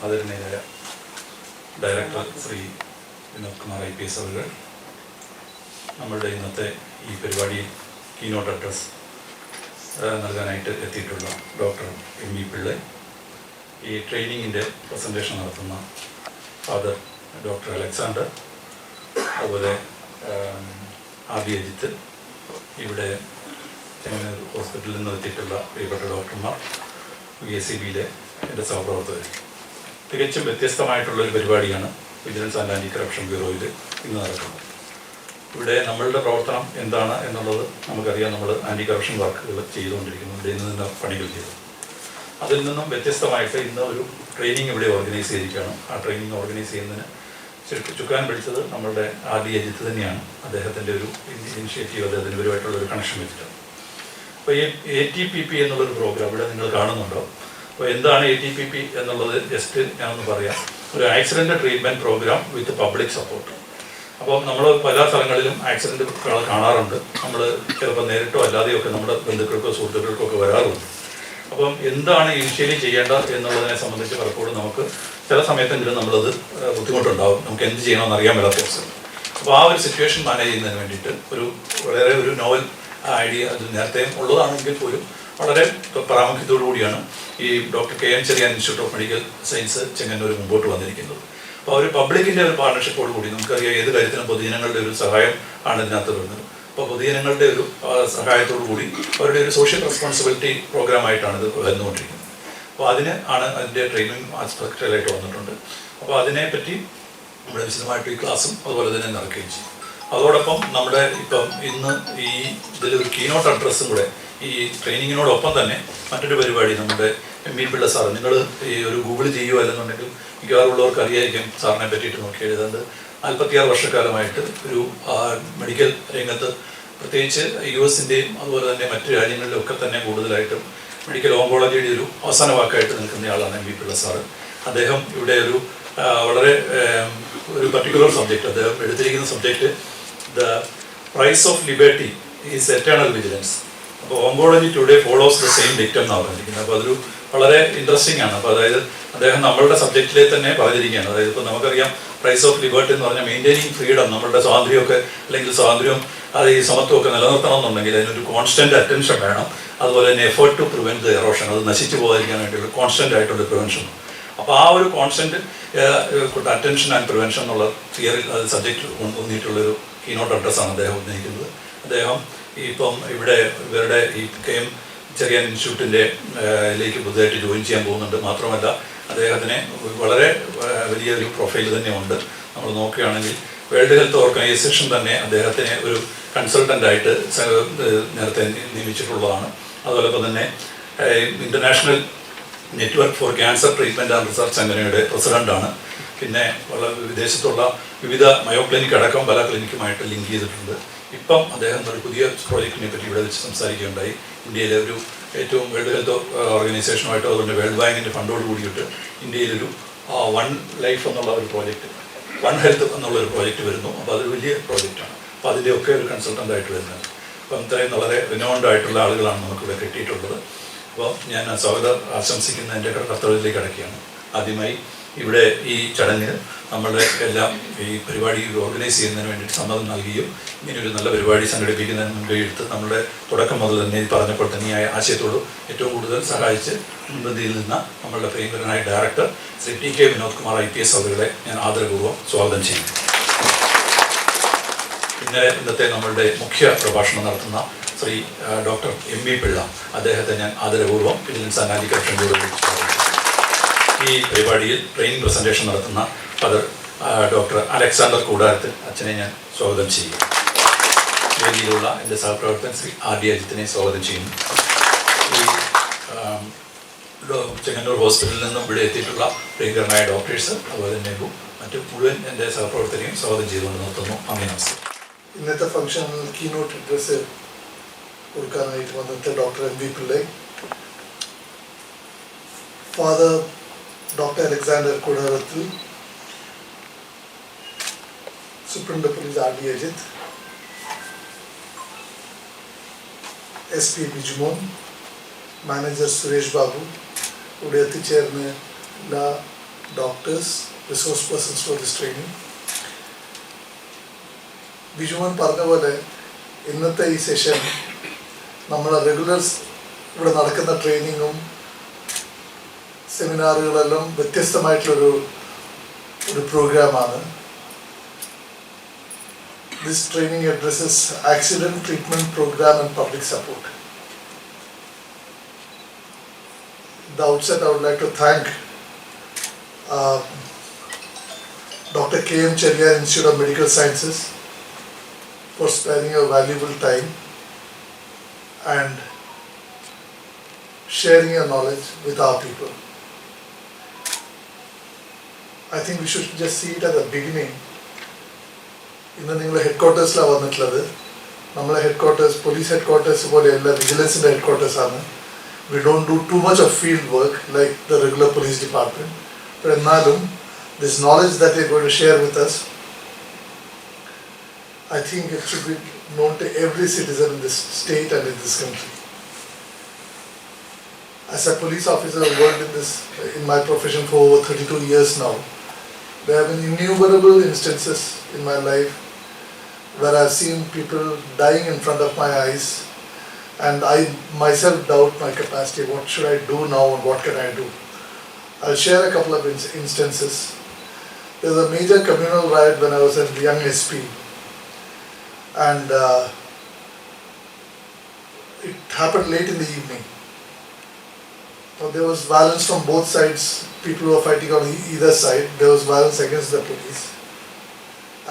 ആദരണീയരായ director Shri Vinod Kumar IPS അവർ, നമ്മളുടെ ഇന്നത്തെ ഈ പരിപാടിയിൽ കീനോട്ട് അഡ്രസ് നൽകാനായിട്ട് എത്തിയിട്ടുള്ള ഡോക്ടർ MV പിള്ളൈ, ഈ ട്രെയിനിങ്ങിൻ്റെ പ്രസൻറ്റേഷൻ നടത്തുന്ന ഫാദർ ഡോക്ടർ അലക്സാണ്ടർ, അതുപോലെ RD അജിത്ത്, ഇവിടെ ചെങ്ങന്നൂർ ഹോസ്പിറ്റലിൽ നിന്ന് എത്തിയിട്ടുള്ള പ്രിയപ്പെട്ട ഡോക്ടർമാർ, VACBയിലെ എൻ്റെ സഹപ്രവർത്തകർ. തികച്ചും വ്യത്യസ്തമായിട്ടുള്ളൊരു പരിപാടിയാണ് വിജിലൻസ് ആൻഡ് ആൻറ്റി കറപ്ഷൻ ബ്യൂറോയിൽ ഇന്ന് നടക്കുന്നത്. ഇവിടെ നമ്മളുടെ പ്രവർത്തനം എന്താണ് എന്നുള്ളത് നമുക്കറിയാം. നമ്മൾ ആൻറ്റി കറപ്ഷൻ വർക്കുകൾ ചെയ്തുകൊണ്ടിരിക്കുന്നു, ഇവിടെ നിന്ന് പണികൾ ചെയ്തു. അതിൽ നിന്നും വ്യത്യസ്തമായിട്ട് ഇന്ന് ഒരു ട്രെയിനിങ് ഇവിടെ ഓർഗനൈസ് ചെയ്തിരിക്കുകയാണ്. ആ ട്രെയിനിങ് ഓർഗനൈസ് ചെയ്യുന്നതിന് ചുക്കാൻ പിടിച്ചത് നമ്മളുടെ RD അജിത്ത് തന്നെയാണ്. അദ്ദേഹത്തിൻ്റെ ഒരു ഇനിഷ്യേറ്റീവ്, അദ്ദേഹത്തിൻ്റെ ഇവരുമായിട്ടുള്ളൊരു കണക്ഷൻ വെച്ചിട്ടാണ്. അപ്പോൾ ഈ ATPP എന്നുള്ളൊരു പ്രോഗ്രാം ഇവിടെ നിങ്ങൾ കാണുന്നുണ്ടോ? അപ്പോൾ എന്താണ് ATPP എന്നുള്ളത് ജസ്റ്റ് ഞാനൊന്ന് പറയാം. ഒരു accident treatment programme with public support. അപ്പം നമ്മൾ പല സ്ഥലങ്ങളിലും ആക്സിഡൻറ്റ് കാണാറുണ്ട്. നമ്മൾ ചിലപ്പോൾ നേരിട്ടോ അല്ലാതെയോ ഒക്കെ നമ്മുടെ ബന്ധുക്കൾക്കോ സുഹൃത്തുക്കൾക്കോ ഒക്കെ വരാറുണ്ട്. അപ്പം എന്താണ് ഇനിഷ്യലി ചെയ്യേണ്ടത് എന്നുള്ളതിനെ സംബന്ധിച്ച് പലപ്പോഴും നമുക്ക് ചില സമയത്തെങ്കിലും നമ്മളത് ബുദ്ധിമുട്ടുണ്ടാകും. നമുക്ക് എന്ത് ചെയ്യണമെന്ന് അറിയാൻ മേലാത്ത അവസരം. അപ്പോൾ ആ ഒരു സിറ്റുവേഷൻ മാനേജ് ചെയ്യുന്നതിന് വേണ്ടിയിട്ട് വളരെ ഒരു നോവൽ ഐഡിയ, അത് നേരത്തെ ഉള്ളതാണെങ്കിൽ പോലും വളരെ പ്രാമുഖ്യത്തോടു കൂടിയാണ് ഈ doctor KM Cherian institute of medical science Chengannur മുമ്പോട്ട് വന്നിരിക്കുന്നത്. അപ്പോൾ ഒരു പബ്ലിക്കിൻ്റെ ഒരു പാർട്ണർഷിപ്പോട് കൂടി, നമുക്കറിയാം ഏത് കാര്യത്തിനും പൊതുജനങ്ങളുടെ ഒരു സഹായം ആണ് ഇതിനകത്ത് വരുന്നത്. അപ്പോൾ പൊതുജനങ്ങളുടെ ഒരു സഹായത്തോടു കൂടി അവരുടെ ഒരു സോഷ്യൽ റെസ്പോൺസിബിലിറ്റി പ്രോഗ്രാമായിട്ടാണ് ഇത് വരുന്നുകൊണ്ടിരിക്കുന്നത്. അപ്പോൾ അതിൻ്റെ ട്രെയിനിങ് ആസ്പെക്റ്റിലായിട്ട് വന്നിട്ടുണ്ട്. അപ്പോൾ അതിനെപ്പറ്റി നമ്മുടെ വിശദമായിട്ട് ഈ ക്ലാസ്സും അതുപോലെ തന്നെ നടക്കുകയും ചെയ്യും. അതോടൊപ്പം നമ്മുടെ ഇപ്പം ഇന്ന് ഈ ഇതിലൊരു കീനോട്ട് അഡ്രസ്സും കൂടെ ഈ ട്രെയിനിങ്ങിനോടൊപ്പം തന്നെ മറ്റൊരു പരിപാടി നമ്മുടെ MV പിള്ള സാറ്, നിങ്ങൾ ഈ ഒരു ഗൂഗിൾ ചെയ്യുക അല്ലെന്നുണ്ടെങ്കിൽ മിക്കവാറുള്ളവർക്ക് അറിയായിരിക്കും സാറിനെ പറ്റിയിട്ട് നോക്കി എഴുതാണ്ട് 46 വർഷക്കാലമായിട്ട് ഒരു മെഡിക്കൽ രംഗത്ത്, പ്രത്യേകിച്ച് US-ൻ്റെയും അതുപോലെ തന്നെ മറ്റു രാജ്യങ്ങളിലൊക്കെ തന്നെ കൂടുതലായിട്ടും മെഡിക്കൽ ഓങ്കോളജിയുടെ ഒരു അവസാന വാക്കായിട്ട് നിൽക്കുന്നയാളാണ് MV പിള്ള സാറ്. അദ്ദേഹം ഇവിടെ വളരെ ഒരു പർട്ടിക്കുലർ സബ്ജക്റ്റ്, അദ്ദേഹം എടുത്തിരിക്കുന്ന subject the price of liberty is eternal vigilance. അപ്പോൾ oncology today follows the same dictum എന്നാണ് പറഞ്ഞിരിക്കുന്നത്. അപ്പോൾ അതൊരു വളരെ ഇൻട്രസ്റ്റിംഗ് ആണ്. അപ്പോൾ അതായത് അദ്ദേഹം നമ്മളുടെ സബ്ജക്റ്റിലെ തന്നെ പറഞ്ഞിരിക്കുകയാണ്. അതായത് ഇപ്പോൾ നമുക്കറിയാം പ്രൈസ് ഓഫ് ലിബർട്ടി എന്ന് പറഞ്ഞാൽ മെയിൻറ്റെയിനിങ് ഫ്രീഡം, നമ്മളുടെ സ്വാതന്ത്ര്യമൊക്കെ അല്ലെങ്കിൽ സ്വാതന്ത്ര്യവും അത് ഈ സമത്വമൊക്കെ നിലനിർത്തണം എന്നുണ്ടെങ്കിൽ അതിനൊരു കോൺസ്റ്റൻറ്റ് അറ്റൻഷൻ വേണം. അതുപോലെ തന്നെ effort to prevent the erosion, അത് നശിച്ചു പോകാതിരിക്കാൻ വേണ്ടിയുള്ള കോൺസ്റ്റൻ്റ് ആയിട്ടുള്ള പ്രിവെൻഷൻ. അപ്പോൾ ആ ഒരു കോൺസ്റ്റൻറ്റ് അറ്റൻഷൻ ആൻഡ് പ്രിവെൻഷൻ എന്നുള്ള തിയറി സബ്ജക്റ്റ് ഒന്നിട്ടുള്ളൊരു കീനോട്ട് അഡ്രസ്സാണ് അദ്ദേഹം ഉന്നയിക്കുന്നത്. അദ്ദേഹം ഇപ്പം ഇവരുടെ ഈ KM ചെറിയാൻ ഇൻസ്റ്റിറ്റ്യൂട്ടിൻ്റെ ലേക്ക് പുതുതായിട്ട് ജോയിൻ ചെയ്യാൻ പോകുന്നുണ്ട്. മാത്രമല്ല അദ്ദേഹത്തിന് വളരെ വലിയൊരു പ്രൊഫൈൽ തന്നെ ഉണ്ട്. നമ്മൾ നോക്കുകയാണെങ്കിൽ വേൾഡ് ഹെൽത്ത് ഓർഗനൈസേഷൻ തന്നെ അദ്ദേഹത്തിനെ ഒരു കൺസൾട്ടൻ്റായിട്ട് നേരത്തെ നിയമിച്ചിട്ടുള്ളതാണ്. അതോടൊപ്പം തന്നെ international network for cancer treatment and research സംഘടനയുടെ പ്രസിഡൻ്റാണ്. പിന്നെ വിദേശത്തുള്ള വിവിധ മയോ ക്ലിനിക് അടക്കം പല ക്ലിനിക്കുമായിട്ട് ലിങ്ക് ചെയ്തിട്ടുണ്ട്. ഇപ്പം അദ്ദേഹം ഒരു പുതിയ പ്രോജക്റ്റിനെ പറ്റി ഇവിടെ വെച്ച് സംസാരിക്കുകയുണ്ടായി. ഇന്ത്യയിലെ ഒരു ഏറ്റവും വേൾഡ് ഹെൽത്ത് ഓർഗനൈസേഷനുമായിട്ട് അതുകൊണ്ട് വേൾഡ് ബാങ്കിൻ്റെ ഫണ്ടോട് കൂടിയിട്ട് ഇന്ത്യയിലൊരു വൺ ലൈഫ് എന്നുള്ള ഒരു പ്രോജക്റ്റ്, വൺ ഹെൽത്ത് എന്നുള്ളൊരു പ്രോജക്റ്റ് വരുന്നു. അപ്പോൾ അതൊരു വലിയ പ്രോജക്റ്റാണ്. അപ്പോൾ അതിൻ്റെയൊക്കെ ഒരു കൺസൾട്ടൻ്റായിട്ട് വരുന്നത്. അപ്പം ഇത്രയും വളരെ റിനൗണ്ട് ആയിട്ടുള്ള ആളുകളാണ് നമുക്കിവിടെ കിട്ടിയിട്ടുള്ളത്. അപ്പോൾ ഞാൻ സ്വാഗതം ആശംസിക്കുന്ന എൻ്റെ കർത്തവ്യത്തിലേക്ക് അടക്കുകയാണ്. ആദ്യമായി ഇവിടെ ഈ ചടങ്ങിന് നമ്മളുടെ എല്ലാം ഈ പരിപാടി ഓർഗനൈസ് ചെയ്യുന്നതിന് വേണ്ടിയിട്ട് സമ്മതം നൽകുകയും ഇങ്ങനെയൊരു നല്ല പരിപാടി സംഘടിപ്പിക്കുന്നതിന് മുൻകൈയെടുത്ത് നമ്മുടെ തുടക്കം മുതൽ തന്നെ പറഞ്ഞപ്പോൾ തന്നെ ഈ ആശയത്തോട് ഏറ്റവും കൂടുതൽ സഹായിച്ച് മുൻപന്തിയിൽ നിന്ന നമ്മളുടെ പ്രിയങ്കരനായ director Shri TK Vinod Kumar IPS അവരുടെ ഞാൻ ആദരപൂർവ്വം സ്വാഗതം ചെയ്യും. പിന്നെ ഇന്നത്തെ നമ്മളുടെ മുഖ്യ പ്രഭാഷണം നടത്തുന്ന ശ്രീ ഡോക്ടർ MV പിള്ള, അദ്ദേഹത്തെ ഞാൻ ആദരപൂർവ്വം വിജിലൻസ് ആൻഡ് ആൻറ്റി കറപ്ഷൻ ബ്യൂറോയിൽ ഈ പരിപാടിയിൽ ട്രെയിനിങ് പ്രസൻറ്റേഷൻ നടത്തുന്ന ഫാദർ ഡോക്ടർ അലക്സാണ്ടർ കൂടാരത്ത് അച്ഛനെ ഞാൻ സ്വാഗതം ചെയ്യും. വേദിയിലുള്ള എൻ്റെ സഹപ്രവർത്തകൻ ശ്രീ RD അജിത്തിനെ സ്വാഗതം ചെയ്യുന്നു. ഈ ചെങ്ങന്നൂർ ഹോസ്പിറ്റലിൽ നിന്നും ഇവിടെ എത്തിയിട്ടുള്ള പ്രിയങ്കരനായ ഡോക്ടേഴ്സ്, അതുപോലെ തന്നെ മറ്റു മുഴുവൻ എൻ്റെ സഹപ്രവർത്തകരെയും സ്വാഗതം ചെയ്തുകൊണ്ട് നിർത്തുന്നു. നന്ദി, നമസ്കാരം. ഇന്നത്തെ ഫംഗ്ഷനിൽ കീനോട്ട് അഡ്രസ് കൊടുക്കാനായിട്ട് വന്നിട്ട് doctor MV Pillai, father doctor Alexander Koodarathil, superintendent police RD Ajith, SP Bijumon, manager Suresh Babu, ഇവിടെ എത്തിച്ചേർന്ന് എല്ലാ doctors, resource persons for this training. Bijumon പറഞ്ഞ പോലെ ഇന്നത്തെ ഈ സെഷൻ നമ്മുടെ റെഗുലർ ഇവിടെ നടക്കുന്ന ട്രെയിനിങ്ങും സെമിനാറുകളെല്ലാം വ്യത്യസ്തമായിട്ടുള്ളൊരു പ്രോഗ്രാമാണ്. This training addresses accident treatment program and public support. At the outset, I would like to thank Dr. K.M. Cherian Institute of Medical Sciences for sparing your valuable time and sharing your knowledge with our people. I think we should just see it at the beginning. ഇന്ന് നിങ്ങൾ ഹെഡ്ക്വാർട്ടേഴ്സിലാണ് വന്നിട്ടുള്ളത്. നമ്മളെ headquarters police headquarters പോലെയല്ല, വിജിലൻസിൻ്റെ ഹെഡ്ക്വാർട്ടേഴ്സാണ്. We don't do too much of field work like the regular police department. പക്ഷെ എന്നാലും this knowledge that you are going to share with us, I think it should be known to every citizen in this state and in this country. As a police officer, I've worked in my profession for over 32 years now. There have been innumerable instances in my life where I've seen people dying in front of my eyes, and I myself doubt my capacity. What should I do now and what can I do? I'll share a couple of instances. There was a major communal riot when I was a young SP, and it happened late in the evening. So there was violence from both sides. People were fighting on either side. There was violence against the police,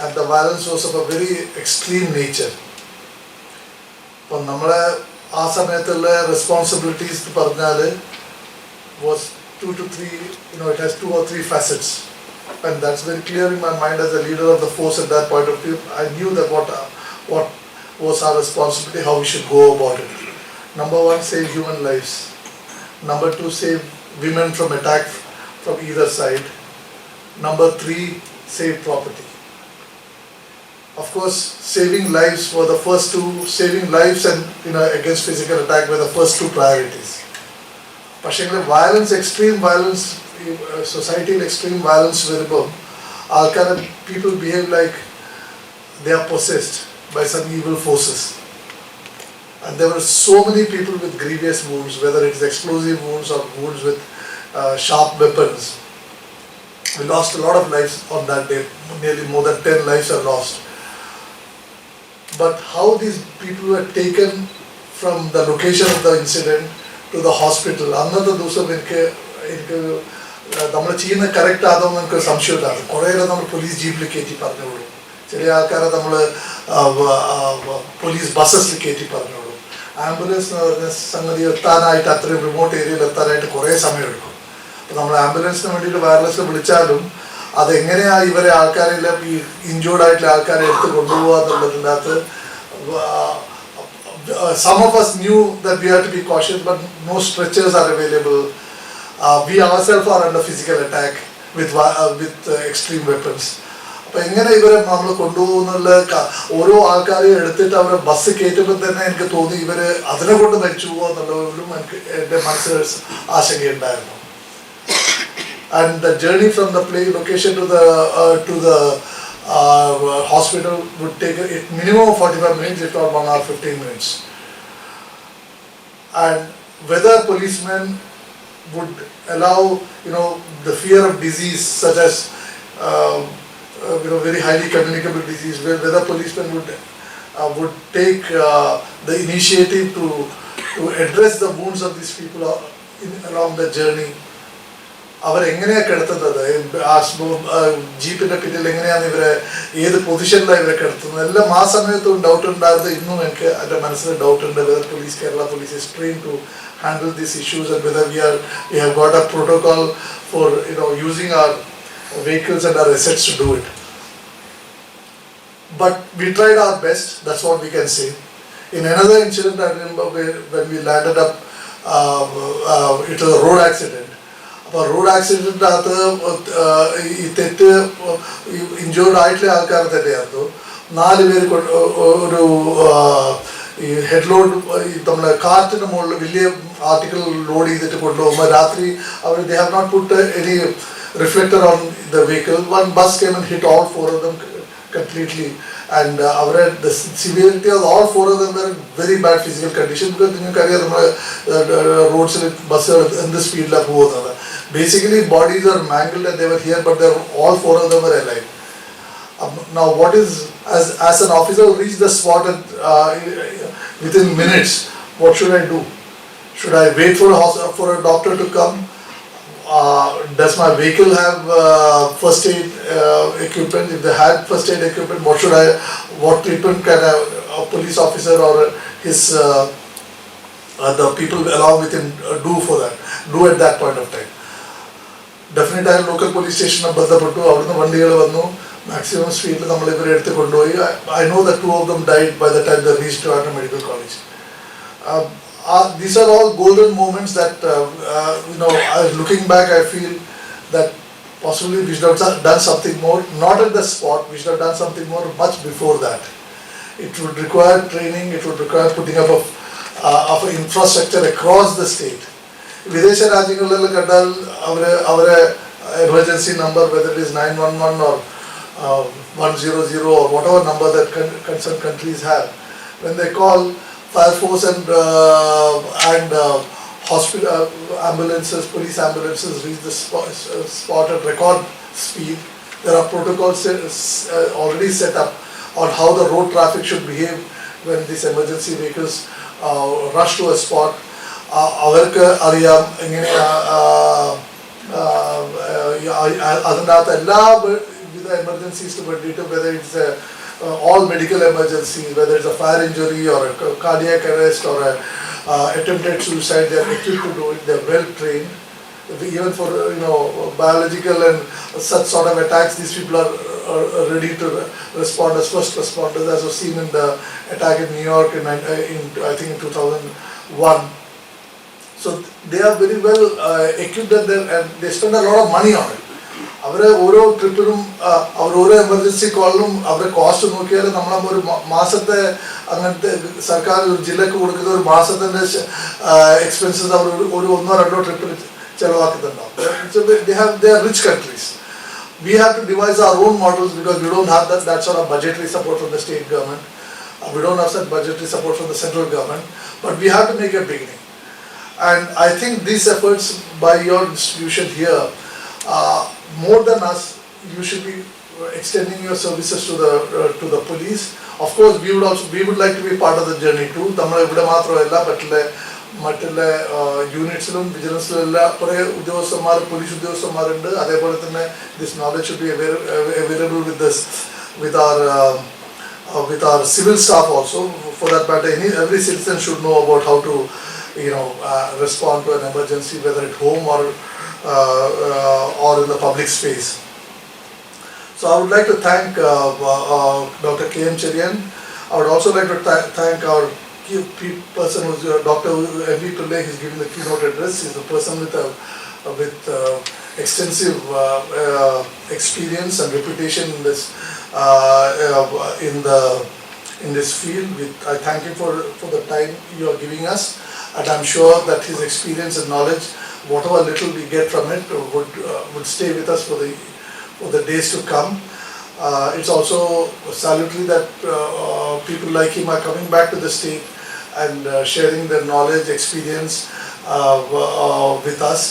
and the violence was of a very extreme nature. അപ്പോൾ നമ്മളെ ആ സമയത്തുള്ള responsibilities എന്ന് പറഞ്ഞാൽ was 2 to 3, it has 2 or 3 facets, and that's very clear in my mind as a leader of the force at that point of view. I knew that what was our responsibility, how we should go about it. Number 1, save human lives. Number 2, save women from attack from either side. Number 3, save property. Of course, saving lives were the first two. Saving lives and against physical attack were the first 2 priorities. പക്ഷേ violence, extreme violence, societal extreme violence വരുമ്പോൾ ആൾക്കാരെ people behave like they are possessed by some evil forces. And there were so many people with grievous wounds, whether it's explosive wounds or wounds with sharp weapons. We lost a lot of lives on that day. Nearly more than 10 lives are lost. But how these people were taken from the location of the incident to the hospital, അന്നത്തെ ദിവസം എനിക്ക് നമ്മൾ ചെയ്യുന്ന correct ആണെന്ന് എനിക്കൊരു സംശയമില്ലാതെ കുറേ നമ്മൾ പോലീസ് ജീപ്പിൽ കയറ്റി പറഞ്ഞോളൂ, ചില ആൾക്കാരെ നമ്മൾ പോലീസ് ബസ്സസിൽ കയറ്റി പറഞ്ഞോളൂ. ആംബുലൻസ് എന്ന് പറഞ്ഞ സംഗതി എത്താനായിട്ട് അത്രയും റിമോട്ട് ഏരിയയിൽ എത്താനായിട്ട് കുറേ സമയമെടുക്കും. അപ്പോൾ നമ്മൾ ആംബുലൻസിന് വേണ്ടിയിട്ട് വയർലെസ്സിൽ വിളിച്ചാലും അതെങ്ങനെയാണ് ഇവരെ ആൾക്കാരെല്ലാം ഈ ഇഞ്ചേർഡ് ആയിട്ടുള്ള ആൾക്കാരെ എടുത്ത് കൊണ്ടുപോകുക എന്നുള്ളതിൻ്റെ അകത്ത് some of us knew that we had to be cautious, but no stretchers are available. We ourselves are under physical attack with extreme weapons. അപ്പോൾ എങ്ങനെ ഇവരെ നമ്മൾ കൊണ്ടുപോകുന്നുള്ള ഓരോ ആൾക്കാരെയും എടുത്തിട്ട് അവരെ ബസ് കയറ്റുമ്പോൾ തന്നെ എനിക്ക് തോന്നി ഇവര് അതിനെ കൊണ്ട് മരിച്ചു പോകുക എന്നുള്ളവരും എനിക്ക് എൻ്റെ മനസ്സിൽ ആശങ്കയുണ്ടായിരുന്നു. And the journey from the location to the hospital would take a minimum of 45 minutes, if not 1 hour 15 minutes. And whether policemen would allow the fear of disease such as very highly communicable disease, whether policemen would take the initiative to address the wounds of these people along the journey. അവരെങ്ങനെയാണ് കിടത്തുന്നത്, ജീപ്പിൻ്റെ പിന്നിൽ എങ്ങനെയാണ് ഇവരെ, ഏത് പൊസിഷനിലാണ് ഇവരെ കിടത്തുന്നത്, എല്ലാം ആ സമയത്തും doubt ഉണ്ടായിരുന്നു. ഇന്നും എനിക്ക് എൻ്റെ മനസ്സിൽ ഡൗട്ട് ഉണ്ട് whether Kerala police is trained to handle these issues and whether we have got a protocol for using our vehicles and our assets to do it. But we tried our best, that's what we can say. In another incident, I remember when we landed up, it was a road accident. അപ്പോൾ road ആക്സിഡൻറ്റിൻ്റെ അകത്ത് ഈ തെറ്റ് injured ആയിട്ടുള്ള ആൾക്കാർ തന്നെയായിരുന്നു. 4 പേര് ഒരു ഈ ഹെഡ് ലോഡ് നമ്മുടെ കാറ്റിന് മുകളിൽ വലിയ ആർട്ടിക്കിൾ ലോഡ് ചെയ്തിട്ട് കൊണ്ടുപോകുമ്പോൾ രാത്രി അവർ they have not put any reflector on the vehicle. One bus came and hit all four of them completely, and the severity of all four of them were in very bad physical condition because roads bus in the speed la പോകുന്നത്. Basically bodies are mangled and they were here, but all four of them were alive. Now what is, as an officer who reached the spot within minutes, what should I do? Should I wait for a doctor to come? Does my vehicle have first aid equipment? If they had first aid equipment, what treatment can a police officer or his the people along with him do at that point of time? Definitely local police station ബന്ധപ്പെട്ടു. അവിടുന്ന് വണ്ടികൾ വന്നു. Maximum speed നമ്മൾ ഇവരെ എടുത്ത് കൊണ്ടുപോയി. I know that 2 of them died by the time they reached Trivandrum Medical College. These are all golden moments that looking back I feel that possibly we should have done something more, not at the spot. We should have done something more much before that. It would require training, it would require putting up of infrastructure across the state. വിദേശ രാജ്യങ്ങളിൽ കണ്ടാൽ അവരെ emergency number, whether it is 911 or 100 or whatever number that concerned countries have, when they call fire force and hospital ambulances, police ambulances reach the spot at record speed. There are protocols already set up on how the road traffic should behave when these emergency vehicles rush to a spot. അവർക്ക് അറിയാം എങ്ങനെ അതിനകത്ത് എല്ലാവിധ emergencies വേണ്ടിയിട്ട്, whether it's all medical emergencies, whether it's a fire injury or a cardiac arrest or a attempted suicide, they are equipped to do it. They are well trained. Even for biological and such sort of attacks, these people are ready to respond as first responders, as was seen in the attack in New York in I think in 2001. So they are very well equipped and they spend a lot of money on it. അവരെ ഓരോ ട്രിപ്പിലും അവർ ഓരോ emergency കോളിലും അവരുടെ cost നോക്കിയാൽ നമ്മളൊരു മാസത്തെ അങ്ങനത്തെ സർക്കാർ ഒരു ജില്ലക്ക് കൊടുക്കുന്ന ഒരു മാസത്തിൻ്റെ എക്സ്പെൻസസ് അവർ ഒരു 1-2 ട്രിപ്പിൽ ചെലവാക്കുന്നുണ്ടാവും. They are rich countries. We have to devise our own models because we don't have that sort of budgetary support from the state government. We don't have such budgetary support from the central government, but we have to make a beginning. And I think these efforts by your institution here, more than us, you should be extending your services to the police. Of course, we would like to be part of the journey too. നമ്മൾ ഇവിടെ മാത്രമല്ല, മറ്റുള്ള യൂണിറ്റ്സിലും വിജിലൻസിലും എല്ലാ കുറേ ഉദ്യോഗസ്ഥന്മാർ, police ഉദ്യോഗസ്ഥന്മാരുണ്ട്. അതേപോലെ തന്നെ this knowledge should be available with our civil staff also. For that matter, every citizen should know about how to respond to an emergency, whether at home or in the public space. So I would like to thank Dr. K.M. Cherian. I would also like to thank our key person who's Dr. M.V. Pillai. He's giving the keynote address. He's a person with extensive experience and reputation in this field. I thank him for the time you are giving us, and I'm sure that his experience and knowledge, whatever little we get from it, would stay with us for the days to come. It's also salutary that people like him are coming back to the state and sharing their knowledge, experience with us.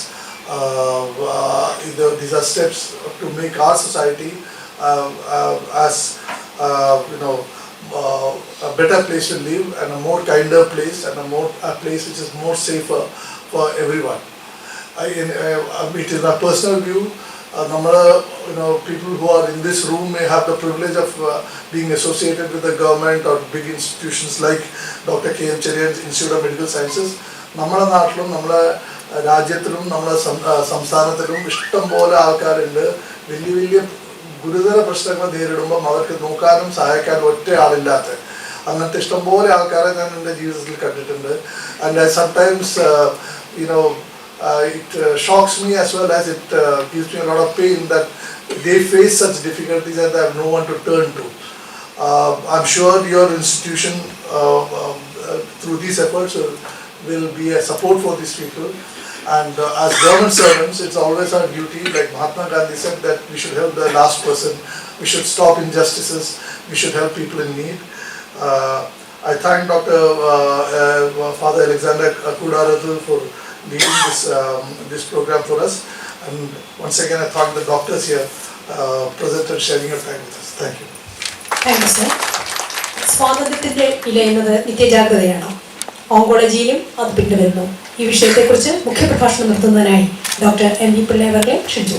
These are steps to make our society as a better place to live and a more kinder place and a place which is more safer for everyone. It is my personal view. People who are in this room may have the privilege of being associated with the government or big institutions like Dr. K.M. Cherian's Institute of Medical Sciences. നമ്മുടെ നാട്ടിലും നമ്മുടെ രാജ്യത്തിലും നമ്മുടെ സംസ്ഥാനത്തിലും ഇഷ്ടം പോലെ ആൾക്കാരുണ്ട്. വലിയ ഗുരുതര പ്രശ്നങ്ങൾ നേരിടുമ്പം അവർക്ക് നോക്കാനും സഹായിക്കാനും ഒറ്റ ആളില്ലാത്ത അങ്ങനത്തെ ഇഷ്ടംപോലെ ആൾക്കാരെ ഞാൻ എൻ്റെ ജീവിതത്തിൽ കണ്ടിട്ടുണ്ട്. And sometimes it shocks me as well as it gives me a lot of pain that they face such difficulties and they have no one to turn to. I'm sure your institution through these efforts will be a support for these people, And as government servants, it's always our duty, like Mahatma Gandhi said, that we should help the last person, we should stop injustices, we should help people in need. I thank Father Alexander Kudarathu for leading this program for us. And once again, I thank the doctors here present and sharing your time with us. Thank you. Thank you sir. സ്വാതന്ത്ര്യത്തിൻ്റെ ഇല എന്നത് നിത്യജാഗ്രതയാണ്. ഓങ്കോളജിയിലും അത് പിന്തുടരുന്നു. ഈ വിഷയത്തെക്കുറിച്ച് മുഖ്യപ്രഭാഷണം നടത്തുന്നതിനായി doctor M V Pillai അവരെ ക്ഷണിച്ചു.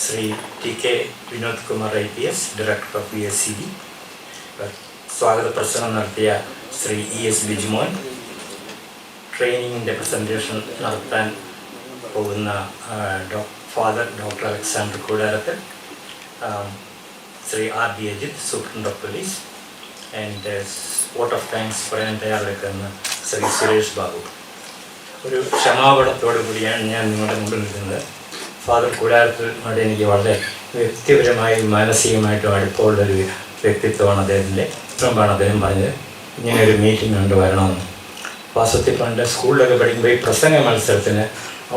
Shri T K Vinod Kumar IPS, director of VSCD, സ്വാഗത പ്രസംഗം നടത്തിയ ശ്രീ ES ബിജുമോൻ, ട്രെയിനിങ്ങിൻ്റെ പ്രസൻറ്റേഷൻ നടത്താൻ പോകുന്ന father doctor Alexander Koodarath, Shri RD Ajith, superintendent of police, and vote of thanks പറയാൻ തയ്യാറെടുക്കുന്ന ശ്രീ സുരേഷ് ബാബു. ഒരു ക്ഷമാപണത്തോടു കൂടിയാണ് ഞാൻ നിങ്ങളുടെ മുമ്പിൽ നിൽക്കുന്നത്. ഫാദർ കൂടാരത്തിനോട് എനിക്ക് വളരെ വ്യക്തിപരമായും മാനസികമായിട്ടും അടുപ്പമുള്ളൊരു വ്യക്തിത്വമാണ് അദ്ദേഹത്തിൻ്റെ. മുമ്പാണ് അദ്ദേഹം പറഞ്ഞത് ഇങ്ങനെയൊരു മീറ്റിംഗ് കൊണ്ട് വരണമെന്ന്. വാസ്തവത്തിൽ പണ്ട് സ്കൂളിലൊക്കെ പഠിക്കുമ്പോൾ ഈ പ്രസംഗ മത്സരത്തിന്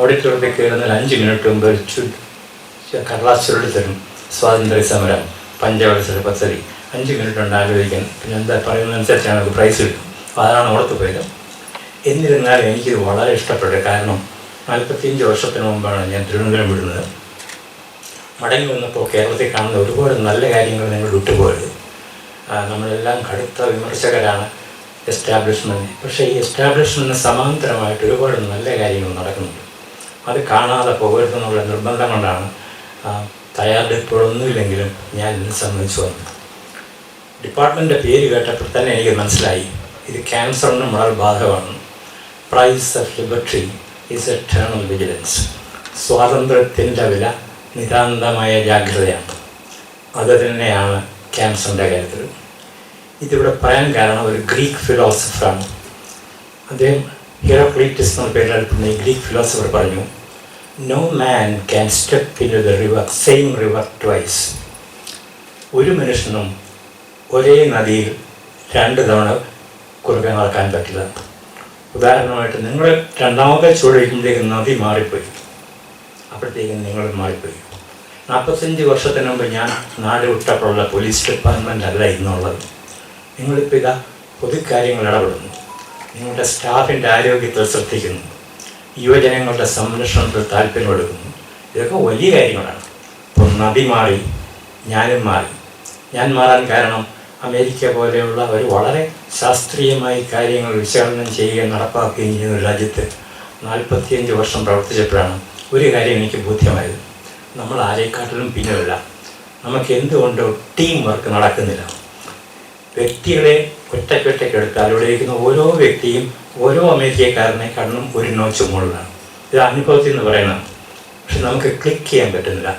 ഓഡിറ്റോറിയത്തിൽ കയറുന്നതിന് 5 മിനിറ്റ് മുമ്പ് ഒരു കടലാസ് ചുരുളി തരും. സ്വാതന്ത്ര്യ സമരം, പഞ്ചവത്സര പദ്ധതി, 5 മിനിറ്റ് ഉണ്ട് ആലോചിക്കാൻ, പിന്നെ എന്താ പറയുന്നതനുസരിച്ചാണ് നമുക്ക് പ്രൈസ് കിട്ടും. അപ്പോൾ അതാണ് ഓർത്തു പോയത്. എന്നിരുന്നാലും എനിക്കിത് വളരെ ഇഷ്ടപ്പെട്ടു. കാരണം 45 വർഷത്തിന് മുമ്പാണ് ഞാൻ തിരുവനന്തപുരം വിടുന്നത്. മടങ്ങി വന്നപ്പോൾ കേരളത്തിൽ കാണുന്ന ഒരുപാട് നല്ല കാര്യങ്ങൾ നിങ്ങൾ വിട്ടുപോയത്. നമ്മളെല്ലാം കടുത്ത വിമർശകരാണ് എസ്റ്റാബ്ലിഷ്മെൻറ്റ്. പക്ഷേ ഈ എസ്റ്റാബ്ലിഷ്മെൻറ്റിന് സമാന്തരമായിട്ട് ഒരുപാട് നല്ല കാര്യങ്ങൾ നടക്കുന്നുണ്ട്. അത് കാണാതെ പോകരുതെന്നുള്ള നിർബന്ധം കൊണ്ടാണ് തയ്യാറെടുപ്പുകളൊന്നുമില്ലെങ്കിലും ഞാൻ ഇതിനെ സംബന്ധിച്ച് വന്നത്. ഡിപ്പാർട്ട്മെൻറ്റിൻ്റെ പേര് കേട്ടപ്പോൾ തന്നെ എനിക്ക് മനസ്സിലായി ഇത് ക്യാൻസറിന് വളരെ ബാധകമാണ്. Price of liberty is eternal vigilance. സ്വാതന്ത്ര്യത്തിൻ്റെ വില നിതാന്തമായ ജാഗ്രതയാണ്. അത് തന്നെയാണ് ക്യാൻസറിൻ്റെ കാര്യത്തിൽ. ഇതിവിടെ പറയാൻ കാരണം ഒരു ഗ്രീക്ക് ഫിലോസഫറാണ്. അദ്ദേഹം ഹെറാക്ലീറ്റസ് എന്ന പേരിലടുക്കുന്ന ഈ ഗ്രീക്ക് ഫിലോസഫർ പറഞ്ഞു, no man can step into the river same river twice. ഒരു മനുഷ്യനും ഒരേ നദിയിൽ 2 തവണ കുറുകെ നടക്കാൻ പറ്റില്ല. ഉദാഹരണമായിട്ട് നിങ്ങൾ രണ്ടാമത്തെ ചുഴലിക്കുമ്പോഴേക്കും നദി മാറിപ്പോയി, അപ്പോഴത്തേക്കും നിങ്ങൾ മാറിപ്പോയി. 45 വർഷത്തിന് മുമ്പ് ഞാൻ നാട് വിട്ടപ്പോഴുള്ള പോലീസ് ഡിപ്പാർട്ട്മെൻ്റ് അല്ല ഇന്നുള്ളത്. നിങ്ങളിപ്പോൾ ഇതാ പൊതുക്കാര്യങ്ങൾ ഇടപെടുന്നു, നിങ്ങളുടെ സ്റ്റാഫിൻ്റെ ആരോഗ്യത്തിൽ ശ്രദ്ധിക്കുന്നു, യുവജനങ്ങളുടെ സംരക്ഷണത്തിൽ താല്പര്യമെടുക്കുന്നു. ഇതൊക്കെ വലിയ കാര്യങ്ങളാണ്. ഇപ്പോൾ നദി മാറി, ഞാനും മാറി. ഞാൻ മാറാൻ കാരണം അമേരിക്ക പോലെയുള്ള ഒരു വളരെ ശാസ്ത്രീയമായി കാര്യങ്ങൾ വിശകലനം ചെയ്യുകയും നടപ്പാക്കുകയും ചെയ്യുന്ന ഒരു രാജ്യത്ത് 45 വർഷം പ്രവർത്തിച്ചപ്പോഴാണ് ഒരു കാര്യം എനിക്ക് ബോധ്യമായത്. നമ്മൾ ആരെക്കാട്ടിലും പിന്നിലല്ല. നമുക്ക് എന്തുകൊണ്ടോ ടീം വർക്ക് നടക്കുന്നില്ല. വ്യക്തികളെ ഒറ്റയ്ക്കൊറ്റയ്ക്ക് എടുത്താൽ ഇവിടെ ഇരിക്കുന്ന ഓരോ വ്യക്തിയും ഓരോ അമേരിക്കക്കാരനെക്കാട്ടിലും ഒരു നോച്ച് മുകളിലാണ്. ഇത് അനുഭവത്തിൽ നിന്ന് പറയുന്നതാണ്. പക്ഷെ നമുക്ക് ക്ലിക്ക് ചെയ്യാൻ പറ്റുന്നില്ല.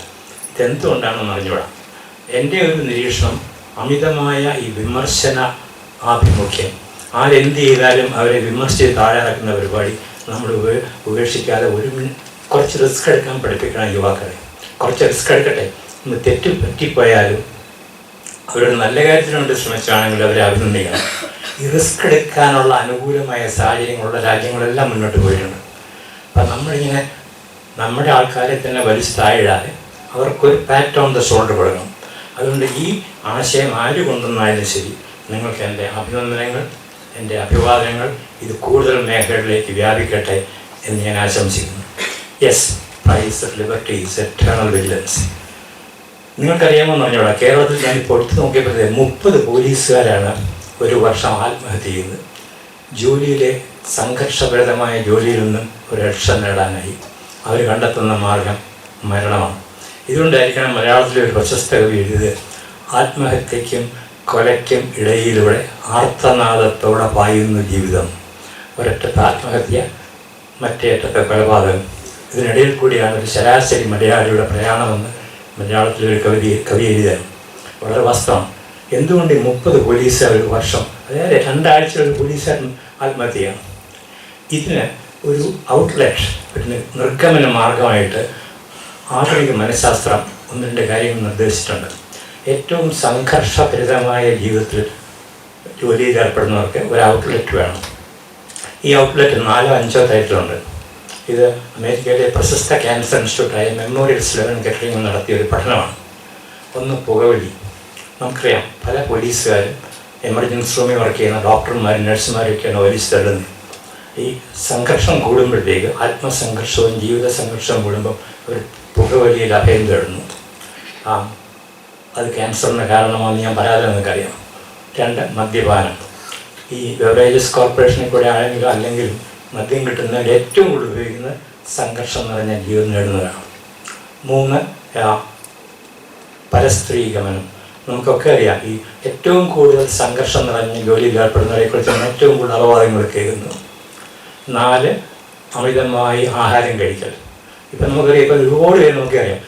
ഇതെന്തുകൊണ്ടാണെന്ന് അറിഞ്ഞുകൂടാ. എൻ്റെ ഒരു നിരീക്ഷണം, അമിതമായ ഈ വിമർശന ആഭിമുഖ്യം, ആരെന്ത് ചെയ്താലും അവരെ വിമർശിച്ച് താഴെ ഇറക്കുന്ന പരിപാടി നമ്മൾ ഉപേക്ഷിക്കാതെ കുറച്ച് റിസ്ക് എടുക്കാൻ പഠിപ്പിക്കണം യുവാക്കളെ. കുറച്ച് റിസ്ക് എടുക്കട്ടെ. ഒന്ന് പറ്റിപ്പോയാലും അവരുടെ നല്ല കാര്യത്തിന് വേണ്ടി ശ്രമിച്ചാണെങ്കിൽ അവരെ അഭിനന്ദിക്കണം. ഈ റിസ്ക് എടുക്കാനുള്ള അനുകൂലമായ സാഹചര്യങ്ങളുള്ള രാജ്യങ്ങളെല്ലാം മുന്നോട്ട് പോയിട്ടുണ്ട്. അപ്പം നമ്മളിങ്ങനെ നമ്മുടെ ആൾക്കാരെ തന്നെ വലിച്ചു താഴാതെ അവർക്കൊരു പാറ്റ് ഓൺ ദ ഷോൾഡർ കൊടുക്കണം. അതുകൊണ്ട് ഈ ആശയം ആര് കൊണ്ടുവന്നാലും ശരി, നിങ്ങൾക്ക് എൻ്റെ അഭിനന്ദനങ്ങൾ, എൻ്റെ അഭിവാദനങ്ങൾ. ഇത് കൂടുതൽ മേഖലകളിലേക്ക് വ്യാപിക്കട്ടെ എന്ന് ഞാൻ ആശംസിക്കുന്നു. Yes, price of liberty is eternal vigilance. നിങ്ങൾക്കറിയാമെന്ന് പറഞ്ഞോളാം, കേരളത്തിൽ ഞാനിപ്പോൾ എടുത്തു നോക്കിയപ്പോഴത്തേ 30 പോലീസുകാരാണ് ഒരു വർഷം ആത്മഹത്യ ചെയ്യുന്നത്. ജോലിയിലെ സംഘർഷഭരിതമായ ജോലിയിൽ നിന്നും ഒരു രക്ഷ നേടാനായി അവർ കണ്ടെത്തുന്ന മാർഗം മരണമാണ്. ഇതുകൊണ്ടായിരിക്കണം മലയാളത്തിലെ ഒരു പ്രശസ്ത കവി എഴുതിയത്, ആത്മഹത്യയ്ക്കും കൊലയ്ക്കും ഇടയിലൂടെ ആർത്തനാദത്തോടെ പായുന്നു ജീവിതം. ഒരറ്റത്തെ ആത്മഹത്യ, മറ്റേ അറ്റത്തെ കൊലപാതകം. ഇതിനിടയിൽ കൂടിയാണ് ഒരു ശരാശരി മലയാളിയുടെ പ്രയാണമെന്ന് മലയാളത്തിലൊരു കവി എഴുതിയാണ്. വളരെ വാസ്തവം. എന്തുകൊണ്ട് 30 പോലീസുകാർ ഒരു വർഷം, അതായത് 2 ആഴ്ച ഒരു പോലീസുകാരൻ ആത്മഹത്യ ചെയ്യണം. ഇതിന് ഒരു ഔട്ട്ലെറ്റ്, ഒരു നിർഗമന മാർഗമായിട്ട് ആധുനിക മനഃശാസ്ത്രം ഒന്ന് രണ്ട് കാര്യങ്ങൾ നിർദ്ദേശിച്ചിട്ടുണ്ട്. ഏറ്റവും സംഘർഷഭരിതമായ ജീവിതത്തിൽ ജോലിയിൽ ഏർപ്പെടുന്നവർക്ക് ഒരു ഔട്ട്ലെറ്റ് വേണം. ഈ ഔട്ട്ലെറ്റ് 4-5 തരത്തിലുണ്ട്. ഇത് അമേരിക്കയിലെ പ്രശസ്ത ക്യാൻസർ ഇൻസ്റ്റിറ്റ്യൂട്ടായ മെമ്മോറിയൽ സ്ലോൻ കെറ്ററിംഗ് നടത്തിയ ഒരു പഠനമാണ്. ഒന്ന് പുകവലി. നമുക്കറിയാം, പല പോലീസുകാരും എമർജൻസി റൂമിൽ വർക്ക് ചെയ്യുന്ന ഡോക്ടർമാരും നഴ്സുമാരൊക്കെയാണ് വലിച്ചു തള്ളുന്നത്. ഈ സംഘർഷം കൂടുമ്പോഴത്തേക്ക്, ആത്മസംഘർഷവും ജീവിത സംഘർഷവും കൂടുമ്പോൾ അവർ പുകവലിയിൽ അഭയം തേടുന്നു. അത് ക്യാൻസറിന് കാരണമാണെന്ന് ഞാൻ പറയാതെ നിങ്ങൾക്കറിയാം. 2, മദ്യപാനം. ഈ ബെവറേജസ് കോർപ്പറേഷനിൽ കൂടെ ആണെങ്കിലും അല്ലെങ്കിലും മദ്യം കിട്ടുന്നതിൽ ഏറ്റവും കൂടുതൽ ഉപയോഗിക്കുന്നത് സംഘർഷം നിറഞ്ഞ ജീവിതം നേടുന്നതാണ്. 3, പരസ്ത്രീഗമനം. നമുക്കൊക്കെ അറിയാം, ഈ ഏറ്റവും കൂടുതൽ സംഘർഷം നിറഞ്ഞ ജോലിയിൽ ഏർപ്പെടുന്നവരെക്കുറിച്ചാണ് ഏറ്റവും കൂടുതൽ അപവാദങ്ങൾ കേൾക്കുന്നത്. 4, അമിതമായി ആഹാരം കഴിക്കൽ. ഇപ്പം നമുക്കറിയാം, ഇപ്പം ഒരുപാട് പേര് നമുക്കറിയാം,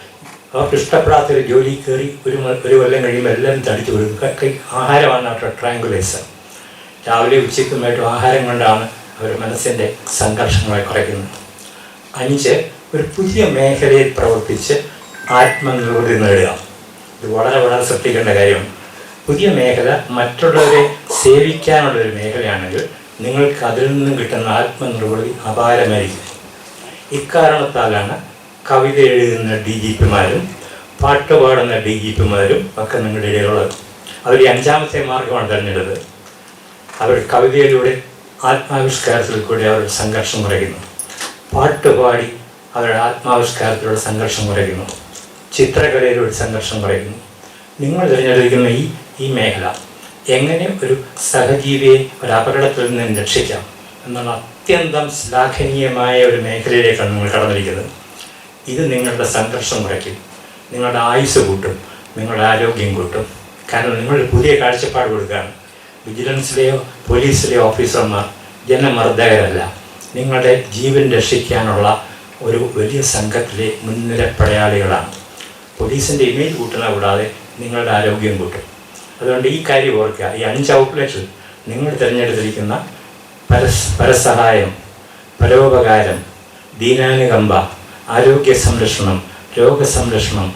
അവർക്ക് ഇഷ്ടപ്പെടാത്തൊരു ജോലി കയറി ഒരു കൊല്ലം കഴിയുമ്പോൾ എല്ലാവരും തടിച്ചു കൊടുക്കും. ആഹാരമാണ് അവരുടെ ട്രാങ്കുലേഷൻ. രാവിലെ ഉച്ചയ്ക്കുമായിട്ടും ആഹാരം കൊണ്ടാണ് അവർ മനസ്സിൻ്റെ സംഘർഷങ്ങളെ കുറയ്ക്കുന്നത്. 5, ഒരു പുതിയ മേഖലയിൽ പ്രവർത്തിച്ച് ആത്മനിർവൃതി നേടുക. ഇത് വളരെ വളരെ ശ്രദ്ധിക്കേണ്ട കാര്യമാണ്. പുതിയ മേഖല മറ്റുള്ളവരെ സേവിക്കാനുള്ളൊരു മേഖലയാണെങ്കിൽ നിങ്ങൾക്ക് അതിൽ നിന്നും കിട്ടുന്ന ആത്മനിർവൃതി അപാരമായിരിക്കും. ഇക്കാരണത്താലാണ് കവിത എഴുതുന്ന DGPമാരും പാട്ട് പാടുന്ന DGPമാരും ഒക്കെ നിങ്ങളുടെ ഇടയിലുള്ളത്. അവർ 5ാമത്തെ മാർഗമാണ് തിരഞ്ഞെടുത്തത്. അവർ കവിതയിലൂടെ ആത്മാവിഷ്കാരത്തിൽ കൂടി അവരുടെ സംഘർഷം കുറയ്ക്കുന്നു. പാട്ടുപാടി അവരുടെ ആത്മാവിഷ്കാരത്തിലൂടെ സംഘർഷം കുറയ്ക്കുന്നു. ചിത്രകലയിലൂടെ സംഘർഷം കുറയ്ക്കുന്നു. നിങ്ങൾ തിരഞ്ഞെടുക്കുന്ന ഈ മേഖല എങ്ങനെ ഒരു സഹജീവിയെ ഒരു അപകടത്തിൽ നിന്ന് രക്ഷിക്കാം എന്നുള്ള അത്യന്തം ശ്ലാഘനീയമായ ഒരു മേഖലയിലേക്കാണ് നിങ്ങൾ കടന്നിരിക്കുന്നത്. ഇത് നിങ്ങളുടെ സംഘർഷം കുറയ്ക്കും, നിങ്ങളുടെ ആയുസ് കൂട്ടും, നിങ്ങളുടെ ആരോഗ്യം കൂട്ടും. കാരണം നിങ്ങൾ പുതിയ കാഴ്ചപ്പാട് കൊടുക്കുകയാണ്. വിജിലൻസിലെയോ പോലീസിലെയോ ഓഫീസർമാർ ജനമർദ്ദകരല്ല, നിങ്ങളുടെ ജീവൻ രക്ഷിക്കാനുള്ള ഒരു വലിയ സംഘത്തിലെ മുൻനിര പടയാളികളാണ്. പോലീസിൻ്റെ ഇമേജ് കൂട്ടുന്ന കൂടാതെ നിങ്ങളുടെ ആരോഗ്യം കൂട്ടും. അതുകൊണ്ട് ഈ കാര്യം ഓർക്കുക. ഈ 5 ഔട്ട്ലെറ്റിൽ നിങ്ങൾ തിരഞ്ഞെടുത്തിരിക്കുന്ന പരസഹായം, പരോപകാരം, ദീനാനുകമ്പ, ആരോഗ്യ സംരക്ഷണം, രോഗസംരക്ഷണം,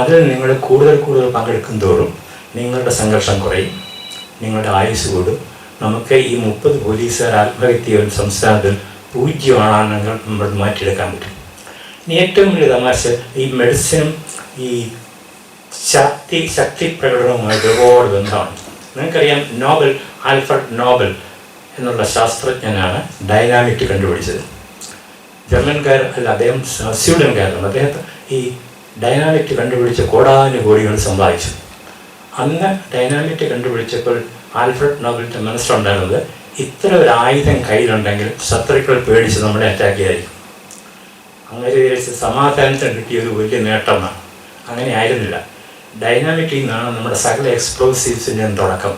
അതിൽ നിങ്ങൾ കൂടുതൽ പങ്കെടുക്കും തോറും നിങ്ങളുടെ സംഘർഷം കുറയും, നിങ്ങളുടെ ആയുസ് കൂടും. നമുക്ക് ഈ 30 പോലീസുകാർ ആത്മഹത്യ സംസ്ഥാനത്തിൽ 0 ആണെങ്കിൽ നമ്മൾ മാറ്റിയെടുക്കാൻ പറ്റും. ഇനി ഏറ്റവും വലിയ തമാശ, ഈ മെഡിസിനും ഈ ശക്തി പ്രകടനവുമായിട്ട് ഒരുപാട് ബന്ധമാണ്. നിങ്ങൾക്കറിയാം, ആൽഫ്രഡ് നോബൽ എന്നുള്ള ശാസ്ത്രജ്ഞനാണ് ഡൈനാമിറ്റ് കണ്ടുപിടിച്ചത്. അദ്ദേഹം സ്വീഡൻകാരനാണ്. അദ്ദേഹത്തെ ഈ ഡൈനാമിറ്റ് കണ്ടുപിടിച്ച കോടാനുകോടികൾ സമ്പാദിച്ചു. അന്ന് ഡൈനാമിറ്റ് കണ്ടുപിടിച്ചപ്പോൾ ആൽഫ്രഡ് നോബലിൻ്റെ മനസ്സിലുണ്ടായിരുന്നത്, ഇത്ര ഒരു ആയുധം കയ്യിലുണ്ടെങ്കിൽ ശത്രുക്കൾ പേടിച്ച് നമ്മളെ അറ്റാക്ക് ചെയ്യായിരിക്കും. അങ്ങനെ വിചാരിച്ച് സമാധാനത്തിന് കിട്ടിയ ഒരു വലിയ നേട്ടമാണ്. അങ്ങനെ ആയിരുന്നില്ല. ഡൈനാമിറ്റിൽ നിന്നാണ് നമ്മുടെ സകല എക്സ്പ്ലോസീവ്സിൻ്റെ തുടക്കം.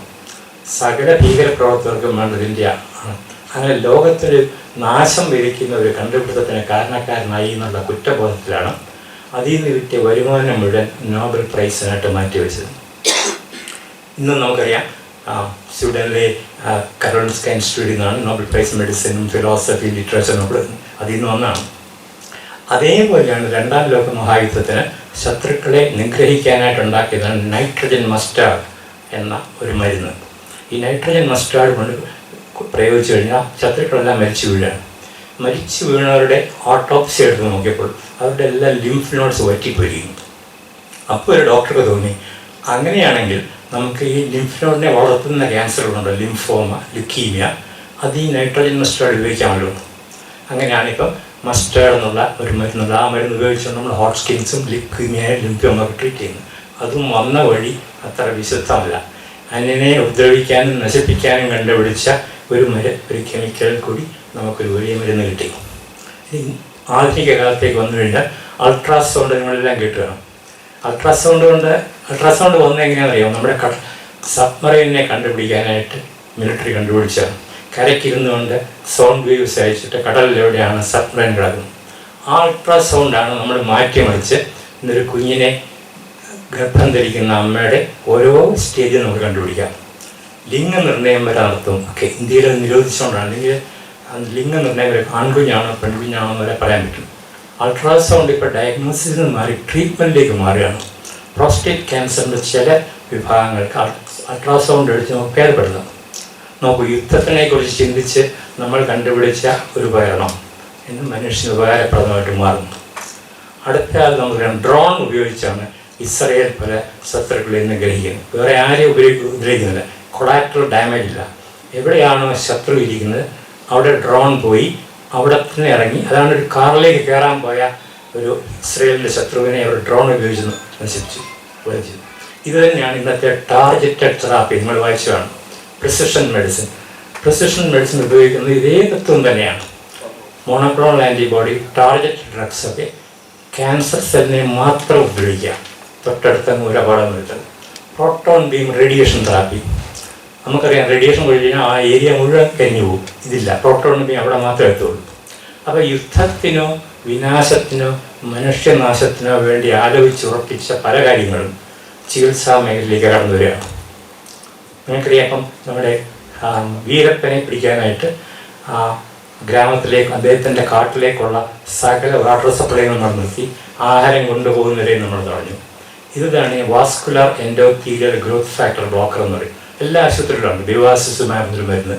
സകല ഭീകരപ്രവർത്തകർക്കും വേണ്ടതിൻ്റെ ആണ്. അങ്ങനെ ലോകത്തിൽ നാശം വിധിക്കുന്ന ഒരു കണ്ടുപിടുത്തത്തിന് കാരണക്കാരനായി എന്നുള്ള കുറ്റബോധത്തിലാണ് അതിൽ നിന്ന് കിട്ടിയ വരുമാനം മുഴുവൻ നോബൽ പ്രൈസിനായിട്ട് മാറ്റിവെച്ചത്. ഇന്നും നമുക്കറിയാം, സ്വീഡനിലെ കരോളിൻസ്ക ഇൻസ്റ്റിറ്റ്യൂട്ടിൽ നിന്നാണ് നോബൽ പ്രൈസ് മെഡിസിനും ഫിലോസഫി ലിറ്ററേച്ചറിനും അതിൽ നിന്ന് വന്നാണ്. അതേപോലെയാണ് 2ാം ലോക മഹായുദ്ധത്തിന് ശത്രുക്കളെ നിഗ്രഹിക്കാനായിട്ട് ഉണ്ടാക്കിയതാണ് നൈട്രജൻ മസ്റ്റാർഡ് എന്ന ഒരു മരുന്ന്. ഈ നൈട്രജൻ മസ്റ്റാർഡ് കൊണ്ട് പ്രയോഗിച്ചു കഴിഞ്ഞാൽ ശത്രുക്കളെല്ലാം മരിച്ചു വീഴാണ്. മരിച്ചു വീണവരുടെ ഓട്ടോപ്സി എടുത്ത് നോക്കിയപ്പോൾ അവരുടെ എല്ലാം ലിംഫ് നോഡ്സ് വറ്റിപ്പോയിരിക്കും. അപ്പോൾ ഒരു ഡോക്ടർക്ക് തോന്നി, അങ്ങനെയാണെങ്കിൽ നമുക്ക് ഈ ലിംഫ് നോഡിനെ വളർത്തുന്ന ക്യാൻസറുകളുണ്ട്, ലിംഫോമ, ലുക്കീമിയ, അത് ഈ നൈട്രജൻ മസ്റ്റാർഡ് ഉപയോഗിക്കാമല്ലോ. അങ്ങനെയാണിപ്പം മസ്റ്റാർഡ് എന്നുള്ള ഒരു മരുന്നുണ്ട്. ആ മരുന്ന് ഉപയോഗിച്ചുകൊണ്ട് നമ്മൾ ഹോട്ട് സ്കിൻസും ലുക്കീമിയ, ലിംഫോമൊക്കെ ട്രീറ്റ് ചെയ്യുന്നു. അതും വന്ന വഴി അത്ര വിശുദ്ധമല്ല. അതിനെ ഉപദ്രവിക്കാനും നശിപ്പിക്കാനും കണ്ടുപിടിച്ച ഒരു കെമിക്കൽ കൂടി നമുക്കൊരു വലിയ മരുന്ന് കിട്ടി. ആധുനിക കാലത്തേക്ക് വന്നു കഴിഞ്ഞാൽ അൾട്രാസൗണ്ട് നിങ്ങളെല്ലാം കേട്ടുകയാണ്. അൾട്രാസൗണ്ട് വന്നത് എങ്ങനെയാണെന്നറിയാം, നമ്മുടെ സബ്മറൈനെ കണ്ടുപിടിക്കാനായിട്ട് മിലിറ്ററി കണ്ടുപിടിച്ചാണ്. കരയ്ക്കിരുന്നുകൊണ്ട് സൗണ്ട് വേവ്സ് അയച്ചിട്ട് കടലിലെവിടെയാണ് സബ്മറൈൻ കിടക്കുന്നത്. ആ അൾട്രാസൗണ്ടാണ് നമ്മൾ മാറ്റിമറിച്ച് ഇന്നൊരു കുഞ്ഞിനെ ഗർഭം ധരിക്കുന്ന അമ്മയുടെ ഓരോ സ്റ്റേജും നമുക്ക് കണ്ടുപിടിക്കാം. ലിംഗനിർണ്ണയം വരെ നടത്തും. ഒക്കെ ഇന്ത്യയിൽ നിരോധിച്ചുകൊണ്ടാണ്. അല്ലെങ്കിൽ ലിംഗനിർണ്ണയം വരെ ആൺകുഞ്ഞാണോ പെൺകുഞ്ഞാണോ എന്ന് വരെ പറയാൻ പറ്റും. അൾട്രാസൗണ്ട് ഇപ്പോൾ ഡയഗ്നോസിസിൽ നിന്ന് മാറി ട്രീറ്റ്മെൻറ്റിലേക്ക് മാറുകയാണ്. പ്രോസ്റ്റേറ്റ് ക്യാൻസറിൻ്റെ ചില വിഭാഗങ്ങൾക്ക് അൾട്രാസൗണ്ട് എടുത്ത് നമുക്ക് ഭേദപ്പെടുത്താം. നമുക്ക് യുദ്ധത്തിനെക്കുറിച്ച് ചിന്തിച്ച് നമ്മൾ കണ്ടുപിടിച്ച ഒരു ഉപകരണം ഇന്ന് മനുഷ്യന് ഉപകാരപ്രദമായിട്ട് മാറുന്നു. അടുത്ത നമുക്ക് ഡ്രോൺ ഉപയോഗിച്ചാണ് ഇസ്രയേൽ പല ശത്രുക്കളിൽ നിന്ന് ഗ്രഹിക്കുന്നത്. വേറെ ആരെയും ഉപയോഗിക്കുന്നില്ല. കൊളാറ്ററൽ ഡാമേജ് ഇല്ല. എവിടെയാണോ ശത്രു ഇരിക്കുന്നത് അവിടെ ഡ്രോൺ പോയി അവിടെ തന്നെ ഇറങ്ങി. അതാണ് ഒരു കാറിലേക്ക് കയറാൻ പോയ ഒരു ഇസ്രയേലിൻ്റെ ശത്രുവിനെ അവർ ഡ്രോൺ ഉപയോഗിച്ച് നശിപ്പിച്ചു. ഇത് തന്നെയാണ് ഇന്നത്തെ ടാർഗറ്റഡ് തെറാപ്പി. നിങ്ങൾ വായിച്ചതാണ് പ്രിസിഷൻ മെഡിസിൻ. പ്രിസിഷൻ മെഡിസിൻ ഉപയോഗിക്കുന്നത് ഇതേ തത്വം തന്നെയാണ്. മോണോക്ലോണൽ ആൻറ്റിബോഡി, ടാർഗറ്റഡ് ഡ്രഗ്സ് ഒക്കെ ക്യാൻസർ സെല്ലിനെ മാത്രം ഉപയോഗിക്കുക. തൊട്ടടുത്ത മൂലപാഠം വരുന്നത് പ്രോട്ടോൺ ബീം റേഡിയേഷൻ തെറാപ്പി. നമുക്കറിയാം റേഡിയേഷൻ കഴിച്ച് കഴിഞ്ഞാൽ ആ ഏരിയ മുഴുവൻ കരിഞ്ഞു പോകും. ഇതില്ല, പ്രോട്ടോൺ ബീം അവിടെ മാത്രമേ എത്തുള്ളൂ. അപ്പോൾ യുദ്ധത്തിനോ വിനാശത്തിനോ മനുഷ്യനാശത്തിനോ വേണ്ടി ആലോചിച്ചുറപ്പിച്ച പല കാര്യങ്ങളും ചികിത്സാ മേഖലയിലേക്ക് കടന്നു വരികയാണ്. നിങ്ങൾക്കറിയാം, അപ്പം നമ്മുടെ വീരപ്പനെ പിടിക്കാനായിട്ട് ഗ്രാമത്തിലേക്ക് അദ്ദേഹത്തിൻ്റെ കാട്ടിലേക്കുള്ള സകല വാട്ടർ സപ്ലൈകൾ നിർത്തി ആഹാരം കൊണ്ടുപോകുന്നവരെയും നമ്മൾ തടഞ്ഞു. ഇതാണ് vascular endothelial growth factor blocker എന്ന് പറയും. എല്ലാ ആശുപത്രിയിലുണ്ട് ബിവാസിസുമായൊരു മരുന്ന്.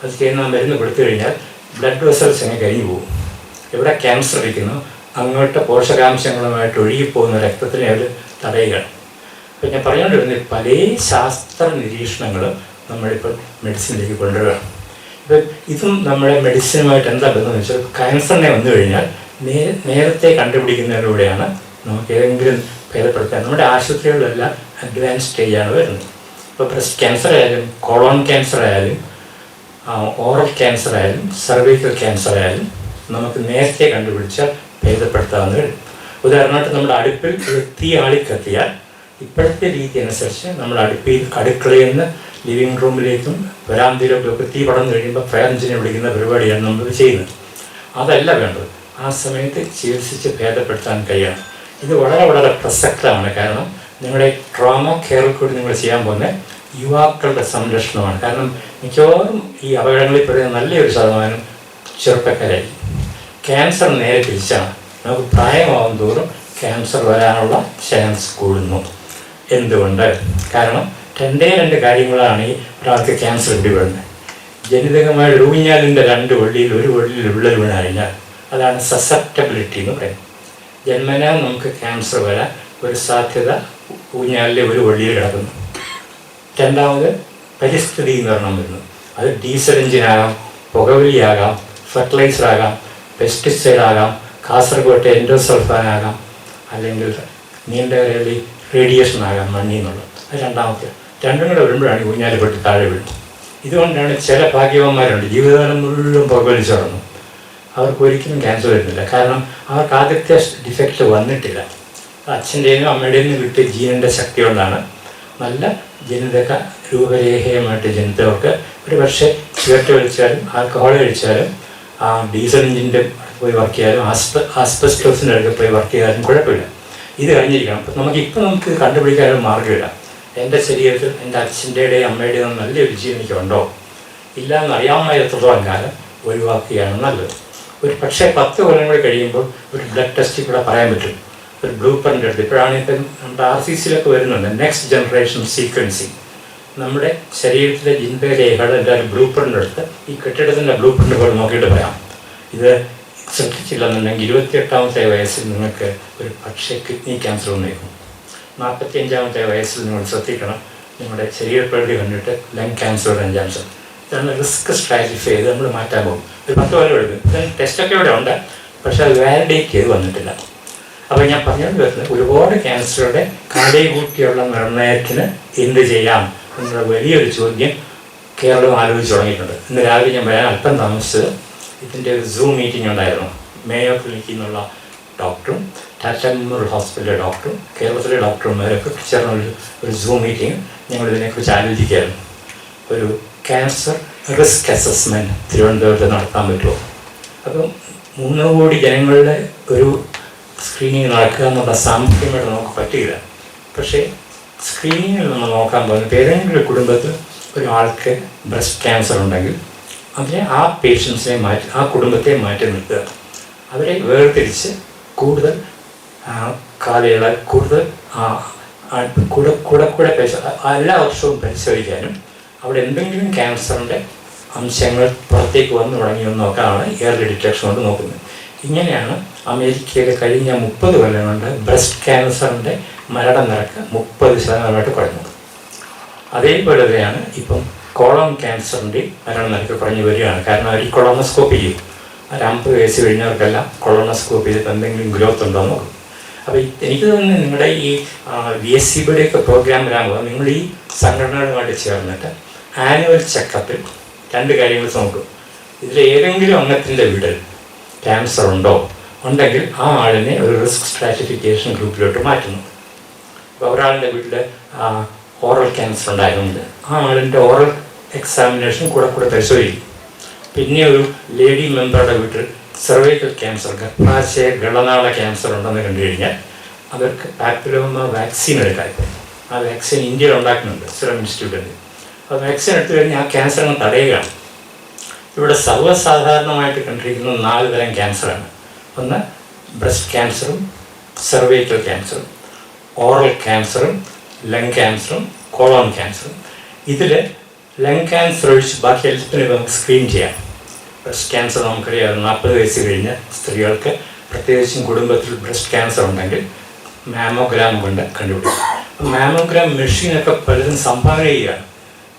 അത് ചെയ്യുന്ന മരുന്ന് കൊടുത്തു കഴിഞ്ഞാൽ ബ്ലഡ് വെസൽസ് അങ്ങനെ കരിഞ്ഞു പോകും. എവിടെ ക്യാൻസർ ഇരിക്കുന്നു അങ്ങോട്ട് പോഷകാംശങ്ങളുമായിട്ട് ഒഴുകിപ്പോകുന്ന രക്തത്തിനെ അവർ തടയുകയാണ്. അപ്പം ഞാൻ പറഞ്ഞുകൊണ്ടിരുന്നത് പല ശാസ്ത്ര നിരീക്ഷണങ്ങളും നമ്മളിപ്പോൾ മെഡിസിനിലേക്ക് കൊണ്ടുവരികയാണ്. ഇപ്പം ഇതും നമ്മുടെ മെഡിസിനുമായിട്ട് എന്താ ബന്ധമെന്ന് വെച്ചാൽ ക്യാൻസറിനെ വന്നു കഴിഞ്ഞാൽ നേരത്തെ കണ്ടുപിടിക്കുന്നതിലൂടെയാണ് നമുക്ക് ഏതെങ്കിലും ഭേദപ്പെടുത്താൻ. നമ്മുടെ ആശുപത്രികളിലെല്ലാം അഡ്വാൻസ് സ്റ്റേജാണ് വരുന്നത്. ഇപ്പോൾ ബ്രസ്റ്റ് ക്യാൻസർ ആയാലും കോളോൺ ക്യാൻസർ ആയാലും ഓറൽ ക്യാൻസർ ആയാലും സർവൈക്കൽ ക്യാൻസർ ആയാലും നമുക്ക് നേരത്തെ കണ്ടുപിടിച്ചാൽ ഭേദപ്പെടുത്താവുന്ന വരും. ഉദാഹരണമായിട്ട് നമ്മുടെ അടുപ്പിൽ തീ ആളിക്കത്തിയാൽ ഇപ്പോഴത്തെ രീതി അനുസരിച്ച് നമ്മൾ അടുക്കളയിൽ നിന്ന് ലിവിങ് റൂമിലേക്കും വരാന്തിയിലേക്കും തീ പടർന്നു കഴിയുമ്പോൾ ഫയർ എഞ്ചിനെ വിളിക്കുന്ന പരിപാടിയാണ് നമ്മൾ ചെയ്യുന്നത്. അതല്ല വേണ്ടത്. ആ സമയത്ത് ചികിത്സിച്ച് ഭേദപ്പെടുത്താൻ കഴിയണം. ഇത് വളരെ വളരെ പ്രസക്തമാണ്. കാരണം നിങ്ങളുടെ ട്രോമ കെയറിൽ കൂടി നിങ്ങൾ ചെയ്യാൻ പോകുന്ന യുവാക്കളുടെ സംരക്ഷണമാണ്. കാരണം മിക്കവാറും ഈ അപകടങ്ങളിൽ പെടുന്ന നല്ലൊരു ശതമാനം ചെറുപ്പക്കാരായി. ക്യാൻസർ നേരെ തിരിച്ചാണ്. നമുക്ക് പ്രായമാകും തോറും ക്യാൻസർ വരാനുള്ള ചാൻസ് കൂടുന്നു. എന്തുകൊണ്ട്? കാരണം രണ്ട് കാര്യങ്ങളാണ് ഈ ഒരാൾക്ക് ക്യാൻസർ പിടിപെടുന്നത്. ജനിതകമായ ഊഞ്ഞാലിൻ്റെ 2 വള്ളിയിൽ ഒരു വള്ളിയിൽ വിള്ളൽ വീണ് കഴിഞ്ഞാൽ അതാണ് സസെപ്റ്റബിലിറ്റി എന്ന് പറയുന്നത്. ജന്മനാ നമുക്ക് ക്യാൻസർ വരാൻ ഒരു സാധ്യത ഊഞ്ഞാലിലെ ഒരു വള്ളിയിൽ കിടക്കുന്നു. രണ്ടാമത് പരിസ്ഥിതി എന്ന് പറഞ്ഞാൽ വരുന്നു. അത് ഡീസൽ എഞ്ചിനാകാം, പുകവലിയാകാം, ഫെർട്ടിലൈസറാകാം, പെസ്റ്റിസൈഡ് ആകാം, കാസർഗോട്ടെ എൻഡോസൾഫാനാകാം, അല്ലെങ്കിൽ നീണ്ടകരയിൽ റേഡിയേഷൻ ആകാം, മണ്ണിൽ നിന്നുള്ളത്. അത് രണ്ടാമത്തെ. രണ്ടും കൂടെ വരുമ്പോഴാണ് ഊഞ്ഞാലിപ്പെട്ട് താഴെ വീഴുന്നത്. ഇതുകൊണ്ടാണ് ചില ഭാഗ്യവാന്മാരുണ്ട് ജീവിതകാലം മുഴുവൻ പുകവലിച്ചു നടന്നു. അവർക്ക് ഒരിക്കലും ക്യാൻസർ വരുന്നില്ല. കാരണം അവർക്ക് ആദ്യത്തെ ഡിഫക്റ്റ് വന്നിട്ടില്ല. അച്ഛൻ്റെയും അമ്മയുടെയും കിട്ടിയ ജീനിൻ്റെ ശക്തി കൊണ്ടാണ്. നല്ല ജനിതക രൂപരേഖയുമായിട്ട് ജനിതവർക്ക് ഒരു പക്ഷേ സിഗരറ്റ് വലിച്ചാലും ആൽക്കഹോൾ കഴിച്ചാലും ഡീസൽ എഞ്ചിൻ്റെ പോയി വർക്ക് ചെയ്യാനും ആസ്ബസ്റ്റോസിൻ്റെ അടുത്ത് പോയി വർക്ക് ചെയ്യാനും കുഴപ്പമില്ല. ഇത് കഴിഞ്ഞിരിക്കണം. അപ്പം നമുക്ക് കണ്ടുപിടിക്കാനൊരു മാർഗ്ഗമില്ല. എൻ്റെ ശരീരത്തിൽ എൻ്റെ അച്ഛൻ്റെയും അമ്മയുടെയും നല്ലൊരു ജീവൻ എനിക്കുണ്ടോ ഇല്ല എന്നറിയാവുന്നത്രത്തോളം കാലം ഒഴിവാക്കുകയാണ് നല്ലത്. ഒരു പക്ഷേ 10 കൊല്ലം കൂടി കഴിയുമ്പോൾ ഒരു ബ്ലഡ് ടെസ്റ്റിൽ കൂടെ പറയാൻ പറ്റും. ഒരു ബ്ലൂ പ്രിൻ്റ് എടുത്ത് ഇപ്പോഴാണ് ഇപ്പം നമ്മുടെ RCCയിലൊക്കെ വരുന്നുണ്ട് നെക്സ്റ്റ് ജനറേഷൻ സീക്വൻസിങ്. നമ്മുടെ ശരീരത്തിലെ ജനിതകരേഖകളുടെ ഒരു ബ്ലൂ പ്രിൻ്റ് എടുത്ത് ഈ കെട്ടിടത്തിൻ്റെ ബ്ലൂ പ്രിൻ്റ് പോലെ നോക്കിയിട്ട് പറയാം. ഇത് ശ്രദ്ധിച്ചില്ലെന്നുണ്ടെങ്കിൽ 28ാമത്തെ വയസ്സിൽ നിങ്ങൾക്ക് ഒരു പക്ഷേ കിഡ്നി ക്യാൻസർ വന്നേക്കും. 45ാമത്തെ വയസ്സിൽ നിങ്ങൾ ശ്രദ്ധിക്കണം, നിങ്ങളുടെ ശരീരപ്രകൃതി കണ്ടിട്ട് ലങ് ക്യാൻസർ വരാൻ ചാൻസ്. ഇതാണ് റിസ്ക് സ്ട്രാറ്റിഫൈ ചെയ്ത് നമ്മൾ മാറ്റാൻ പോകും. ഒരു 10 കൊല്ലം എടുക്കും. ഇതിന് ടെസ്റ്റൊക്കെ ഇവിടെ ഉണ്ട്, പക്ഷെ അത് വാലിഡേറ്റ് ചെയ്ത് വന്നിട്ടില്ല. അപ്പോൾ ഞാൻ പറഞ്ഞുകൊണ്ട് വരുന്നത് ഒരുപാട് ക്യാൻസറുടെ കാലകൂട്ടിയുള്ള നിർണ്ണയത്തിന് എന്ത് ചെയ്യാം എന്നുള്ള വലിയൊരു ചോദ്യം കേരളം ആലോചിച്ച് തുടങ്ങിയിട്ടുണ്ട്. ഇന്ന് രാവിലെ ഞാൻ വരാൻ അല്പം താമസിച്ചത് ഇതിൻ്റെ ഒരു സൂം മീറ്റിംഗ് ഉണ്ടായിരുന്നു. മേയോ ക്ലിനിക്കിൽ നിന്നുള്ള ഡോക്ടറും ടാറ്റ മെമ്മോറിയൽ ഹോസ്പിറ്റലിലെ ഡോക്ടറും കേരളത്തിലെ ഡോക്ടർമാരൊക്കെ ചേർന്ന ഒരു സൂം മീറ്റിംഗ് ഞങ്ങളിതിനെക്കുറിച്ച് ആലോചിക്കുകയായിരുന്നു. ഒരു ക്യാൻസർ റിസ്ക് അസസ്മെൻറ്റ് തിരുവനന്തപുരത്ത് നടത്താൻ പറ്റുമോ? അപ്പം 3 കോടി ജനങ്ങളുടെ ഒരു സ്ക്രീനിങ് നടക്കുക എന്നുള്ള സാമ്പത്തികമായിട്ട് നമുക്ക് പറ്റില്ല. പക്ഷേ സ്ക്രീനിങ്ങിൽ നമ്മൾ നോക്കാൻ പോകുന്നത് ഏതെങ്കിലും ഒരു കുടുംബത്തിൽ ഒരാൾക്ക് ബ്രസ്റ്റ് ക്യാൻസർ ഉണ്ടെങ്കിൽ അതിനെ ആ പേഷ്യൻസിനെ മാറ്റി ആ കുടുംബത്തെ മാറ്റി നിർത്തുക. അവരെ വേർതിരിച്ച് കൂടുതൽ കാലയള കൂടുതൽ കൂടെ എല്ലാ വർഷവും പരിശോധിക്കാനും അവിടെ എന്തെങ്കിലും ക്യാൻസറിൻ്റെ അംശങ്ങൾ പുറത്തേക്ക് വന്നു തുടങ്ങിയെന്ന് നോക്കാനാണ് ഇയർലി ഡിറ്റക്ഷൻ കൊണ്ട് നോക്കുന്നത്. ഇങ്ങനെയാണ് അമേരിക്കയിൽ കഴിഞ്ഞ 30 കൊല്ലം കൊണ്ട് ബ്രസ്റ്റ് ക്യാൻസറിൻ്റെ മരണനിരക്ക് 30% കുറഞ്ഞത്. അതേപോലെ തന്നെയാണ് ഇപ്പം കോളൺ ക്യാൻസറിൻ്റെ മരണനിരക്ക് കുറഞ്ഞു വരികയാണ്. കാരണം അവർ കൊളോണോസ്കോപ്പി ചെയ്യും. ഒരു 50 വയസ്സ് കഴിഞ്ഞവർക്കെല്ലാം കൊളോണോസ്കോപ്പി ചെയ്തിട്ട് എന്തെങ്കിലും ഗ്രോത്ത് ഉണ്ടോ എന്ന് നോക്കും. അപ്പോൾ എനിക്ക് തോന്നുന്നു നിങ്ങളുടെ ഈ VSCBയുടെയൊക്കെ പ്രോഗ്രാമിലാകുമ്പോൾ നിങ്ങൾ ഈ സംഘടനകളുമായിട്ട് ചേർന്നിട്ട് ആനുവൽ ചെക്കപ്പിൽ 2 കാര്യങ്ങൾ നോക്കും. ഇതിൽ ഏതെങ്കിലും അംഗത്തിൻ്റെ വീട്ടിൽ ക്യാൻസർ ഉണ്ടെങ്കിൽ ആ ആളിനെ ഒരു റിസ്ക് സ്ട്രാറ്റിഫിക്കേഷൻ ഗ്രൂപ്പിലോട്ട് മാറ്റുന്നു. അപ്പോൾ ഒരാളുടെ വീട്ടിൽ ഓറൽ ക്യാൻസർ ഉണ്ടായതുകൊണ്ട് ആ ആളിൻ്റെ ഓറൽ എക്സാമിനേഷൻ കൂടെ പരിശോധിക്കും. പിന്നെ ഒരു ലേഡി മെമ്പറുടെ വീട്ടിൽ സെർവൈക്കൽ ക്യാൻസർ, ഗർഭാശയ ഗളനാള ക്യാൻസർ ഉണ്ടെന്ന് കണ്ടു കഴിഞ്ഞാൽ അവർക്ക് പാപ്പിലോമ വാക്സിൻ എടുക്കാൻ. ആ വാക്സിൻ ഇന്ത്യയിൽ ഉണ്ടാക്കുന്നുണ്ട്, സിറം ഇൻസ്റ്റിറ്റ്യൂട്ടിൽ. ആ വാക്സിൻ എടുത്തു കഴിഞ്ഞാൽ ആ ക്യാൻസറിനെ തടയുകയാണ്. ഇവിടെ സർവ്വസാധാരണമായിട്ട് കണ്ടിരിക്കുന്ന 4 തരം ക്യാൻസറാണ്. ഒന്ന് ബ്രസ്റ്റ് ക്യാൻസറും സെർവൈക്കൽ ക്യാൻസറും ഓറൽ ക്യാൻസറും ലങ് ക്യാൻസറും കോളോൺ ക്യാൻസറും. ഇതിൽ ലങ് ക്യാൻസർ ഒഴിച്ച് ബാക്കി എല്ലാത്തിനും നമുക്ക് സ്ക്രീൻ ചെയ്യാം. ബ്രസ്റ്റ് ക്യാൻസർ നമുക്കറിയാം, 40 വയസ്സ് കഴിഞ്ഞ സ്ത്രീകൾക്ക് പ്രത്യേകിച്ചും കുടുംബത്തിൽ ബ്രസ്റ്റ് ക്യാൻസർ ഉണ്ടെങ്കിൽ മാമോഗ്രാം കൊണ്ട് കണ്ടുപിടിക്കും. മാമോഗ്രാം മെഷീനൊക്കെ പലരും സംഭാവന ചെയ്യുകയാണ്.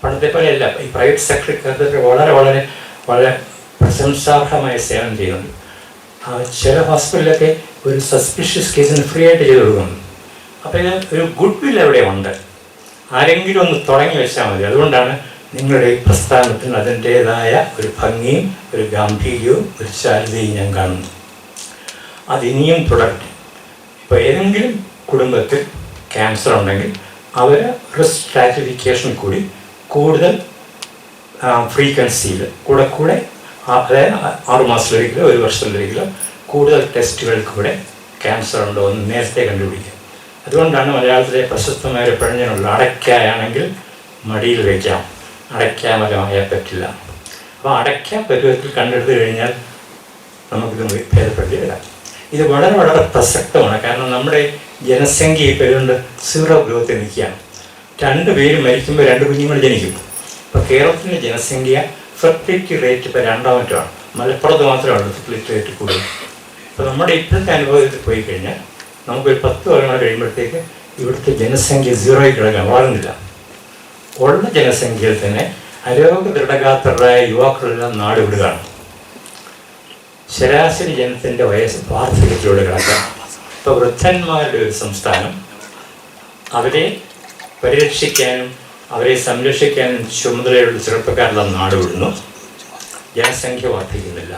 പണ്ടത്തെ പോലെയല്ല. ഈ പ്രൈവറ്റ് സെക്ടറിൽ വളരെ പ്രശംസാർഹമായ സേവനം ചെയ്യുന്നുണ്ട്. ചില ഹോസ്പിറ്റലിലൊക്കെ ഒരു സസ്പിഷ്യസ് കേസിന് ഫ്രീ ആയിട്ട് ചെയ്ത് കൊടുക്കുന്നു. അപ്പോൾ ഇത് ഒരു ഗുഡ് വിൽ അവിടെ ഉണ്ട്. ആരെങ്കിലും ഒന്ന് തുടങ്ങി വെച്ചാൽ മതി. അതുകൊണ്ടാണ് നിങ്ങളുടെ ഈ പ്രസ്ഥാനത്തിന് അതിൻ്റേതായ ഒരു ഭംഗിയും ഒരു ഗാംഭീര്യവും ഒരു ചാരുതയും ഞാൻ കാണുന്നു. അതിനിയും തുടരട്ടെ. ഇപ്പോൾ ഏതെങ്കിലും കുടുംബത്തിൽ ക്യാൻസർ ഉണ്ടെങ്കിൽ അവർ റിസ്ക് സ്ട്രാറ്റിഫിക്കേഷൻ കൂടി കൂടുതൽ ഫ്രീക്വൻസിയിൽ കൂടെ അതായത് 6 മാസത്തിലൊരിക്കലോ 1 വർഷത്തിലൊരിക്കലോ കൂടുതൽ ടെസ്റ്റുകൾക്ക് കൂടെ ക്യാൻസർ ഉണ്ടോ എന്ന് നേരത്തെ കണ്ടുപിടിക്കുക. അതുകൊണ്ടാണ് മലയാളത്തിലെ പ്രശസ്തമായ ഒരു പഴഞ്ചൊല്ലുള്ളത്, അടയ്ക്കായാണെങ്കിൽ മടിയിൽ വയ്ക്കാം, അടയ്ക്കാമരമായാൽ പറ്റില്ല. അപ്പോൾ അടയ്ക്ക പരുവത്തിൽ കണ്ടെടുത്ത് കഴിഞ്ഞാൽ നമുക്കിത് ഭേദപ്പെടുത്തിയിടാം. ഇത് വളരെ പ്രസക്തമാണ്. കാരണം നമ്മുടെ ജനസംഖ്യ ഇപ്പോൾ ഇതുകൊണ്ട് 0 ഗ്രോത്ത് നിൽക്കുകയാണ്. 2 പേര് മരിക്കുമ്പോൾ 2 കുഞ്ഞുങ്ങൾ ജനിക്കും. ഇപ്പോൾ കേരളത്തിൻ്റെ ജനസംഖ്യ ഫെർട്ടിലിറ്റി റേറ്റ് ഇപ്പോൾ 2ാമറ്റാണ്. മലപ്പുറത്ത് മാത്രമാണ് ഫെർട്ടിലിറ്റി റേറ്റ് കൂടുതൽ. ഇപ്പോൾ നമ്മുടെ ഇപ്പോഴത്തെ അനുഭവത്തിൽ പോയി കഴിഞ്ഞാൽ നമുക്കൊരു 10 കൊല്ലം കഴിയുമ്പോഴത്തേക്ക് ഇവിടുത്തെ ജനസംഖ്യ 0 കിടക്കാൻ വളർന്നില്ല. ഉള്ള ജനസംഖ്യയിൽ തന്നെ അരോഗ്യ ദൃഢഗാത്രരായ യുവാക്കളെല്ലാം നാട് വിടുകയാണ്. ശരാശരി ജനത്തിൻ്റെ വയസ്സ് വാർദ്ധക്യത്തിലൂടെ കിടക്കാം. ഇപ്പോൾ വൃദ്ധന്മാരുടെ ഒരു സംസ്ഥാനം, അവരെ പരിരക്ഷിക്കാനും അവരെ സംരക്ഷിക്കാനും ചുമതലയുള്ള ചെറുപ്പക്കാരെല്ലാം നാട് വിടുന്നു. ജനസംഖ്യ വർദ്ധിക്കുന്നില്ല.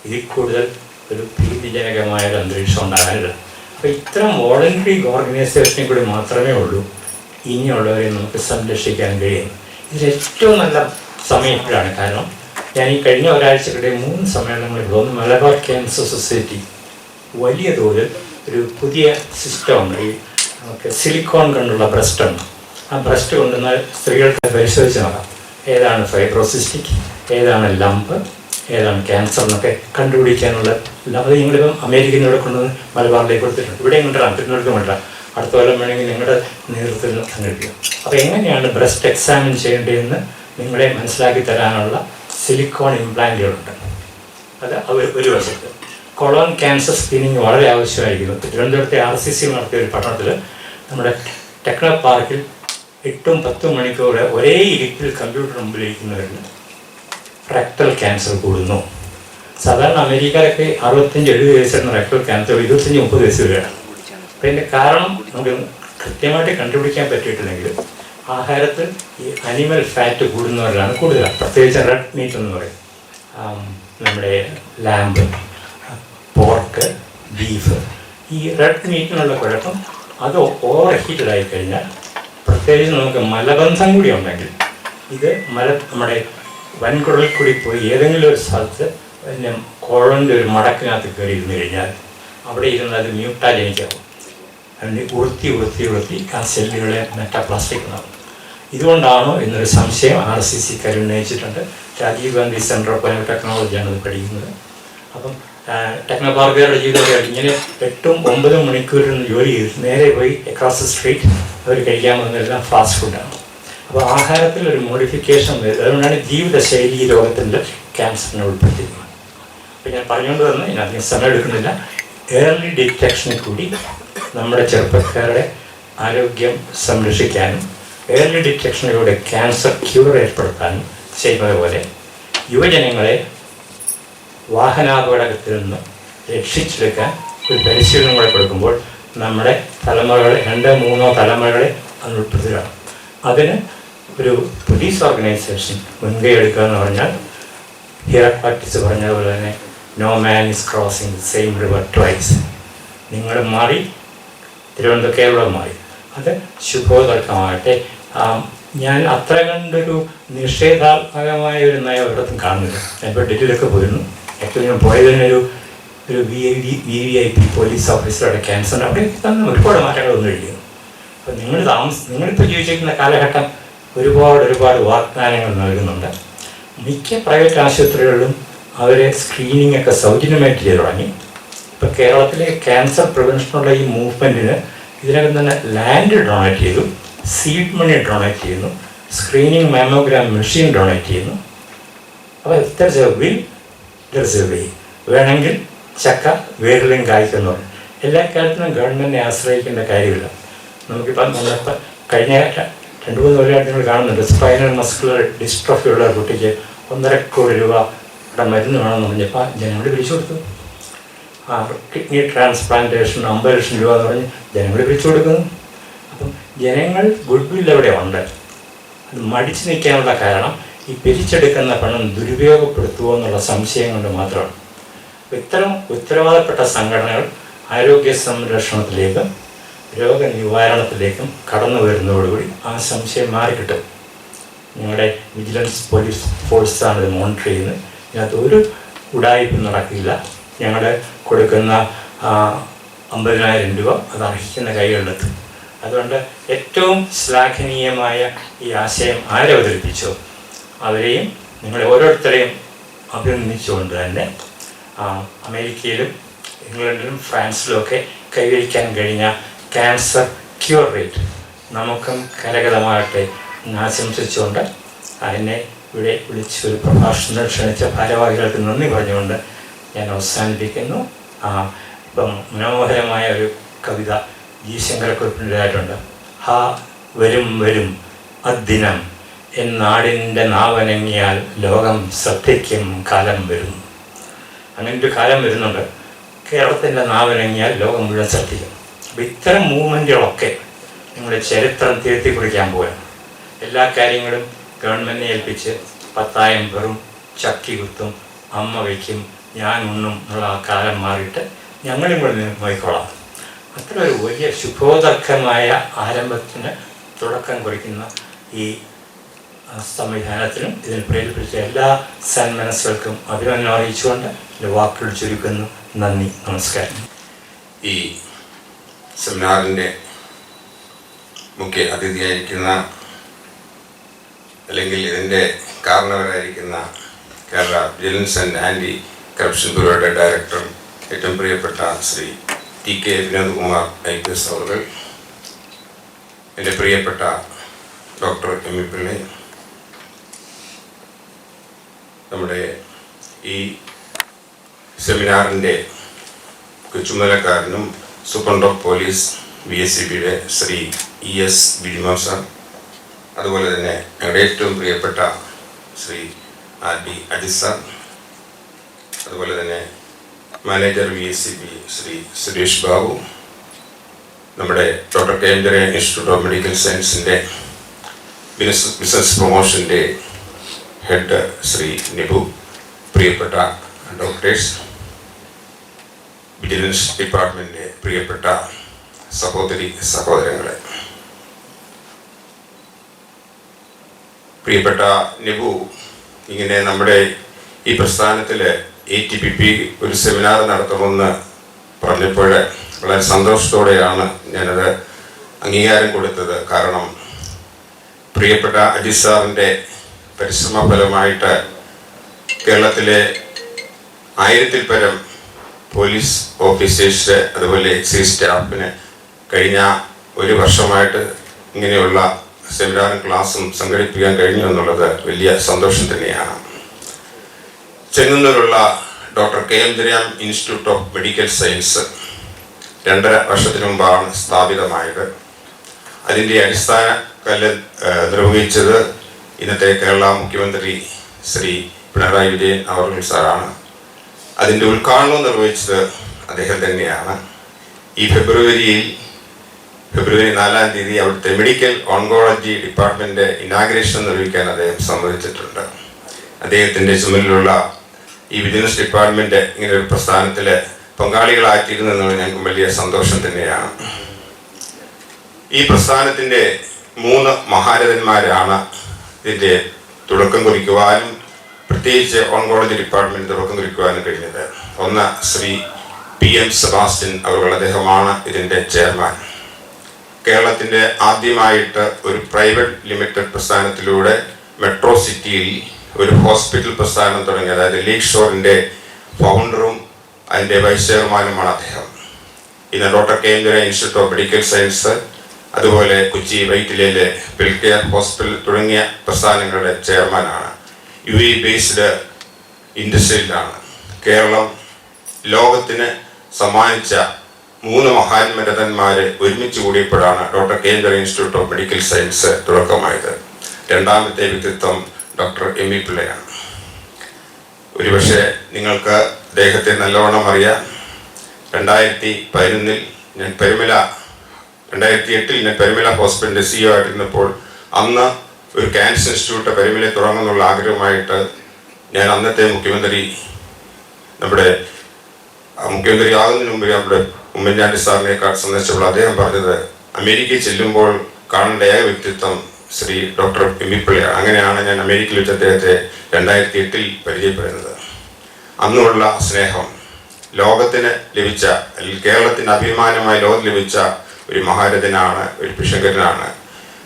ഇതിൽ കൂടുതൽ ഒരു ഭീതിജനകമായ ഒരു അന്തരീക്ഷം ഉണ്ടാകാനില്ല. അപ്പോൾ ഇത്തരം വോളണ്ടറി ഓർഗനൈസേഷനിൽ കൂടി മാത്രമേ ഉള്ളൂ ഇനിയുള്ളവരെ നമുക്ക് സംരക്ഷിക്കാൻ കഴിയുന്നത്. ഇതിൽ ഏറ്റവും നല്ല സമയം ഇപ്പോഴാണ്. കാരണം ഞാൻ ഈ കഴിഞ്ഞ ഒരാഴ്ചക്കിടെ 3 സമ്മേളനങ്ങളിൽ പോകുന്നു. മലബാർ ക്യാൻസർ സൊസൈറ്റി വലിയ തോതിൽ ഒരു പുതിയ സിസ്റ്റമുണ്ട്. ഈ നമുക്ക് സിലിക്കോൺ കൊണ്ടുള്ള ബ്രസ്റ്റുണ്ട്. ആ ബ്രസ്റ്റ് കൊണ്ടുവന്ന സ്ത്രീകൾക്ക് പരിശോധിച്ച് നോക്കാം ഏതാണ് ഫൈബ്രോസിസ്റ്റിക്, ഏതാണ് ലംപ്, ഏതാണ് ക്യാൻസർ എന്നൊക്കെ കണ്ടുപിടിക്കാനുള്ള. അത് നിങ്ങളിപ്പം അമേരിക്കയിൽ ഇവിടെ കൊണ്ടുവന്ന് മലബാറിലേക്ക് കൊടുത്തിട്ടുണ്ട്. ഇവിടെയും കൊണ്ടുവരാം, തിരുവനന്തപുരത്തും കൊണ്ടുവരാം. അടുത്ത കൊല്ലം വേണമെങ്കിൽ നിങ്ങളുടെ നേതൃത്വത്തിൽ സംഘടിപ്പിക്കും. അപ്പോൾ എങ്ങനെയാണ് ബ്രസ്റ്റ് എക്സാമിൻ ചെയ്യേണ്ടതെന്ന് നിങ്ങളെ മനസ്സിലാക്കി തരാനുള്ള സിലിക്കോൺ ഇംപ്ലാന്റുകളുണ്ട്. അത് ഒരു വശത്ത്. കൊളോൺ ക്യാൻസർ സ്ക്രീനിങ് വളരെ ആവശ്യമായിരിക്കുന്നു. തിരുവനന്തപുരത്തെ RCC നടത്തിയ ഒരു പഠനത്തിൽ നമ്മുടെ ടെക്നോ പാർക്കിൽ 8-10 മണിക്കൂർ ഒരേ ഇരിപ്പിൽ കമ്പ്യൂട്ടർ മുമ്പിലിരിക്കുന്നവരിൽ റെക്ടൽ ക്യാൻസർ കൂടുന്നു. സാധാരണ അമേരിക്കയിലൊക്കെ 65-70 വയസ്സുള്ള റെക്ടൽ ക്യാൻസർ 25-30 വയസ്സ് വരെയാണ്. അപ്പോൾ ഇതിൻ്റെ കാരണം നമുക്ക് കൃത്യമായിട്ട് കണ്ടുപിടിക്കാൻ പറ്റിയിട്ടില്ലെങ്കിൽ ആഹാരത്തിൽ ഈ അനിമൽ ഫാറ്റ് കൂടുന്നവരിലാണ് കൂടുതൽ. പ്രത്യേകിച്ച് റെഡ് മീറ്റ് എന്ന് പറയും. നമ്മുടെ ലാമ്പ്, പോർക്ക്, ബീഫ്. ഈ റെഡ് മീറ്റിനുള്ള കുഴപ്പം അത് ഓവർ ഹീറ്റഡായി കഴിഞ്ഞാൽ, പ്രത്യേകിച്ച് നമുക്ക് മലബന്ധം കൂടി ഉണ്ടെങ്കിൽ, ഇത് നമ്മുടെ വൻകുടലിൽ കൂടി പോയി ഏതെങ്കിലും ഒരു സ്ഥലത്ത് പിന്നെ കോളൻ്റെ ഒരു മടക്കിനകത്ത് കയറി ഇരുന്ന് കഴിഞ്ഞാൽ അവിടെ ഇരുന്ന് അത് മ്യൂട്ടാജനിക്കാവും. അതിന് ഉറുത്തി ആ സെല്ലുകളെ മെറ്റാപ്ലാസ്റ്റിക് എന്നാകും. ഇതുകൊണ്ടാണോ എന്നൊരു സംശയം RCC-ക്കാർ ഉന്നയിച്ചിട്ടുണ്ട്. രാജീവ് ഗാന്ധി സെൻറ്റർ ഓഫ് ബയോടെക്നോളജിയാണ് ഇത് പഠിക്കുന്നത്. അപ്പം ടെക്നോ പാർക്കുകാരുടെ ജീവിതം ഇങ്ങനെ 8-9 മണിക്കൂറിന് ജോലി ചെയ്ത് നേരെ പോയി അക്രോസ് ദ സ്ട്രീറ്റ് അവർ കഴിക്കാൻ പോകുന്നതെല്ലാം ഫാസ്റ്റ് ഫുഡാണ്. അപ്പോൾ ആഹാരത്തിൽ ഒരു മോഡിഫിക്കേഷൻ വരും. അതുകൊണ്ടാണ് ജീവിതശൈലി രോഗത്തിൻ്റെ ക്യാൻസറിനെ ഉൾപ്പെടുത്തിയിരിക്കുന്നത്. അപ്പോൾ ഞാൻ പറഞ്ഞുകൊണ്ട് വന്ന് ഇതിനധികം സമയം എടുക്കുന്നില്ല. ഏർലി ഡിറ്റക്ഷനിൽ കൂടി നമ്മുടെ ചെറുപ്പക്കാരുടെ ആരോഗ്യം സംരക്ഷിക്കാനും ഏർലി ഡിറ്റക്ഷനിലൂടെ ക്യാൻസർ ക്യൂർ ഏർപ്പെടുത്താനും ചെയ്യുന്നത് പോലെ യുവജനങ്ങളെ വാഹനാപകടത്തിൽ നിന്ന് രക്ഷിച്ചെടുക്കാൻ ഒരു പരിശീലനം കൂടെ കൊടുക്കുമ്പോൾ നമ്മുടെ തലമുറകളെ 2-3 തലമുറകളെ അത് ഉൾപ്പെടുത്തുകയാണ്. അതിന് ഒരു പോലീസ് ഓർഗനൈസേഷൻ മുൻകൈ എടുക്കുക എന്ന് പറഞ്ഞാൽ ഹിയറാക്ടിസ് പറഞ്ഞതുപോലെ തന്നെ no man is crossing the same river twice. നിങ്ങൾ മാറി, തിരുവനന്തപുരം കേരളം മാറി. അത് ശുഭോദർക്കമാകട്ടെ. ഞാൻ അത്ര കണ്ടൊരു നിഷേധാത്മകമായ ഒരു നയം ഒരിടത്തും കാണുന്നില്ല. ഞാനിപ്പോൾ ഡൽഹിയിലൊക്കെ പോയിരുന്നു. ആക്ച്വലി ഞാൻ പോയതിനൊരു VVIP പോലീസ് ഓഫീസറുടെ ക്യാൻസറിന് അവിടെ തന്നെ ഒരുപാട് മാറ്റങ്ങളൊന്നും ഇല്ല. അപ്പോൾ നിങ്ങളിപ്പോൾ ജീവിച്ചിരിക്കുന്ന കാലഘട്ടം ഒരുപാട് വാഗ്ദാനങ്ങൾ നൽകുന്നുണ്ട്. മിക്ക പ്രൈവറ്റ് ആശുപത്രികളിലും അവരെ സ്ക്രീനിങ് ഒക്കെ സൗജന്യമായിട്ട് ചെയ്ത് തുടങ്ങി. ഇപ്പോൾ കേരളത്തിലെ ക്യാൻസർ പ്രിവെൻഷനുള്ള ഈ മൂവ്മെൻറ്റിന് ഇതിനകം തന്നെ ലാൻഡ് ഡൊണേറ്റ് ചെയ്തു, സീഡ് മണി ഡൊണേറ്റ് ചെയ്യുന്നു, സ്ക്രീനിങ് മാമോഗ്രാം മെഷീൻ ഡൊണേറ്റ് ചെയ്യുന്നു. അപ്പോൾ there's a will, there's a way. വേണമെങ്കിൽ ചക്ക വേരിലും കായ്ക്കുന്നു. എല്ലാ കാര്യത്തിനും ഗവൺമെൻറ്റിനെ ആശ്രയിക്കേണ്ട കാര്യമില്ല. നമുക്കിപ്പം നമ്മളിപ്പോൾ കഴിഞ്ഞ 2-3 കൊല്ലമായിട്ട് നിങ്ങൾ കാണുന്നുണ്ട്, സ്പൈനൽ മസ്കുലർ ഡിസ്ട്രോഫി ഉള്ള കുട്ടിക്ക് 1.5 കോടി രൂപയുടെ മരുന്ന് വേണമെന്ന് പറഞ്ഞപ്പോൾ ജനങ്ങൾ പിരിച്ചു കൊടുത്തു. കിഡ്നി ട്രാൻസ്പ്ലാന്റേഷൻ 50 ലക്ഷം രൂപ എന്ന് പറഞ്ഞ് ജനങ്ങൾ പിരിച്ചു കൊടുക്കുന്നു. അപ്പം ജനങ്ങൾ ഗുഡ് വിൽ അവിടെ ഉണ്ട്. അത് മടിച്ചു നിൽക്കാനുള്ള കാരണം ഈ പിരിച്ചെടുക്കുന്ന പണം ദുരുപയോഗപ്പെടുത്തുമോ എന്നുള്ള സംശയം കൊണ്ട് മാത്രമാണ്. ഇത്തരം ഉത്തരവാദപ്പെട്ട സംഘടനകൾ ആരോഗ്യ സംരക്ഷണത്തിലേക്കും രോഗനിവാരണത്തിലേക്കും കടന്നു വരുന്നതോടുകൂടി ആ സംശയം മാറിക്കിട്ടും. ഞങ്ങളുടെ വിജിലൻസ് പോലീസ് ഫോഴ്സാണ് ഇത് മോണിറ്റർ ചെയ്യുന്നത്. ഇതിനകത്ത് ഒരു ഉടായ്പ നടക്കില്ല. ഞങ്ങൾ കൊടുക്കുന്ന 50,000 രൂപ അത് അർഹിക്കുന്ന കൈകളിലെത്തും. അതുകൊണ്ട് ഏറ്റവും ശ്ലാഘനീയമായ ഈ ആശയം ആരവതരിപ്പിച്ചോ അവരെയും നിങ്ങളെ ഓരോരുത്തരെയും അഭിനന്ദിച്ചുകൊണ്ട് തന്നെ അമേരിക്കയിലും ഇംഗ്ലണ്ടിലും ഫ്രാൻസിലുമൊക്കെ കൈവരിക്കാൻ കഴിഞ്ഞ ക്യാൻസർ ക്യൂർ റേറ്റ് നമുക്കും കരഗതമാകട്ടെ എന്ന് ആശംസിച്ചുകൊണ്ട് എന്നെ ഇവിടെ വിളിച്ച് ഒരു പ്രഭാഷണം ക്ഷണിച്ച ഭാരവാഹികൾക്ക് നന്ദി പറഞ്ഞുകൊണ്ട് ഞാൻ അവസാനിപ്പിക്കുന്നു. ഇപ്പം മനോഹരമായ ഒരു കവിത ജി ശങ്കരക്കുറിപ്പിൻ്റെതായിട്ടുണ്ട്. ഹാ വരും വരും അദ്ദിനം എന്നാടിൻ്റെ നാവനങ്ങിയാൽ ലോകം ശ്രദ്ധിക്കും കാലം വരുന്നു. അങ്ങനെ ഒരു കാലം വരുന്നുണ്ട്. കേരളത്തിൻ്റെ നാവനങ്ങിയാൽ ലോകം മുഴുവൻ ശ്രദ്ധിക്കും. അപ്പോൾ ഇത്തരം മൂവ്മെൻറ്റുകളൊക്കെ നിങ്ങളുടെ ചരിത്രം തിരുത്തി കുറിക്കാൻ പോവുകയാണ്. എല്ലാ കാര്യങ്ങളും ഗവൺമെൻറ്റിനെ ഏൽപ്പിച്ച് 10,000 പേരും ചക്കി കുത്തും, അമ്മ വയ്ക്കും, ഞാൻ ഉണ്ണും എന്നുള്ള ആ കാലം മാറിയിട്ട് ഞങ്ങളും കൂടെ നോക്കിക്കോളാം. അത്ര ഒരു വലിയ ശുഭോദർക്കമായ ആരംഭത്തിന് തുടക്കം കുറിക്കുന്ന ഈ സംവിധാനത്തിനും ഇതിന് പ്രേരിപ്പിച്ച എല്ലാ സന്മനസ്സുകൾക്കും അഭിനന്ദനം അറിയിച്ചുകൊണ്ട് എൻ്റെ വാക്കുകൾ ചുരുക്കുന്നു. നന്ദി, നമസ്കാരം. ഈ സെമിനാറിൻ്റെ മുഖ്യ അതിഥിയായിരിക്കുന്ന അല്ലെങ്കിൽ ഇതിൻ്റെ കാരണവരായിരിക്കുന്ന Kerala vigilance and anti corruption ബ്യൂറോയുടെ ഡയറക്ടർ ഏറ്റവും പ്രിയപ്പെട്ട ശ്രീ TK വിനോദ്കുമാർ IPS അവർ, എൻ്റെ പ്രിയപ്പെട്ട ഡോക്ടർ MV പിള്ളൈ, നമ്മുടെ ഈ സെമിനാറിൻ്റെ ചുമതലക്കാരനും സൂപ്രണ്ട് ഓഫ് പോലീസ് VSCBയുടെ ശ്രീ ES ബിജിമോൻ സാർ, അതുപോലെ തന്നെ ഞങ്ങളുടെ ഏറ്റവും പ്രിയപ്പെട്ട ശ്രീ RD അജിത് സാർ, അതുപോലെ തന്നെ മാനേജർ VSCB ശ്രീ സുരേഷ് ബാബു, നമ്മുടെ ഡോക്ടർ കേന്ദ്ര ഇൻസ്റ്റിറ്റ്യൂട്ട് ഓഫ് മെഡിക്കൽ സയൻസിൻ്റെ ബിസിനസ് പ്രൊമോഷൻ്റെ ഹെഡ് ശ്രീ നിബു, പ്രിയപ്പെട്ട ഡോക്ടേഴ്സ്, വിജിലൻസ് ഡിപ്പാർട്ട്മെൻറ്റിൻ്റെ പ്രിയപ്പെട്ട സഹോദരി സഹോദരങ്ങളെ, പ്രിയപ്പെട്ട നിബു ഇങ്ങനെ നമ്മുടെ ഈ പ്രസ്ഥാനത്തിൽ ATPP ഒരു സെമിനാർ നടത്തണമെന്ന് പറഞ്ഞപ്പോൾ വളരെ സന്തോഷത്തോടെയാണ് ഞാനത് അംഗീകാരം കൊടുത്തത്. കാരണം പ്രിയപ്പെട്ട അജിത് സാറിൻ്റെ പരിശ്രമ ഫലമായിട്ട് കേരളത്തിലെ 1000-ൽ പരം പോലീസ് ഓഫീസേഴ്സ് അതുപോലെ എക്സൈസ് സ്റ്റാഫിന് കഴിഞ്ഞ ഒരു വർഷമായിട്ട് ഇങ്ങനെയുള്ള സെമിനാറും ക്ലാസ്സും സംഘടിപ്പിക്കാൻ കഴിഞ്ഞു എന്നുള്ളത് വലിയ സന്തോഷം തന്നെയാണ്. ചെങ്ങന്നൂരുള്ള doctor KM Jayaram institute of medical science 2.5 വർഷത്തിന് മുമ്പാണ് സ്ഥാപിതമായത്. അതിൻ്റെ അടിസ്ഥാന കല്ല് നിർവഹിച്ചത് ഇന്നത്തെ കേരള മുഖ്യമന്ത്രി ശ്രീ പിണറായി വിജയൻ അവർ സാറാണ്. അതിൻ്റെ ഉദ്ഘാടനം നിർവഹിച്ചത് അദ്ദേഹം തന്നെയാണ്. ഈ ഫെബ്രുവരി 4-ാം തീയതി അവിടുത്തെ മെഡിക്കൽ ഓൺകോളജി ഡിപ്പാർട്ട്മെൻറ്റ് ഇനാഗ്രേഷൻ നിർവഹിക്കാൻ അദ്ദേഹം സമ്മതിച്ചിട്ടുണ്ട്. അദ്ദേഹത്തിൻ്റെ ചുമലിലുള്ള ഈ വിജിലൻസ് ഡിപ്പാർട്ട്മെൻറ്റ് ഇങ്ങനെ ഒരു പ്രസ്ഥാനത്തിൽ പങ്കാളികളാക്കിയിരുന്നെന്നുള്ള ഞങ്ങൾക്ക് വലിയ സന്തോഷം തന്നെയാണ്. ഈ പ്രസ്ഥാനത്തിൻ്റെ 3 മഹാരഥന്മാരാണ് ഇതിൻ്റെ തുടക്കം കുറിക്കുവാനും പ്രത്യേകിച്ച് ഓൺകോളജി ഡിപ്പാർട്ട്മെൻറ്റ് തുടക്കം കുറിക്കുവാനും കഴിഞ്ഞത്. ഒന്ന് ശ്രീ PM സെബാസ്റ്റ്യൻ അവർ, അദ്ദേഹമാണ് ഇതിൻ്റെ ചെയർമാൻ. കേരളത്തിൻ്റെ ആദ്യമായിട്ട് ഒരു പ്രൈവറ്റ് ലിമിറ്റഡ് പ്രസ്ഥാനത്തിലൂടെ മെട്രോ സിറ്റിയിൽ ഒരു ഹോസ്പിറ്റൽ പ്രസ്ഥാനം തുടങ്ങി, അതായത് ലേക്ക് ഷോറിൻ്റെ ഫൗണ്ടറും അതിൻ്റെ വൈസ് ചെയർമാനുമാണ് അദ്ദേഹം. ഇന്ന് doctor KM Jayaram institute of medical science, അതുപോലെ കൊച്ചി വൈറ്റിലയിലെ പിൽക്കെയർ ഹോസ്പിറ്റൽ തുടങ്ങിയ പ്രസ്ഥാനങ്ങളുടെ ചെയർമാനാണ്. UAE based ഇൻഡസ്ട്രിയിലാണ്. കേരളം ലോകത്തിന് സമ്മാനിച്ച 3 മഹാന്മരഥന്മാർ ഒരുമിച്ച് കൂടിയപ്പോഴാണ് doctor KM Jayaram institute of medical science തുടക്കമായത്. രണ്ടാമത്തെ വ്യക്തിത്വം ഡോക്ടർ MV പിള്ളയാണ്. ഒരുപക്ഷെ നിങ്ങൾക്ക് അദ്ദേഹത്തെ നല്ലവണ്ണം അറിയാം. 2008 ഞാൻ പരിമല ഹോസ്പിറ്റലിൻ്റെ CEO ആയിട്ടിരുന്നപ്പോൾ അന്ന് ഒരു ക്യാൻസർ ഇൻസ്റ്റിറ്റ്യൂട്ട് പരിമല തുടങ്ങുന്നുള്ള ആഗ്രഹമായിട്ട് ഞാൻ അന്നത്തെ മുഖ്യമന്ത്രി ആകുന്നതിന് മുമ്പ് നമ്മുടെ ഉമ്മൻചാണ്ടി സാറിനെ സന്ദർശിച്ചപ്പോൾ അദ്ദേഹം പറഞ്ഞത് അമേരിക്കയിൽ ചെല്ലുമ്പോൾ കാണേണ്ട ഏക വ്യക്തിത്വം ശ്രീ ഡോക്ടർ MV പിള്ളയാണ്. അങ്ങനെയാണ് ഞാൻ അമേരിക്കയിൽ വെച്ച് അദ്ദേഹത്തെ 2008 പരിചയപ്പെടുന്നത്. അന്നുള്ള സ്നേഹം ലോകത്തിന് ലഭിച്ച, അല്ലെങ്കിൽ കേരളത്തിന് അഭിമാനമായി ലോകത്തിന് ലഭിച്ച ഒരു മഹാരഥനാണ്, ഒരു പിഷങ്കരനാണ്.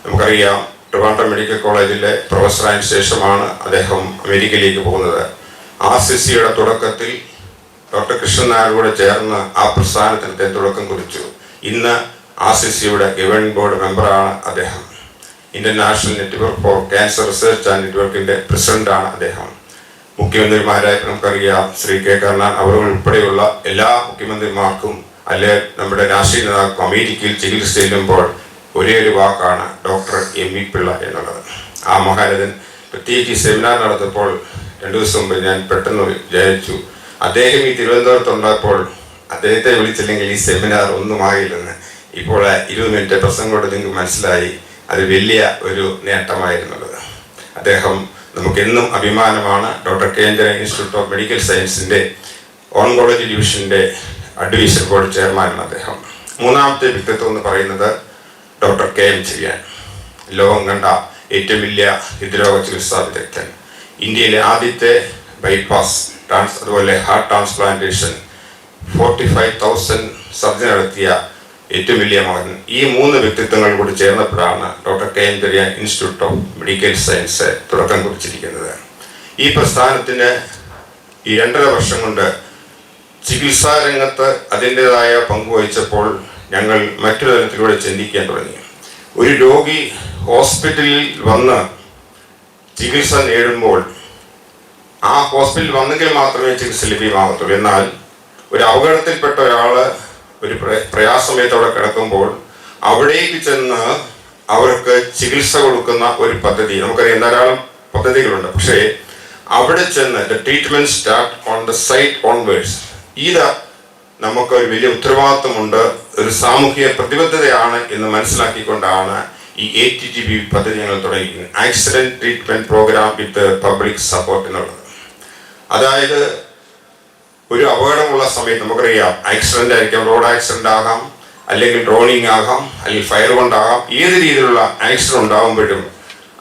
നമുക്കറിയാം, ട്രിവാൻഡ്രം മെഡിക്കൽ കോളേജിലെ പ്രൊഫസറായതിനു ശേഷമാണ് അദ്ദേഹം അമേരിക്കയിലേക്ക് പോകുന്നത്. RCCയുടെ തുടക്കത്തിൽ ഡോക്ടർ കൃഷ്ണൻ നായർ കൂടെ ചേർന്ന് ആ പ്രസ്ഥാനത്തിന് തുടക്കം കുറിച്ചു. ഇന്ന് RCCയുടെ ഗവേണിംഗ് ബോർഡ് മെമ്പറാണ് അദ്ദേഹം. Indian national network for cancer research and നെറ്റ്വർക്കിൻ്റെ പ്രസിഡന്റാണ് അദ്ദേഹം. മുഖ്യമന്ത്രിമാരായി നമുക്കറിയാം, ശ്രീ K. കരുണാകരൻ അവർ ഉൾപ്പെടെയുള്ള എല്ലാ മുഖ്യമന്ത്രിമാർക്കും അല്ലെ നമ്മുടെ രാഷ്ട്രീയ നേതാക്കൾക്കും അമേരിക്കയിൽ ചികിത്സ ചെല്ലുമ്പോൾ ഒരേ ഒരു വാക്കാണ് ഡോക്ടർ MV പിള്ള എന്നുള്ളത്. ആ മഹാരഥൻ പ്രത്യേകിച്ച് ഈ സെമിനാർ നടത്തപ്പോൾ 2 ദിവസം മുമ്പ് ഞാൻ പെട്ടെന്ന് വിചാരിച്ചു, അദ്ദേഹം ഈ തിരുവനന്തപുരത്തുണ്ടായപ്പോൾ അദ്ദേഹത്തെ വിളിച്ചില്ലെങ്കിൽ ഈ സെമിനാർ ഒന്നുമായില്ലെന്ന്. ഇപ്പോൾ 20 മിനിറ്റ് പ്രസംഗം കൊണ്ട് നിങ്ങൾക്ക് മനസ്സിലായി അത് വലിയ ഒരു നേട്ടമായിരുന്നുള്ളത്. അദ്ദേഹം നമുക്കെന്നും അഭിമാനമാണ്. Doctor KM Jayaram institute of medical സയൻസിൻ്റെ ഓൺകോളജി ഡിവിഷൻ്റെ അഡ്വൈസറി ബോർഡ് ചെയർമാനാണ് അദ്ദേഹം. മൂന്നാമത്തെ വ്യക്തിത്വം എന്ന് പറയുന്നത് ഡോക്ടർ KM ചെറിയാൻ, ലോകം കണ്ട ഏറ്റവും വലിയ ഹൃദ്രോഗ ചികിത്സാ വിദഗ്ധൻ. ഇന്ത്യയിലെ ആദ്യത്തെ ബൈപ്പാസ് അതുപോലെ ഹാർട്ട് ട്രാൻസ്പ്ലാന്റേഷൻ 45,000 സർജറി നടത്തിയ ഏറ്റവും വലിയ മകൻ. ഈ 3 വ്യക്തിത്വങ്ങൾ കൂടി ചേർന്നപ്പോഴാണ് doctor KM Jayaram institute of medical science തുടക്കം കുറിച്ചിരിക്കുന്നത്. ഈ പ്രസ്ഥാനത്തിന് ഈ 2.5 വർഷം കൊണ്ട് ചികിത്സാ രംഗത്ത് അതിൻ്റെതായ പങ്കുവഹിച്ചപ്പോൾ ഞങ്ങൾ മറ്റൊരു തലത്തിലൂടെ ചിന്തിക്കാൻ തുടങ്ങി. ഒരു രോഗി ഹോസ്പിറ്റലിൽ വന്ന് ചികിത്സ നേടുമ്പോൾ ആ ഹോസ്പിറ്റലിൽ വന്നെങ്കിൽ മാത്രമേ ചികിത്സ ലഭ്യമാകത്തുള്ളൂ. എന്നാൽ ഒരു അപകടത്തിൽപ്പെട്ട ഒരാൾ ഒരു പ്രയാസമയത്തോടെ കിടക്കുമ്പോൾ അവിടേക്ക് ചെന്ന് അവർക്ക് ചികിത്സ കൊടുക്കുന്ന ഒരു പദ്ധതി, നമുക്കറിയാം ധാരാളം പദ്ധതികളുണ്ട്. പക്ഷേ അവിടെ ചെന്ന് the treatment start on the site onwards, ഇത് നമുക്കൊരു വലിയ ഉത്തരവാദിത്വമുണ്ട്, ഒരു സാമൂഹിക പ്രതിബദ്ധതയാണ് എന്ന് മനസ്സിലാക്കിക്കൊണ്ടാണ് ഈ ATTP പദ്ധതി ഞങ്ങൾ തുടങ്ങിയിരിക്കുന്നത്. Accident treatment programme with public support എന്നുള്ളത്. അതായത് ഒരു അപകടമുള്ള സമയത്ത് നമുക്കറിയാം, ആക്സിഡന്റ് ആയിരിക്കാം, റോഡ് ആക്സിഡന്റ് ആകാം, അല്ലെങ്കിൽ ഡ്രോണിങ് ആകാം, അല്ലെങ്കിൽ ഫയർ കൊണ്ടാകാം, ഏത് രീതിയിലുള്ള ആക്സിഡന്റ് ഉണ്ടാകുമ്പോഴും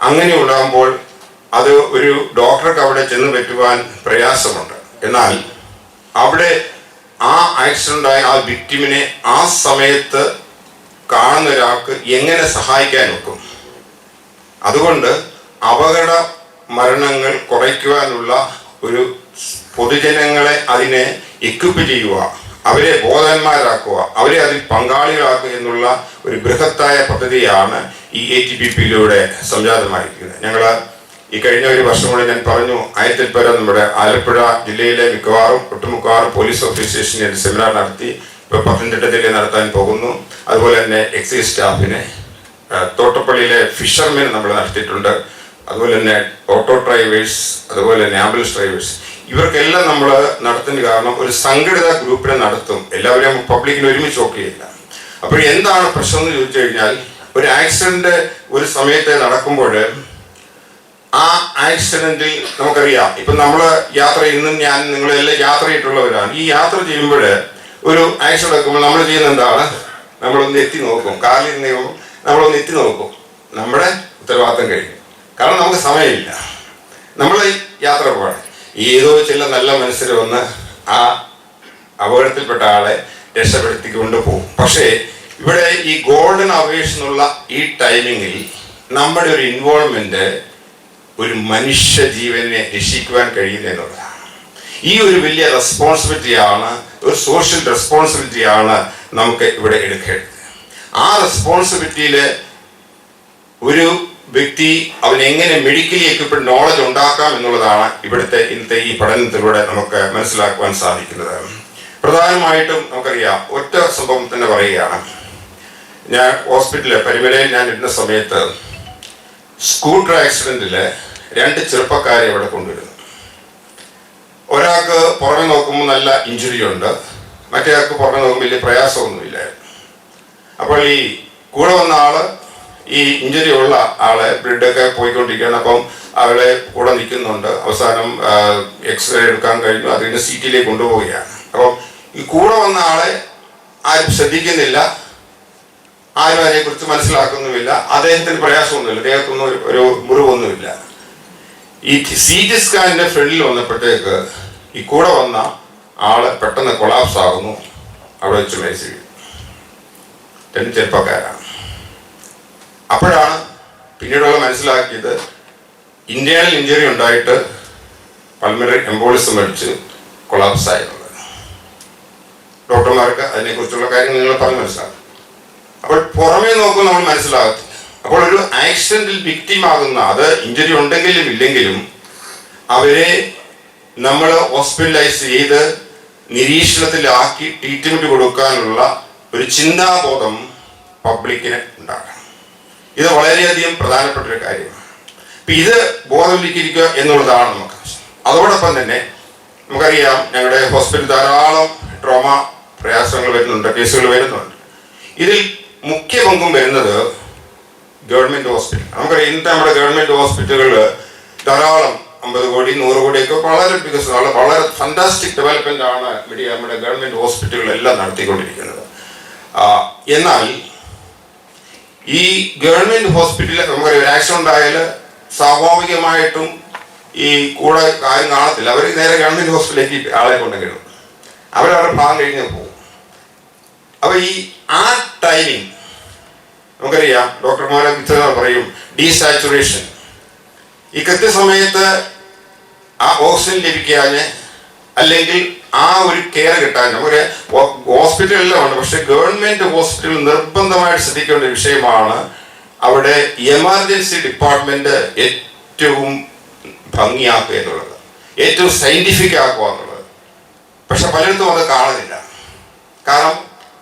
അങ്ങനെ ഉണ്ടാകുമ്പോൾ അത് ഒരു ഡോക്ടർക്ക് അവിടെ ചെന്ന് പറ്റുവാൻ പ്രയാസമുണ്ട്. എന്നാൽ അവിടെ ആ ആക്സിഡൻ്റായ ആ വിക്ടിമിനെ ആ സമയത്ത് കാണുന്ന ഒരാൾക്ക് എങ്ങനെ സഹായിക്കാൻ ഒക്കും? അതുകൊണ്ട് അപകട മരണങ്ങൾ കുറയ്ക്കുവാനുള്ള ഒരു പൊതുജനങ്ങളെ അതിനെ എക്വിപ്പ് ചെയ്യുക, അവരെ ബോധവാന്മാരാക്കുക, അവരെ അതിൽ പങ്കാളികളാക്കുക എന്നുള്ള ഒരു ബൃഹത്തായ പദ്ധതിയാണ് ഈ ATPP-യിലൂടെ സംജാതമായിരിക്കുന്നത്. ഞങ്ങൾ ഈ കഴിഞ്ഞ ഒരു വർഷം കൊണ്ട് ഞാൻ പറഞ്ഞു 1000 പേരെ നമ്മുടെ ആലപ്പുഴ ജില്ലയിലെ ഒട്ടുമിക്കവാറും പോലീസ് ഓഫീസേഴ്സിന് സെമിനാർ നടത്തി. ഇപ്പോൾ പത്തനംതിട്ട ജില്ലയിൽ നടത്താൻ പോകുന്നു. അതുപോലെ തന്നെ എക്സൈസ് സ്റ്റാഫിനെ, തോട്ടപ്പള്ളിയിലെ ഫിഷർമെൻ നമ്മൾ നടത്തിയിട്ടുണ്ട്. അതുപോലെ തന്നെ ഓട്ടോ ഡ്രൈവേഴ്സ്, അതുപോലെ തന്നെ ആംബുലൻസ് ഡ്രൈവേഴ്സ്, ഇവർക്കെല്ലാം നമ്മൾ നടത്തുന്ന കാരണം ഒരു സംഘടിത ഗ്രൂപ്പിനെ നടത്തും. എല്ലാവരെയും പബ്ലിക്കിന് ഒരുമിച്ച് നോക്കുകയില്ല. അപ്പോൾ എന്താണ് പ്രശ്നം എന്ന് ചോദിച്ചു കഴിഞ്ഞാൽ, ഒരു ആക്സിഡന്റ് ഒരു സമയത്ത് നടക്കുമ്പോൾ ആ ആക്സിഡന്റിൽ നമുക്കറിയാം, ഇപ്പൊ നമ്മൾ യാത്ര ഇന്നും ഞാൻ നിങ്ങളെല്ലാം യാത്ര ചെയ്തിട്ടുള്ളവരാണ്. ഈ യാത്ര ചെയ്യുമ്പോൾ ഒരു ആക്സിഡന്റ് നടക്കുമ്പോൾ നമ്മൾ ചെയ്യുന്ന എന്താണ്, നമ്മളൊന്ന് എത്തി നോക്കും. കാറിൽ നിന്നും നമ്മളൊന്ന് എത്തി നോക്കും. നമ്മുടെ ഉത്തരവാദിത്തം കഴിഞ്ഞു. കാരണം നമുക്ക് സമയമില്ല. നമ്മൾ യാത്ര പോകണം. ഏതോ ചില നല്ല മനുഷ്യർ വന്ന് ആ അപകടത്തിൽപ്പെട്ട ആളെ രക്ഷപ്പെടുത്തിക്കൊണ്ട് പോകും. പക്ഷേ ഇവിടെ ഈ ഗോൾഡൻ അവേഴ്സ് എന്നുള്ള ഈ ടൈമിങ്ങിൽ നമ്മുടെ ഒരു ഇൻവോൾവ്മെന്റ് ഒരു മനുഷ്യ ജീവനെ രക്ഷിക്കുവാൻ കഴിയുന്ന എന്നുള്ളതാണ്. ഈ ഒരു വലിയ റെസ്പോൺസിബിലിറ്റിയാണ്, ഒരു സോഷ്യൽ റെസ്പോൺസിബിലിറ്റിയാണ് നമുക്ക് ഇവിടെ എടുക്കേണ്ടത്. ആ റെസ്പോൺസിബിലിറ്റിയിൽ ഒരു വ്യക്തി അവൻ എങ്ങനെ മെഡിക്കലി എക്വിപ്ഡ് നോളജ് ഉണ്ടാക്കാം എന്നുള്ളതാണ് ഇന്നത്തെ ഈ പഠനത്തിലൂടെ നമുക്ക് മനസ്സിലാക്കുവാൻ സാധിക്കുന്നത്. പ്രധാനമായിട്ടും നമുക്കറിയാം, ഒറ്റ സംഭവം തന്നെ പറയുകയാണ്. ഞാൻ ഹോസ്പിറ്റലിൽ പരിമലയിൽ ഞാൻ ഇരുന്ന സമയത്ത് സ്കൂട്ടർ ആക്സിഡന്റിൽ 2 ചെറുപ്പക്കാരെ ഇവിടെ കൊണ്ടുവരുന്നു. ഒരാൾക്ക് പുറമെ നോക്കുമ്പോൾ നല്ല ഇഞ്ചുറി ഉണ്ട്, മറ്റേ ആൾക്ക് പുറമെ നോക്കുമ്പോൾ വലിയ പ്രയാസമൊന്നുമില്ലായിരുന്നു. അപ്പോൾ ഈ കൂടെ വന്ന ആള്, ഈ ഇഞ്ചുറി ഉള്ള ആളെ ബ്ലഡൊക്കെ പോയിക്കൊണ്ടിരിക്കുകയാണ്. അപ്പം അവളെ കൂടെ നിൽക്കുന്നുണ്ട്. അവസാനം എക്സ്റേ എടുക്കാൻ കഴിഞ്ഞു. അതിന് CT-യിലേക്ക് കൊണ്ടുപോവുകയാണ്. അപ്പം ഈ കൂടെ വന്ന ആളെ ആരും ശ്രദ്ധിക്കുന്നില്ല, ആരും അതിനെക്കുറിച്ച് മനസ്സിലാക്കുന്നുമില്ല. അദ്ദേഹത്തിന് പ്രയാസമൊന്നുമില്ല, അദ്ദേഹത്തൊന്നും ഒരു മുറിവൊന്നുമില്ല. ഈ CT സ്കാനിന്റെ ഫ്രണ്ടിൽ വന്നപ്പോഴത്തേക്ക് ഈ കൂടെ വന്ന ആള് പെട്ടെന്ന് കൊളാപ്സ് ആകുന്നു. അവിടെ വെച്ച് മരിച്ചു. 2 ചെറുപ്പക്കാരാണ്. അപ്പോഴാണ് പിന്നീടുള്ള മനസ്സിലാക്കിയത്, ഇന്റേണൽ ഇഞ്ചുറി ഉണ്ടായിട്ട് പൾമണറി എംബോളിസം അടിച്ച് കൊളാപ്സ് ആയിരുന്നത്. ഡോക്ടർമാർക്ക് അതിനെക്കുറിച്ചുള്ള കാര്യങ്ങൾ നിങ്ങൾ പറഞ്ഞ് മനസ്സിലാക്കും. അപ്പോൾ പുറമേ നോക്കുമ്പോൾ നമ്മൾ മനസ്സിലാകത്തില്ല. അപ്പോൾ ഒരു ആക്സിഡന്റിൽ വിക്ടിം ആകുന്ന, അത് ഇഞ്ചുറി ഉണ്ടെങ്കിലും ഇല്ലെങ്കിലും അവരെ നമ്മൾ ഹോസ്പിറ്റലൈസ് ചെയ്ത് നിരീക്ഷണത്തിലാക്കി ട്രീറ്റ്മെന്റ് കൊടുക്കാനുള്ള ഒരു ചിന്താബോധം പബ്ലിക്കിന് ഉണ്ടാകണം. ഇത് വളരെയധികം പ്രധാനപ്പെട്ട ഒരു കാര്യമാണ്. അപ്പം ഇത് ബോധവൽക്കരിക്കുക എന്നുള്ളതാണ് നമുക്ക്. അതോടൊപ്പം തന്നെ നമുക്കറിയാം, ഞങ്ങളുടെ ഹോസ്പിറ്റലിൽ ധാരാളം ട്രോമ പ്രയാസങ്ങൾ വരുന്നുണ്ട്, കേസുകൾ വരുന്നുണ്ട്. ഇതിൽ മുഖ്യ പങ്കും വരുന്നത് ഗവൺമെന്റ് ഹോസ്പിറ്റൽ. നമുക്കറിയാം, ഇന്നത്തെ നമ്മുടെ ഗവൺമെന്റ് ഹോസ്പിറ്റലുകൾ ധാരാളം 50 കോടി 100 കോടിയൊക്കെ വളരെ വികസനമാണ്, വളരെ ഫന്റാസ്റ്റിക് ഡെവലപ്മെന്റ് ആണ് നമ്മുടെ ഗവൺമെന്റ് ഹോസ്പിറ്റലുകളെല്ലാം നടത്തിക്കൊണ്ടിരിക്കുന്നത്. എന്നാൽ ഈ ഗവൺമെന്റ് ഹോസ്പിറ്റലിൽ നമുക്കറിയാം, ഒരു ആക്സിഡന്റ് ആയാൽ സ്വാഭാവികമായിട്ടും ഈ കൂടെ കാര്യം കാണത്തില്ല. അവർ നേരെ ഗവൺമെന്റ് ഹോസ്പിറ്റലിലേക്ക് ആളെ കൊണ്ടുവരും. അവരവരുടെ ഭാഗം കഴിഞ്ഞ് പോകും. അപ്പൊ ആ ടൈമിങ് നമുക്കറിയാം, ഡോക്ടർമാരെ പറയും ഡീസാച്ചുറേഷൻ. ഈ കൃത്യസമയത്ത് ആ ഓക്സിജൻ ലഭിക്കാന്, അല്ലെങ്കിൽ ആ ഒരു കെയർ കിട്ടാൻ നമുക്ക് ഹോസ്പിറ്റലെല്ലാം ഉണ്ട്. പക്ഷെ ഗവൺമെന്റ് ഹോസ്പിറ്റലിൽ നിർബന്ധമായിട്ട് ശ്രദ്ധിക്കേണ്ട ഒരു വിഷയമാണ് അവിടെ എമർജൻസി ഡിപ്പാർട്ട്മെന്റ് ഏറ്റവും ഭംഗിയാക്കുക എന്നുള്ളത്, ഏറ്റവും സയന്റിഫിക് ആക്കുക എന്നുള്ളത്. പക്ഷെ പലയിടത്തും അത് കാണുന്നില്ല. കാരണം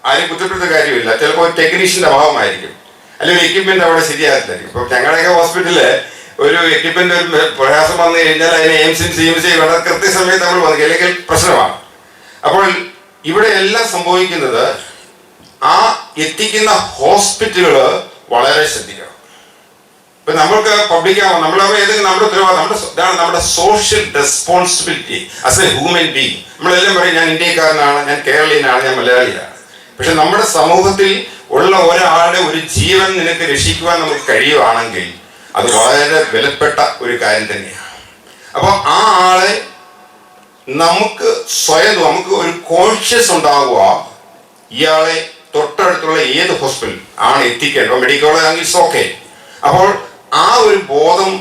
ആരും കുറ്റപ്പെടുത്ത കാര്യമില്ല. ചിലപ്പോൾ ടെക്നീഷ്യന്റെ അഭാവമായിരിക്കും, അല്ലെങ്കിൽ എക്യുപ്മെന്റ് അവിടെ ശരിയാകത്തില്ലായിരിക്കും. ഇപ്പൊ ഞങ്ങളുടെയൊക്കെ ഹോസ്പിറ്റലില് ഒരു എക്യുപ്മെന്റ് ഒരു പ്രയാസം വന്നു കഴിഞ്ഞാൽ അതിന് എയിംസും CMC വേണ്ട കൃത്യസമയത്ത് നമ്മൾ വന്നു, അല്ലെങ്കിൽ പ്രശ്നമാണ്. അപ്പോൾ ഇവിടെ എല്ലാം സംഭവിക്കുന്നത് ആ എത്തിക്കുന്ന ഹോസ്പിറ്റലുകൾ വളരെ ശ്രദ്ധിക്കണം. ഇപ്പൊ നമ്മൾക്ക് പബ്ലിക്കാവും, നമ്മൾ ഏതെങ്കിലും നമ്മുടെ ഉത്തരവാദിത്തം, ഇതാണ് നമ്മുടെ social responsibility as A human being. നമ്മളെല്ലാം പറയും, ഞാൻ ഇന്ത്യക്കാരനാണ്, ഞാൻ കേരളീയനാണ്, ഞാൻ മലയാളിയാണ്. പക്ഷെ നമ്മുടെ സമൂഹത്തിൽ ഉള്ള ഒരാളുടെ ഒരു ജീവൻ നിനക്ക് രക്ഷിക്കുവാൻ നമുക്ക് കഴിയുവാണെങ്കിൽ അത് വളരെ വിലപ്പെട്ട ഒരു കാര്യം തന്നെയാണ്. അപ്പൊ ആ ആളെ നമുക്ക് സ്വയം, നമുക്ക് ഒരു കോൺഷ്യസ് ഉണ്ടാവുക, ഇയാളെ തൊട്ടടുത്തുള്ള ഏത് ഹോസ്പിറ്റൽ ആണ് എത്തിക്കേണ്ടത്. മെഡിക്കൽ കോളേജ് ആണെങ്കിൽ ഓക്കെ. അപ്പോൾ ആ ഒരു ബോധം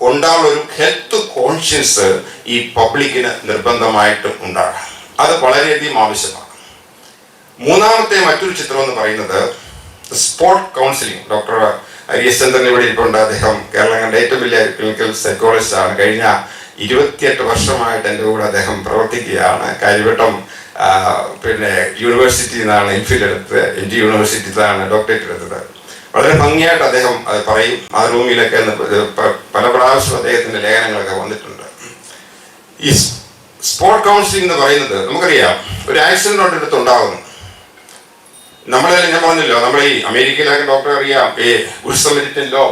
ഉണ്ടാവുന്ന ഒരു ഹെൽത്ത് കോൺഷ്യൻസ് ഈ പബ്ലിക്കിന് നിർബന്ധമായിട്ടും ഉണ്ടാകണം. അത് വളരെയധികം ആവശ്യമാണ്. മൂന്നാമത്തെ മറ്റൊരു ചിത്രം എന്ന് പറയുന്നത് സ്പോർട്ട് കൗൺസിലിംഗ്. ഡോക്ടർ ഹരിശ്ചന്ദ്രൻ ഇവിടെ ഇരിപ്പുണ്ട്. അദ്ദേഹം കേരളം കണ്ട ഏറ്റവും വലിയ ക്ലിനിക്കൽ സൈക്കോളജിസ്റ്റാണ്. കഴിഞ്ഞ 28 വർഷമായിട്ട് എൻ്റെ കൂടെ അദ്ദേഹം പ്രവർത്തിക്കുകയാണ്. കാര്യവട്ടം യൂണിവേഴ്സിറ്റിയിൽ നിന്നാണ് എംഫിൽ എടുത്തത്, MG യൂണിവേഴ്സിറ്റിയിൽ നിന്നാണ് ഡോക്ടറേറ്റ് എടുത്തത്. വളരെ ഭംഗിയായിട്ട് അദ്ദേഹം അത് പറയും. ആ റൂമിലൊക്കെ പല പ്രാവശ്യം അദ്ദേഹത്തിൻ്റെ ലേഖനങ്ങളൊക്കെ വന്നിട്ടുണ്ട്. ഈ സ്പോർട്ട് കൗൺസിലിംഗ് എന്ന് പറയുന്നത് നമുക്കറിയാം, ഒരു ആക്സിഡന്റ് ഒരിടത്ത് ഉണ്ടാകുന്നു. ഞാൻ പറഞ്ഞല്ലോ, നമ്മൾ ഈ അമേരിക്കയിലൊക്കെ ഡോക്ടർ അറിയാം, ഗുഡ് സമരിറ്റൻ ലോ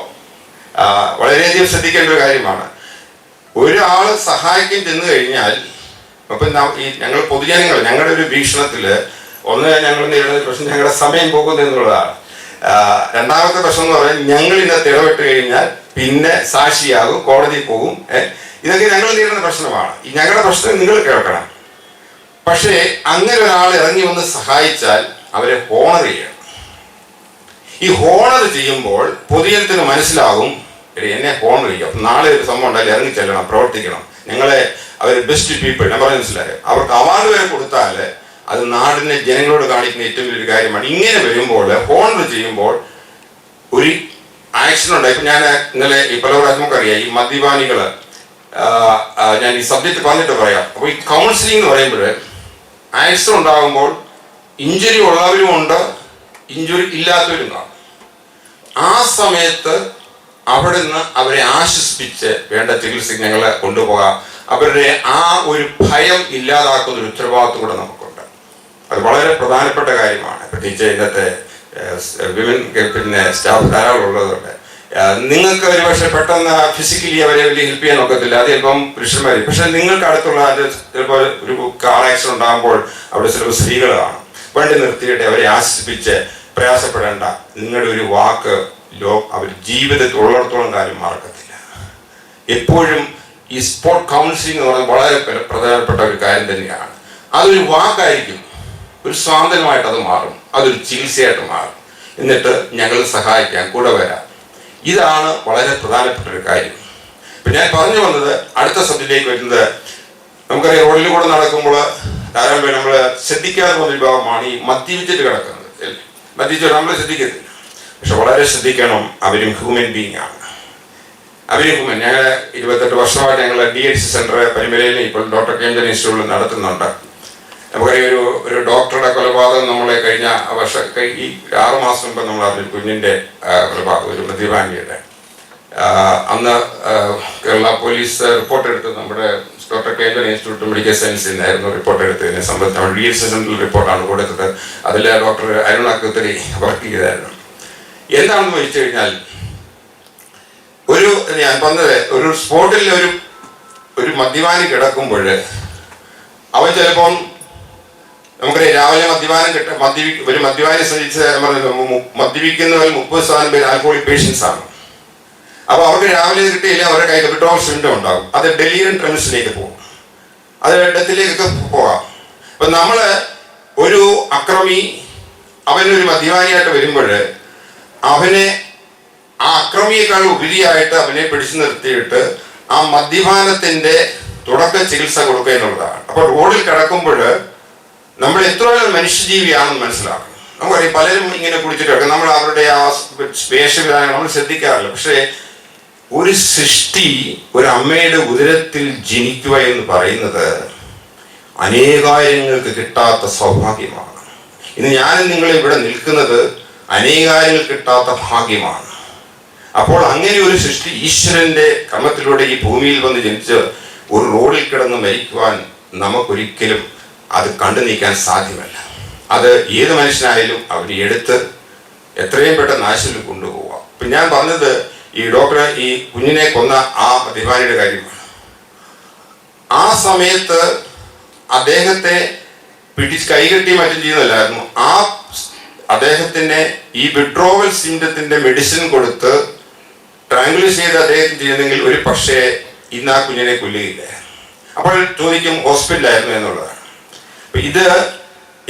വളരെയധികം ശ്രദ്ധിക്കേണ്ട ഒരു കാര്യമാണ്. ഒരാൾ സഹായിക്കാൻ ചെന്ന് കഴിഞ്ഞാൽ, അപ്പം ഈ ഞങ്ങൾ പൊതുജനങ്ങൾ ഞങ്ങളുടെ ഒരു വീക്ഷണത്തിൽ ഒന്ന് ഞങ്ങൾ നേരിടുന്ന പ്രശ്നം ഞങ്ങളുടെ സമയം പോകുന്നു എന്നുള്ളതാണ്. രണ്ടാമത്തെ പ്രശ്നം എന്ന് പറഞ്ഞാൽ ഞങ്ങൾ ഇന്നത്തെ ഇടപെട്ട് കഴിഞ്ഞാൽ പിന്നെ സാക്ഷിയാകും, കോടതിയിൽ പോകും. ഇതൊക്കെ ഞങ്ങൾ നേരിടുന്ന പ്രശ്നമാണ്. ഈ ഞങ്ങളുടെ പ്രശ്നം നിങ്ങൾ കേൾക്കണം. പക്ഷേ അങ്ങനെ ഒരാൾ ഇറങ്ങി വന്ന് സഹായിച്ചാൽ അവരെ ഹോണർ ചെയ്യണം. ഈ ഹോണർ ചെയ്യുമ്പോൾ പൊതുജനത്തിന് മനസ്സിലാകും, എന്നെ ഹോണർ ചെയ്യും. അപ്പം നാളെ ഒരു സംഭവം ഉണ്ടായാലും ഇറങ്ങി ചെല്ലണം, പ്രവർത്തിക്കണം, ഞങ്ങളെ അവർ ബെസ്റ്റ് പീപ്പിൾ. ഞാൻ പറഞ്ഞ മനസ്സിലായോ? അവർക്ക് അവാർഡ് വരെ കൊടുത്താൽ അത് നാടിനെ ജനങ്ങളോട് കാണിക്കുന്ന ഏറ്റവും വലിയൊരു കാര്യമാണ്. ഇങ്ങനെ വരുമ്പോൾ ഹോണർ ചെയ്യുമ്പോൾ ഒരു ആക്ഷൻ ഉണ്ടായി. ഇപ്പം ഞാൻ ഇന്നലെ ഈ പല നമുക്കറിയാം, ഈ മദ്യപാനികൾ, ഞാൻ ഈ സബ്ജക്റ്റ് പറഞ്ഞിട്ട് പറയാം. അപ്പോൾ ഈ കൗൺസിലിംഗ് എന്ന് പറയുമ്പോൾ ആക്ഷൻ ഉണ്ടാകുമ്പോൾ ഇഞ്ചുറി ഉള്ളവരും ഉണ്ട്, ഇഞ്ചുറി ഇല്ലാത്തവരും കാണും. ആ സമയത്ത് അവിടെ നിന്ന് അവരെ ആശ്വസിപ്പിച്ച് വേണ്ട ചികിത്സയ്ക്ക് ഞങ്ങളെ കൊണ്ടുപോകാം. അവരുടെ ആ ഒരു ഭയം ഇല്ലാതാക്കുന്ന ഒരു ഉത്തരവാദിത്വം കൂടെ നമുക്കുണ്ട്. അത് വളരെ പ്രധാനപ്പെട്ട കാര്യമാണ്. പ്രത്യേകിച്ച് ഇന്നത്തെ വിമൻ സ്റ്റാഫ് ധാരാളം ഉള്ളതുകൊണ്ട് നിങ്ങൾക്ക് ഒരു പക്ഷേ പെട്ടെന്ന് ഫിസിക്കലി അവരെ വലിയ ഹെൽപ്പ് ചെയ്യാൻ ഒക്കത്തില്ല. അത് ചിലപ്പം പുരുഷന്മാർ. പക്ഷെ നിങ്ങൾക്ക് അടുത്തുള്ള ചിലപ്പോൾ ഒരു കാർ ആക്സിഡന്റ് ഉണ്ടാകുമ്പോൾ അവിടെ ചിലപ്പോൾ സ്ത്രീകൾ കാണും. വണ്ടി നിർത്തിയിട്ട് അവരെ ആശ്വസിപ്പിച്ച് പ്രയാസപ്പെടേണ്ട, നിങ്ങളുടെ ഒരു വാക്ക് അവർ ജീവിതത്തിൽ ഉള്ളിടത്തോളം കാര്യം മറക്കത്തില്ല. എപ്പോഴും ഈ സ്പോർട്ട് കൗൺസിലിംഗ് എന്ന് പറയുന്നത് വളരെ പ്രധാനപ്പെട്ട ഒരു കാര്യം തന്നെയാണ്. അതൊരു വാക്കായിരിക്കും, ഒരു സ്വാതന്ത്ര്യമായിട്ട് അത് മാറും, അതൊരു ചികിത്സയായിട്ട് മാറും. എന്നിട്ട് ഞങ്ങൾ സഹായിക്കാൻ കൂടെ വരാം. ഇതാണ് വളരെ പ്രധാനപ്പെട്ട ഒരു കാര്യം. ഇപ്പം ഞാൻ പറഞ്ഞു വന്നത് അടുത്ത സബ്ജക്റ്റിലേക്ക് വരുന്നത്, നമുക്കറിയാം റോഡിൽ കൂടെ നടക്കുമ്പോൾ ധാരാളം പേര് നമ്മൾ ശ്രദ്ധിക്കാതെ പോകുന്ന വിഭാഗമാണ് ഈ മദ്യപിച്ചിട്ട് കിടക്കുന്നത്. മദ്യപിച്ചിട്ട് നമ്മൾ ശ്രദ്ധിക്കത്തില്ല, പക്ഷെ വളരെ ശ്രദ്ധിക്കണം. അവരും ഹ്യൂമൻ ബീങ് ആണ്. അവരും ഹ്യൂമൻ. ഞങ്ങൾ 28 വർഷമായിട്ട് ഞങ്ങൾ DHC സെന്റർ പരിമലയിൽ ഇപ്പോൾ ഡോക്ടർ കേന്ദ്ര ഇൻസ്റ്റിറ്റ്യൂട്ടിൽ നടത്തുന്നുണ്ട്. നമുക്കറിയാം ഒരു ഡോക്ടറുടെ കൊലപാതകം നമ്മളെ കഴിഞ്ഞ വർഷം ഈ 6 മാസം മുമ്പ് നമ്മൾ അറിഞ്ഞൊരു കുഞ്ഞിൻ്റെ കൊലപാതകം, ഒരു മദ്യപാനിയുടെ. അന്ന് കേരള പോലീസ് റിപ്പോർട്ട് എടുത്ത് നമ്മുടെ ഡോക്ടർ കേന്ദ്ര ഇൻസ്റ്റിറ്റ്യൂട്ട് മെഡിക്കൽ സയൻസിൽ നിന്നായിരുന്നു റിപ്പോർട്ട് എടുത്തതിനെ സംബന്ധിച്ച് നമ്മൾ DHC സെന്ററിൽ റിപ്പോർട്ടാണ് കൊടുത്തത്. അതിൽ ഡോക്ടർ അരുൺ അക്കുത്തരി വർക്ക് ചെയ്തായിരുന്നു. എന്താണെന്ന് വെച്ച് കഴിഞ്ഞാൽ, ഞാൻ പറഞ്ഞത് ഒരു സ്പോട്ടിൽ ഒരു മദ്യപാനി കിടക്കുമ്പോൾ അവൻ ചിലപ്പം നമുക്കറിയാം രാവിലെ ഒരു മദ്യപാനി ശ്രദ്ധിച്ച് മദ്യപിക്കുന്നവർ 30% പേര് ആൽക്കഹോളിക് പേഷ്യൻസ് ആണ്. അപ്പോൾ അവർക്ക് രാവിലെ കിട്ടിയില്ല, അവരുടെ കയ്യിൽ വിഡ്രോവൽ സിംറ്റം ഉണ്ടാകും. അത് ഡെലീരിയം ട്രെമൻസിലേക്ക് പോകും, അത് ഡെത്തിലേക്കൊക്കെ പോകാം. അപ്പം നമ്മൾ ഒരു അക്രമി അവനൊരു മദ്യപാനിയായിട്ട് വരുമ്പോൾ അവനെ ആ അക്രമിയേക്കാൾ ഉപരിയായിട്ട് അവനെ പിടിച്ചു നിർത്തിയിട്ട് ആ മദ്യപാനത്തിൻ്റെ തുടക്ക ചികിത്സ കൊടുക്കുക എന്നുള്ളതാണ്. അപ്പോൾ റോഡിൽ കിടക്കുമ്പോൾ നമ്മൾ എത്ര മനുഷ്യജീവിയാണെന്ന് മനസ്സിലാക്കണം. നമുക്കറിയാം പലരും ഇങ്ങനെ കുടിച്ചിട്ട് കിടക്കും. നമ്മൾ അവരുടെ ആ വേഷവിധാനം നമ്മൾ ശ്രദ്ധിക്കാറില്ല. പക്ഷേ ഒരു സൃഷ്ടി, ഒരു അമ്മയുടെ ഉദരത്തിൽ ജനിക്കുക എന്ന് പറയുന്നത് അനേകായിരങ്ങൾക്ക് കിട്ടാത്ത സൗഭാഗ്യമാണ്. ഇന്ന് ഞാനും നിങ്ങൾ ഇവിടെ നിൽക്കുന്നത് അനേകായിരങ്ങൾ കിട്ടാത്ത ഭാഗ്യമാണ്. അപ്പോൾ അങ്ങനെ ഒരു സൃഷ്ടി ഈശ്വരന്റെ ക്രമത്തിലൂടെ ഈ ഭൂമിയിൽ വന്ന് ജനിച്ച് ഒരു റോഡിൽ കിടന്ന് മരിക്കുവാൻ നമുക്കൊരിക്കലും അത് കണ്ടു നീക്കാൻ സാധ്യമല്ല. അത് ഏത് മനുഷ്യനായാലും അവന് എടുത്ത് എത്രയും പെട്ടെന്ന് ആശുപത്രിയിൽ കൊണ്ടുപോകാം. ഇപ്പം ഞാൻ പറഞ്ഞത് ഈ ഡോക്ടർ ഈ കുഞ്ഞിനെ കൊന്ന ആ മദ്യപാനിയുടെ കാര്യമാണ്. ആ സമയത്ത് അദ്ദേഹത്തെ കൈകെട്ടി മറ്റും ചെയ്യുന്നില്ലായിരുന്നു. അദ്ദേഹത്തിന് ഈ വിഡ്രോവൽ സിംറ്റത്തിന്റെ മെഡിസിൻ കൊടുത്ത് ട്രാങ്കുലൈസ് ചെയ്ത് അദ്ദേഹത്തിന് ചെയ്യുന്നെങ്കിൽ ഒരു പക്ഷേ ഇന്ന് ആ കുഞ്ഞിനെ കൊല്ലുകയില്ല. അപ്പോൾ ചോദിക്കും ഹോസ്പിറ്റലായിരുന്നു എന്നുള്ളതാണ്. ഇത്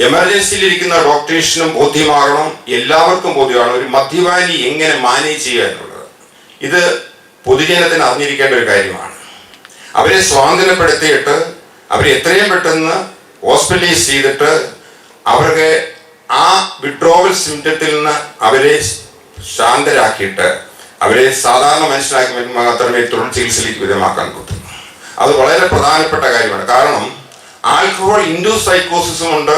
എമർജൻസിയിലിരിക്കുന്ന ഡോക്ടേഴ്സിനും ബോധ്യമാകണം, എല്ലാവർക്കും ബോധ്യമാണ് ഒരു മദ്യപാനി എങ്ങനെ മാനേജ് ചെയ്യുക എന്നുള്ളത്. ഇത് പൊതുജനത്തിന് അറിഞ്ഞിരിക്കേണ്ട ഒരു കാര്യമാണ്. അവരെ സ്വാതന്ത്ര്യപ്പെടുത്തിയിട്ട് അവരെ എത്രയും പെട്ടെന്ന് ഹോസ്പിറ്റലൈസ് ചെയ്തിട്ട് അവർക്ക് ആ വിഡ്രോവൽ സിംറ്റത്തിൽ നിന്ന് അവരെ ശാന്തരാക്കിയിട്ട് അവരെ സാധാരണ മനുഷ്യനാക്കി മാത്രമേ തുടർ ചികിത്സയിലേക്ക് വിധേയമാക്കാൻ പറ്റൂ. അത് വളരെ പ്രധാനപ്പെട്ട കാര്യമാണ്. കാരണം ആൽക്കഹോൾ ഇൻഡ്യൂസ് സൈക്കോസിസും ഉണ്ട്,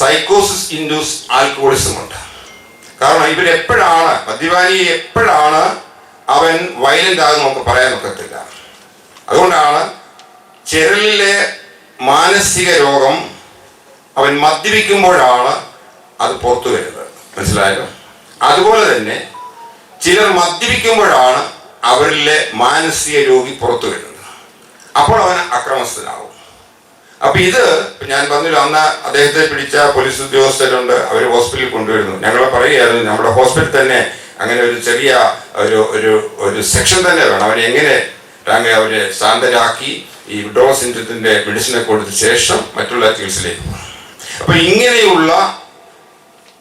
സൈക്കോസിസ് ഇൻഡ്യൂസ് ആൽക്കഹോളിസം ഉണ്ട്. കാരണം ഇവരെപ്പോഴാണ് മദ്യപാനി എപ്പോഴാണ് അവൻ വയലന്റ് ആകുന്ന നമുക്ക് പറയാൻ ഒക്കത്തില്ല. അതുകൊണ്ടാണ് ചെരലിലെ മാനസിക രോഗം അവൻ മദ്യപിക്കുമ്പോഴാണ് അത് പുറത്തു വരുന്നത്. മനസ്സിലായല്ലോ? അതുപോലെ തന്നെ ചിലർ മദ്യപിക്കുമ്പോഴാണ് അവരിലെ മാനസിക രോഗി പുറത്തു വരുന്നത്. അപ്പോൾ അവൻ അക്രമസ്ഥനാവും. അപ്പൊ ഇത് ഞാൻ പറഞ്ഞില്ല, അന്ന് അദ്ദേഹത്തെ പിടിച്ച പോലീസ് ഉദ്യോഗസ്ഥരുണ്ട്, അവർ ഹോസ്പിറ്റലിൽ കൊണ്ടുവരുന്നു. ഞങ്ങൾ പറയുകയായിരുന്നു നമ്മുടെ ഹോസ്പിറ്റലിൽ തന്നെ അങ്ങനെ ഒരു ചെറിയ ഒരു സെക്ഷൻ തന്നെ വേണം. അവനെ എങ്ങനെ അവരെ ശാന്തരാക്കി ഈ വിഡ്രോവൽ സിൻഡ്രോമിന്റെ മെഡിസിനെ കൊടുത്ത ശേഷം മറ്റുള്ള ചികിത്സയിലേക്ക് പോകും. അപ്പൊ ഇങ്ങനെയുള്ള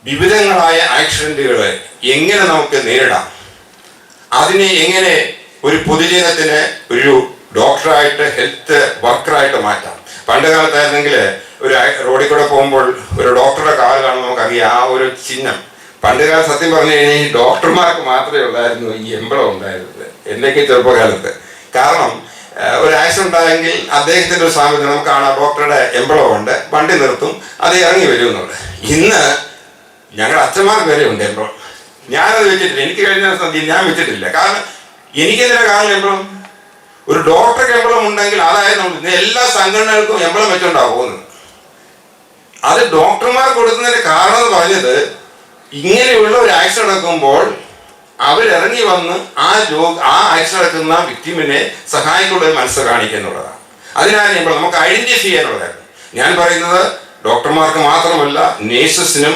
വിവിധങ്ങളായ ആക്സിഡന്റുകളെ എങ്ങനെ നമുക്ക് നേരിടാം, അതിനെ എങ്ങനെ ഒരു പൊതുജനത്തിന് ഒരു ഡോക്ടറായിട്ട് ഹെൽത്ത് വർക്കറായിട്ട് മാറ്റാം. പണ്ട് കാലത്തായിരുന്നെങ്കിൽ ഒരു റോഡിൽ കൂടെ പോകുമ്പോൾ ഒരു ഡോക്ടറുടെ കാല് കാണുമ്പോൾ നമുക്കറിയാം ആ ഒരു ചിഹ്നം. പണ്ട് കാലം സത്യം പറഞ്ഞു കഴിഞ്ഞാൽ ഈ ഡോക്ടർമാർക്ക് മാത്രമേ ഉള്ളായിരുന്നു ഈ എംബ്ലം ഉണ്ടായിരുന്നത് എന്തൊക്കെ ചെറുപ്പകാലത്ത്. കാരണം ഒരു ആക്സിഡന്റ് ഉണ്ടായെങ്കിൽ അദ്ദേഹത്തിന്റെ ഒരു സാമ്യത നമുക്ക് കാണാം, ഡോക്ടറുടെ എംബ്ലം ഉണ്ട്, വണ്ടി നിർത്തും, അത് ഇറങ്ങി വരുമെന്നുള്ളത്. ഇന്ന് ഞങ്ങളുടെ അച്ഛന്മാർക്ക് വരെ ഉണ്ട് എംബ്ലം. ഞാനത് വെച്ചിട്ടില്ല, എനിക്ക് കഴിഞ്ഞ സന്ധ്യ ഞാൻ വെച്ചിട്ടില്ല. കാരണം എനിക്കെതിരെ കാരണം എംബ്ലം ഒരു ഡോക്ടർക്ക് എംബ്ലം ഉണ്ടെങ്കിൽ അതായത് എല്ലാ സംഘടനകൾക്കും എംബ്ലം വെച്ചോണ്ടാണ് പോകുന്നത്. അത് ഡോക്ടർമാർ കൊടുക്കുന്നതിന്റെ കാരണം എന്ന് പറഞ്ഞത് ഇങ്ങനെയുള്ള ഒരു ആക്സിഡന്റ് നടക്കുമ്പോൾ അവരിറങ്ങി വന്ന് ആ ആക്സിഡന്റ് നടക്കുന്ന വിക്ടിമിനെ സഹായിക്കുള്ള ഒരു മനസ്സ് കാണിക്കുന്നുള്ളതാണ്. അതിനാണ് എംബ്ലം നമുക്ക് ഐഡന്റിഫൈ ചെയ്യാനുള്ളതായിരുന്നു. ഞാൻ പറയുന്നത് ഡോക്ടർമാർക്ക് മാത്രമല്ല, നേഴ്സസിനും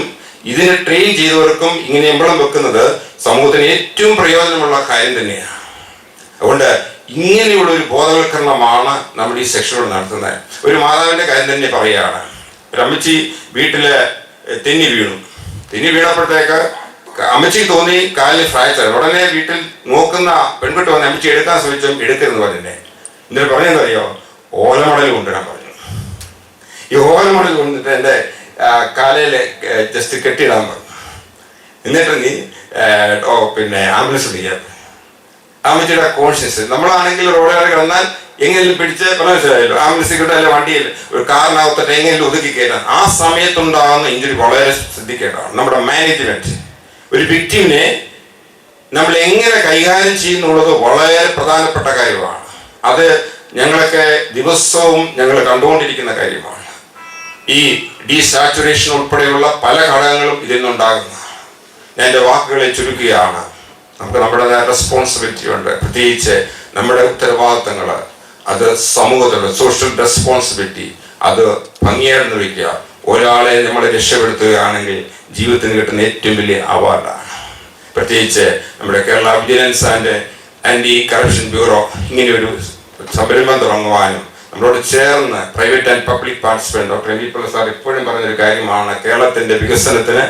ഇതിനെ ട്രെയിൻ ചെയ്തവർക്കും ഇങ്ങനെ എംബ്ലം വെക്കുന്നത് സമൂഹത്തിന് ഏറ്റവും പ്രയോജനമുള്ള കാര്യം തന്നെയാണ്. അതുകൊണ്ട് ഇങ്ങനെയുള്ള ഒരു ബോധവൽക്കരണമാണ് നമ്മൾ ഈ സെക്ഷനിലൂടെ നടത്തുന്നത്. ഒരു മാതാവിന്റെ കാര്യം തന്നെ പറയുകയാണ്. ഒരു അമ്മച്ചി വീട്ടില് തെന്നി വീണപ്പോഴത്തേക്ക് അമ്മച്ചിക്ക് തോന്നി കാലിൽ ഫ്രാക്ചർ. ഉടനെ വീട്ടിൽ നോക്കുന്ന പെൺകുട്ടി വന്ന് അമ്മച്ചി എടുക്കാൻ ശ്രമിച്ചും എടുക്കരുതെന്ന് പറഞ്ഞേ. എന്നിട്ട് പറഞ്ഞെന്നറിയോ, ഓലമടൽ കൊണ്ടുവരാൻ പറഞ്ഞു. ഈ ഓലമടൽ കൊണ്ടിട്ട് എൻ്റെ കാലയില് ജസ്റ്റ് കെട്ടിയിടാൻ പറഞ്ഞു. എന്നിട്ട് നീ ആംബുലൻസ് വിളിക്കാം. അമ്മച്ചിയുടെ കോൺഷ്യസ് നമ്മളാണെങ്കിൽ റോഡുകളിൽ കിടന്നാൽ എങ്ങനെയും പിടിച്ച് മനസ്സിലായല്ലോ, ആംബുലൻസിൽ കിട്ടാൻ വണ്ടിയിൽ ഒരു കാറിനകത്തോട്ട് എങ്ങനെയും ഒതുക്കി കയറ്റാൻ. ആ സമയത്തുണ്ടാകുന്ന ഇഞ്ചുറി വളരെ ശ്രദ്ധിക്കേണ്ടതാണ്. നമ്മുടെ മാനേജ്മെന്റ് ഒരു വിക്ടിമിനെ നമ്മൾ എങ്ങനെ കൈകാര്യം ചെയ്യുന്നുള്ളത് വളരെ പ്രധാനപ്പെട്ട കാര്യമാണ്. അത് ഞങ്ങളൊക്കെ ദിവസവും ഞങ്ങൾ കണ്ടുകൊണ്ടിരിക്കുന്ന കാര്യമാണ്. ഈ ഡീസാച്ചുറേഷൻ ഉൾപ്പെടെയുള്ള പല ഘടകങ്ങളും ഇതിൽ നിന്നുണ്ടാകുന്നു. ഞാൻ എൻ്റെ വാക്കുകളെ ചുരുക്കുകയാണ്. നമുക്ക് നമ്മുടെ റെസ്പോൺസിബിലിറ്റി ഉണ്ട്, പ്രത്യേകിച്ച് നമ്മുടെ ഉത്തരവാദിത്തങ്ങൾ, അത് സമൂഹത്തിലുള്ള സോഷ്യൽ റെസ്പോൺസിബിലിറ്റി അത് ഭംഗിയായി നിർവഹിക്കുക. ഒരാളെ നമ്മൾ രക്ഷപ്പെടുത്തുകയാണെങ്കിൽ ജീവിതത്തിന് കിട്ടുന്ന ഏറ്റവും വലിയ അവാർഡാണ്. പ്രത്യേകിച്ച് നമ്മുടെ Kerala vigilance and anti corruption bureau ഇങ്ങനെയൊരു സംരംഭം തുടങ്ങുവാനും നമ്മളോട് ചേർന്ന് private and public participation doctor M V Pillai sir എപ്പോഴും പറഞ്ഞൊരു കാര്യമാണ്, കേരളത്തിന്റെ വികസനത്തിന്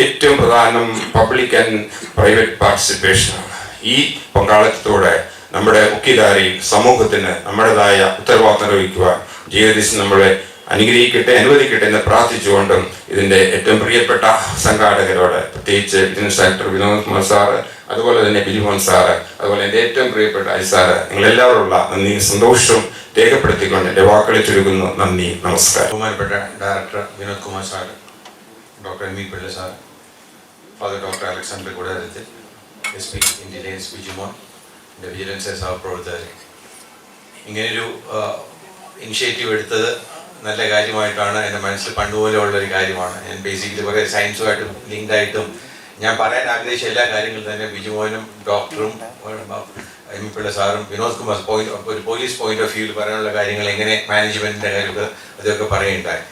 ഏറ്റവും പ്രധാനം പബ്ലിക് ആൻഡ് പ്രൈവറ്റ് പാർട്ടിസിപ്പേഷനാണ്. ഈ പങ്കാളിത്തത്തോടെ നമ്മുടെ മുഖ്യധാരയിൽ സമൂഹത്തിന് നമ്മുടേതായ ഉത്തരവാദിത്തം നിർവഹിക്കുവാൻ ജയദീശ് നമ്മളെ അനുവദിക്കട്ടെ എന്ന് പ്രാർത്ഥിച്ചുകൊണ്ടും ഇതിന്റെ ഏറ്റവും പ്രിയപ്പെട്ട സംഘാടകരോട്, പ്രത്യേകിച്ച് business director Vinod Kumar sir, അതുപോലെ തന്നെ ബിജുമോഹൻ സാറ്, അതുപോലെ എൻ്റെ ഏറ്റവും പ്രിയപ്പെട്ട അജി സാറ്, നിങ്ങളെല്ലാവരുള്ള നന്ദി സന്തോഷവും രേഖപ്പെടുത്തിക്കൊണ്ട് എൻ്റെ വാക്കുകളെ ചുരുക്കുന്നു. നന്ദി, നമസ്കാരം. ബഹുമാനപ്പെട്ട director Vinod Kumar sir, doctor M V Pillai sir, father doctor Alexander കൂടാരത്തിൽ, എസ് പി ഇന്റലിജൻസ് ബിജുമോൻ, എൻ്റെ വിജിലൻസ് സഹപ്രവർത്തകർ, ഇങ്ങനെയൊരു ഇനിഷ്യേറ്റീവ് എടുത്തത് നല്ല കാര്യമായിട്ടാണ് എൻ്റെ മനസ്സിൽ പണ്ടുപോലെ ഉള്ളൊരു കാര്യമാണ്. ഞാൻ ബേസിക്കലി കുറേ സയൻസുമായിട്ടും ലിങ്ക്ഡായിട്ടും ഞാൻ പറയാൻ ആഗ്രഹിച്ച എല്ലാ കാര്യങ്ങളും തന്നെ ബിജുമോനും ഡോക്ടറും എം പിള്ള സാറും വിനോദ് കുമാർ ഒരു പോലീസ് പോയിന്റ് ഓഫ് വ്യൂവിൽ പറയാനുള്ള കാര്യങ്ങൾ, എങ്ങനെ മാനേജ്മെന്റിന്റെ കാര്യമൊക്കെ അതൊക്കെ പറയുണ്ടായി.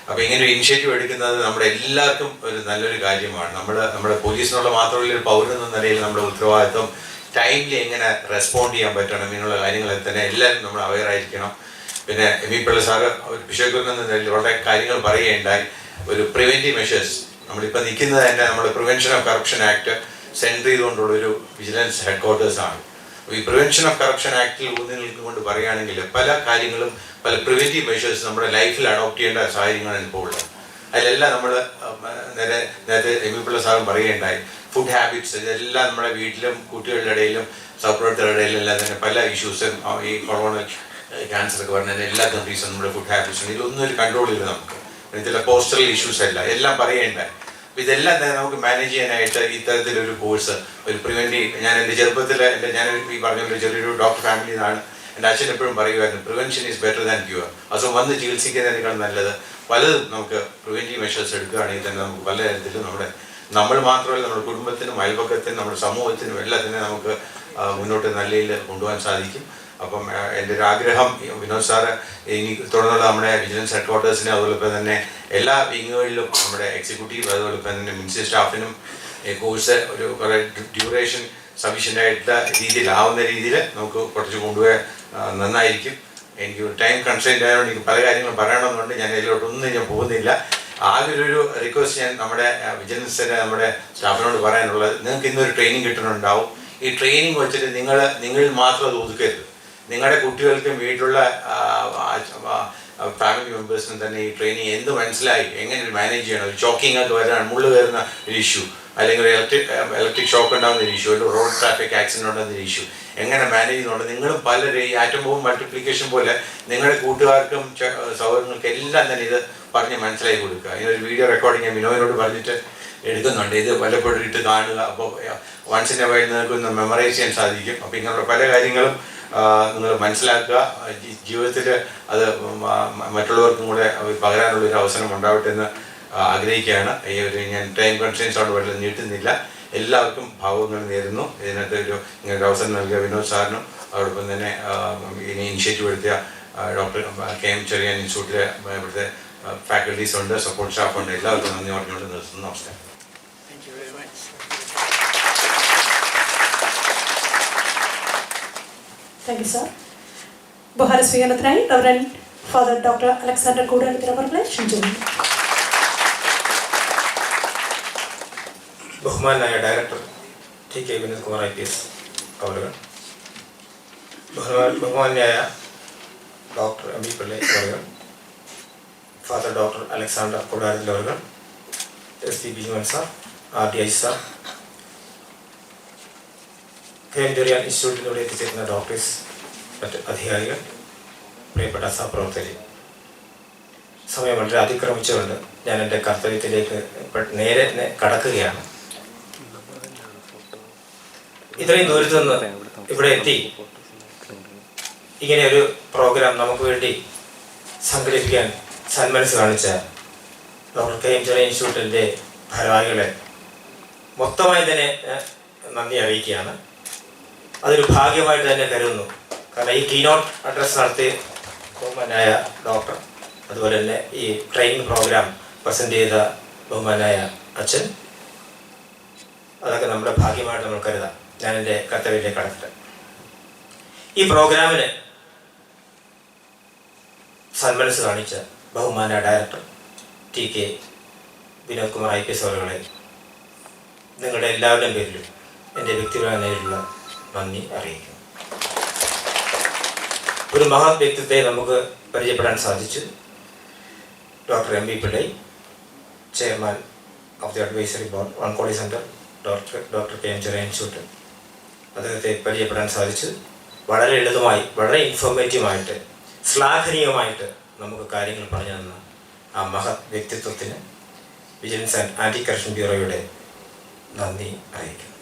അപ്പോൾ ഇങ്ങനെ ഒരു ഇനിഷ്യേറ്റീവ് എടുക്കുന്നത് നമ്മുടെ എല്ലാവർക്കും ഒരു നല്ലൊരു കാര്യമാണ്. നമ്മുടെ പോലീസിനുള്ള മാത്രമല്ല ഒരു പൗരൻ എന്ന നിലയിൽ നമ്മുടെ ഉത്തരവാദിത്വം ടൈമിൽ എങ്ങനെ റെസ്പോണ്ട് ചെയ്യാൻ പറ്റണം എന്നുള്ള കാര്യങ്ങളിൽ തന്നെ എല്ലാവരും നമ്മൾ അവെയർ ആയിരിക്കണം. പിന്നെ എം വി പിള്ള സാറ് ഒരു ബിഷപ്പ് എന്ന നിലയിൽ വളരെ കാര്യങ്ങൾ പറയുകയുണ്ടായി. ഒരു പ്രിവെന്റീവ് മെഷേഴ്സ് നമ്മളിപ്പോൾ നിൽക്കുന്നത് തന്നെ നമ്മുടെ prevention of corruption act centre ചെയ്തുകൊണ്ടുള്ളൊരു വിജിലൻസ് ഹെഡ് ക്വാർട്ടേഴ്സാണ്. ഈ പ്രിവെൻഷൻ ഓഫ് കറപ്ഷൻ ആക്ടിൽ ഊന്നി നിൽക്കൊണ്ട് പറയുകയാണെങ്കിൽ പല കാര്യങ്ങളും, പല പ്രിവെൻറ്റീവ് മെഷേഴ്സ് നമ്മുടെ ലൈഫിൽ അഡോപ്റ്റ് ചെയ്യേണ്ട സാഹചര്യങ്ങളാണ് ഇപ്പോൾ ഉള്ളത്. അതിലെല്ലാം നമ്മൾ നേരത്തെ എം വി പിള്ള സാറും പറയുകയുണ്ടായി, ഫുഡ് ഹാബിറ്റ്സ്, ഇതെല്ലാം നമ്മുടെ വീട്ടിലും കുട്ടികളുടെ ഇടയിലും സഹപ്രവർത്തകരുടെ ഇടയിലും എല്ലാം തന്നെ പല ഇഷ്യൂസും, ഈ കൊറോണ ക്യാൻസർ ഒക്കെ പറഞ്ഞാൽ എല്ലാ കൺട്രീസും നമ്മുടെ ഫുഡ് ഹാബിറ്റ്സും ഇതിലൊന്നും ഒരു കൺട്രോളില്ല നമുക്ക്. ഇതിലെ പോസ്റ്റൽ ഇഷ്യൂസ് എല്ലാം പറയുകയുണ്ടായി. അപ്പോൾ ഇതെല്ലാം തന്നെ നമുക്ക് മാനേജ് ചെയ്യാനായിട്ട് ഇത്തരത്തിലൊരു കോഴ്സ്, ഒരു പ്രിവെൻറ്റീവ്, ഞാൻ എൻ്റെ ചെറുപ്പത്തിൽ ഞാൻ ഈ പറഞ്ഞ ചെറിയൊരു ഡോക്ടർ ഫാമിലിയിൽ നിന്നാണ്. എൻ്റെ അച്ഛൻ എപ്പോഴും പറയുമായിരുന്നു, prevention is better than cure. അസുഖം വന്ന് ചികിത്സിക്കുന്നതിനേക്കാൾ നല്ലത് പലതും നമുക്ക് പ്രിവെൻറ്റീവ് മെഷേഴ്സ് എടുക്കുകയാണെങ്കിൽ തന്നെ നമുക്ക് പല തരത്തിലും നമ്മൾ മാത്രമല്ല നമ്മുടെ കുടുംബത്തിനും അയൽപക്കത്തിനും നമ്മുടെ സമൂഹത്തിനും എല്ലാം തന്നെ നമുക്ക് മുന്നോട്ട് നല്ല രീതിയിൽ കൊണ്ടുപോകാൻ സാധിക്കും. അപ്പം എൻ്റെ ഒരു ആഗ്രഹം, വിനോദ് സാറ് ഇനി തുടർന്നുള്ള നമ്മുടെ വിജിലൻസ് ഹെഡ് ക്വാർട്ടേഴ്സിനെ അതുപോലെ തന്നെ എല്ലാ വിങ്ങുകളിലും നമ്മുടെ എക്സിക്യൂട്ടീവ് അതുപോലെ തന്നെ മിനിസ്റ്റർ സ്റ്റാഫിനും കോഴ്സ് ഒരു കുറേ ഡ്യൂറേഷൻ സഫീഷ്യൻ്റ് ആയിട്ടുള്ള രീതിയിലാവുന്ന രീതിയിൽ നമുക്ക് കുറച്ച് കൊണ്ടുപോയാൽ നന്നായിരിക്കും. എനിക്ക് ടൈം കൺസ്ട്രെയിൻ്റ് ആയതുകൊണ്ട് എനിക്ക് പല കാര്യങ്ങളും പറയണമെന്നുണ്ട്. ഞാൻ ഇതിലോട്ടൊന്നും ഞാൻ പോകുന്നില്ല. ആകെ ഒരു റിക്വസ്റ്റ് ഞാൻ നമ്മുടെ വിജിലൻസിൻ്റെ നമ്മുടെ സ്റ്റാഫിനോട് പറയാനുള്ളത്, നിങ്ങൾക്ക് ഇന്നൊരു ട്രെയിനിങ് കിട്ടുന്നുണ്ടാവും. ഈ ട്രെയിനിങ് വെച്ചിട്ട് നിങ്ങളിൽ മാത്രം അത് ഒതുക്കരുത്. നിങ്ങളുടെ കുട്ടികൾക്കും വീട്ടിലുള്ള ഫാമിലി മെമ്പേഴ്സിനും തന്നെ ഈ ട്രെയിനിങ് എന്ത് മനസ്സിലായി, എങ്ങനെ മാനേജ് ചെയ്യണം, ഒരു ചോക്കിംഗ് ഒക്കെ വരാൻ മുള്ളു കയറുന്ന ഒരു ഇഷ്യൂ, അല്ലെങ്കിൽ ഒരു ഇലക്ട്രിക് ഷോക്ക് ഉണ്ടാകുന്ന ഒരു ഇഷ്യൂ, ഒരു റോഡ് ട്രാഫിക് ആക്സിഡൻറ്റ് ഉണ്ടാകുന്ന ഒരു ഇഷ്യൂ, എങ്ങനെ മാനേജ് ചെയ്യുന്നുണ്ട്. നിങ്ങളും പലരും ഈ ആറ്റം ബോംബ് മൾട്ടിപ്ലിക്കേഷൻ പോലെ നിങ്ങളുടെ കൂട്ടുകാർക്കും സഹോദരങ്ങൾക്കും എല്ലാം തന്നെ ഇത് പറഞ്ഞ് മനസ്സിലാക്കി കൊടുക്കുക. ഇതിനൊരു വീഡിയോ റെക്കോർഡിങ് ഞാൻ വിനോദിനോട് പറഞ്ഞിട്ട് എടുക്കുന്നുണ്ട്. ഇത് വല്ലപ്പോഴും ഇട്ട് കാണുക. അപ്പോൾ വൺസ് ഇൻ എ വൈൽ നിങ്ങൾക്ക് മെമ്മറൈസ് ചെയ്യാൻ സാധിക്കും. അപ്പോൾ ഇങ്ങനെയുള്ള പല കാര്യങ്ങളും നിങ്ങൾ മനസ്സിലാക്കുക. ജീവിതത്തിൽ അത് മറ്റുള്ളവർക്കും കൂടെ പകരാനുള്ളൊരു അവസരം ഉണ്ടാവട്ടെ എന്ന് ആഗ്രഹിക്കുകയാണ്. ഈ ഒരു ഞാൻ ടൈം കൺസ്ട്രെയിൻസ് കൊണ്ട് വളരെ നീട്ടുന്നില്ല. എല്ലാവർക്കും ഭാവങ്ങൾ നേരുന്നു. ഇതിനകത്ത് ഇങ്ങനൊരു അവസരം നൽകിയ വിനോദ് സാറിനും അതോടൊപ്പം തന്നെ ഇനി ഇനിഷ്യേറ്റീവ് എടുത്തിയ ഡോക്ടർ KM ചെറിയാൻ ഇൻസ്റ്റിറ്റ്യൂട്ടിലെ ഇവിടുത്തെ ഫാക്കൽറ്റീസ് ഉണ്ട്, സപ്പോർട്ട് സ്റ്റാഫ് ഉണ്ട്, എല്ലാവർക്കും നന്ദി പറഞ്ഞുകൊണ്ട് നിർത്തുന്നു. നമസ്കാരം. Thank you sir. ഉപഹാര സ്വീകരണത്തിനായി reverend father doctor Alexander Koodarathil അവരെ ക്ഷണിച്ചു. ബഹുമാനായ director TK Vinod Kumar IPS അവരുകൾ, ബഹുമാനായ ഡോക്ടർ MV പിള്ള അവരുകൾ, ഫാദർ ഡോക്ടർ അലക്സാണ്ടർ കൂടാരത്തിൽ അവരുകൾ, SP Bijumon sir, RDI sir, KM Cherian ഇൻസ്റ്റിറ്റ്യൂട്ടിലൂടെ എത്തിച്ചേരുന്ന ഡോക്ടേഴ്സ്, മറ്റ് അധികാരികൾ, പ്രിയപ്പെട്ട സഹപ്രവർത്തകർ, സമയം വളരെ അതിക്രമിച്ചുകൊണ്ട് ഞാൻ എൻ്റെ കർത്തവ്യത്തിലേക്ക് നേരെ കടക്കുകയാണ്. ഇത്രയും ദൂരത്തു നിന്ന് ഇവിടെ എത്തി ഇങ്ങനെ ഒരു പ്രോഗ്രാം നമുക്ക് വേണ്ടി സംഘടിപ്പിക്കാൻ സന്മനസ് കാണിച്ച ഡോക്ടർ KM ചെറിയാൻ ഇൻസ്റ്റിറ്റ്യൂട്ടിൻ്റെ ഭാരവാഹികളെ മൊത്തമായി തന്നെ നന്ദി അറിയിക്കുകയാണ്. അതൊരു ഭാഗ്യമായിട്ട് തന്നെ കരുതുന്നു. കാരണം ഈ കീനോട്ട് അഡ്രസ് നടത്തിയ ബഹുമാനായ ഡോക്ടർ, അതുപോലെ തന്നെ ഈ ട്രെയിനിങ് പ്രോഗ്രാം പ്രസൻറ്റ് ചെയ്ത ബഹുമാനായ അച്ഛൻ, അതൊക്കെ നമ്മുടെ ഭാഗ്യമായിട്ട് നമ്മൾ കരുതാം. ഞാൻ എൻ്റെ കർത്തവ്യത്തിലേക്ക് കടക്കട്ടെ. ഈ പ്രോഗ്രാമിന് സന്മനസ് കാണിച്ച ബഹുമാനായ director TK Vinod Kumar IPS അവരുകളെ നിങ്ങളുടെ എല്ലാവരുടെയും പേരിലും എൻ്റെ വ്യക്തിപരമായ നേരിലുള്ള നന്ദി അറിയിക്കുന്നു. ഒരു മഹത് വ്യക്തിത്വത്തെ നമുക്ക് പരിചയപ്പെടാൻ സാധിച്ചു. Doctor MV Pillai, chairman of the advisory board oncology centre, doctor KM Cherian institute, അദ്ദേഹത്തെ പരിചയപ്പെടാൻ സാധിച്ചു. വളരെ ലളിതമായി, വളരെ ഇൻഫോർമേറ്റീവായിട്ട്, ശ്ലാഘനീയമായിട്ട് നമുക്ക് കാര്യങ്ങൾ പറഞ്ഞു തന്ന ആ മഹത് വ്യക്തിത്വത്തിന് വിജിലൻസ് ആൻഡ് ആൻറ്റി കറപ്ഷൻ ബ്യൂറോയുടെ നന്ദി അറിയിക്കുന്നു.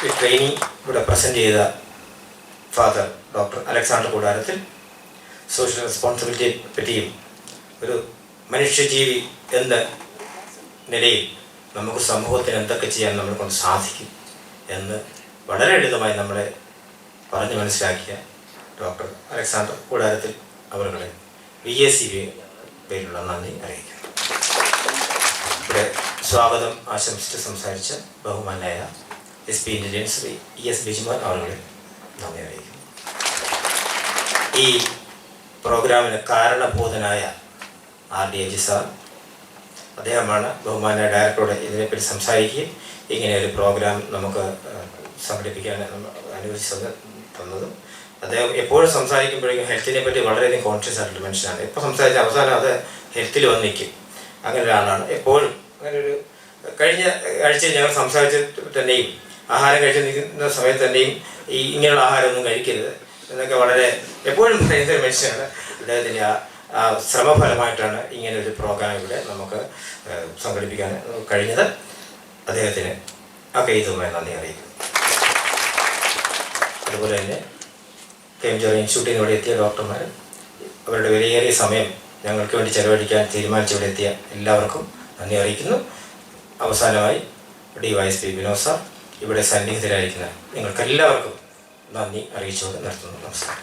ഈ ട്രെയിനിങ് ഇവിടെ പ്രസൻറ്റ് ചെയ്ത ഫാദർ ഡോക്ടർ അലക്സാണ്ടർ കൂടാരത്തിൽ സോഷ്യൽ റെസ്പോൺസിബിലിറ്റിയെ പറ്റിയും ഒരു മനുഷ്യജീവി എന്ന നിലയിൽ നമുക്ക് സമൂഹത്തിന് എന്തൊക്കെ ചെയ്യാൻ നമ്മളെ കൊണ്ട് സാധിക്കും എന്ന് വളരെ ലളിതമായി നമ്മളെ പറഞ്ഞ് മനസ്സിലാക്കിയ ഡോക്ടർ അലക്സാണ്ടർ കൂടാരത്തിൽ അവരുടെ VAC പേരിലുള്ള നന്ദി അറിയിക്കുന്നു. ഇവിടെ സ്വാഗതം ആശംസിച്ച് സംസാരിച്ച ബഹുമാനായ SP intelligence Shri ES Bijumon അവരുടെ നന്ദി അറിയിക്കുന്നു. ഈ പ്രോഗ്രാമിന് കാരണഭൂതനായ RDIG സാർ, അദ്ദേഹമാണ് ബഹുമാന ഡയറക്ടറോട് ഇതിനെപ്പറ്റി സംസാരിക്കുകയും ഇങ്ങനെ ഒരു പ്രോഗ്രാം നമുക്ക് സംഘടിപ്പിക്കാൻ അനുവദിച്ചത് തന്നതും. അദ്ദേഹം എപ്പോഴും സംസാരിക്കുമ്പോഴേക്കും ഹെൽത്തിനെ പറ്റി വളരെയധികം കോൺഷ്യസ് ആയിട്ടുള്ള മനുഷ്യനാണ്. എപ്പോൾ സംസാരിച്ച അവസാനം അത് ഹെൽത്തിൽ വന്ന് നിൽക്കും. അങ്ങനെ ഒരാളാണ്. എപ്പോഴും അങ്ങനെ ഒരു കഴിഞ്ഞ ആഴ്ചയിൽ ഞങ്ങൾ സംസാരിച്ചിട്ട് തന്നെയും ആഹാരം കഴിച്ച് നിൽക്കുന്ന സമയത്ത് തന്നെയും ഇങ്ങനെയുള്ള ആഹാരമൊന്നും കഴിക്കരുത് എന്നൊക്കെ വളരെ എപ്പോഴും പറയുന്ന മനുഷ്യനാണ്. അദ്ദേഹത്തിൻ്റെ ആ ശ്രമഫലമായിട്ടാണ് ഇങ്ങനെ ഒരു പ്രോഗ്രാം ഇവിടെ നമുക്ക് സംഘടിപ്പിക്കാൻ കഴിഞ്ഞത്. അദ്ദേഹത്തിന് അകൈതുമായി നന്ദി അറിയിക്കുന്നു. അതുപോലെ തന്നെ KMJR ഇൻസ്റ്റിറ്റ്യൂട്ടിൽ നിന്ന് ഇവിടെ എത്തിയ ഡോക്ടർമാർ, അവരുടെ വിലയേറിയ സമയം ഞങ്ങൾക്ക് വേണ്ടി ചെലവഴിക്കാൻ തീരുമാനിച്ചിവിടെ എത്തിയ എല്ലാവർക്കും നന്ദി അറിയിക്കുന്നു. അവസാനമായി DYSP വിനോദ് സാർ, ഇവിടെ സന്നിഹിതരായിരിക്കുന്ന നിങ്ങൾക്കെല്ലാവർക്കും നന്ദി അറിയിച്ചുകൊണ്ട് നിർത്തുന്നു. നമസ്കാരം.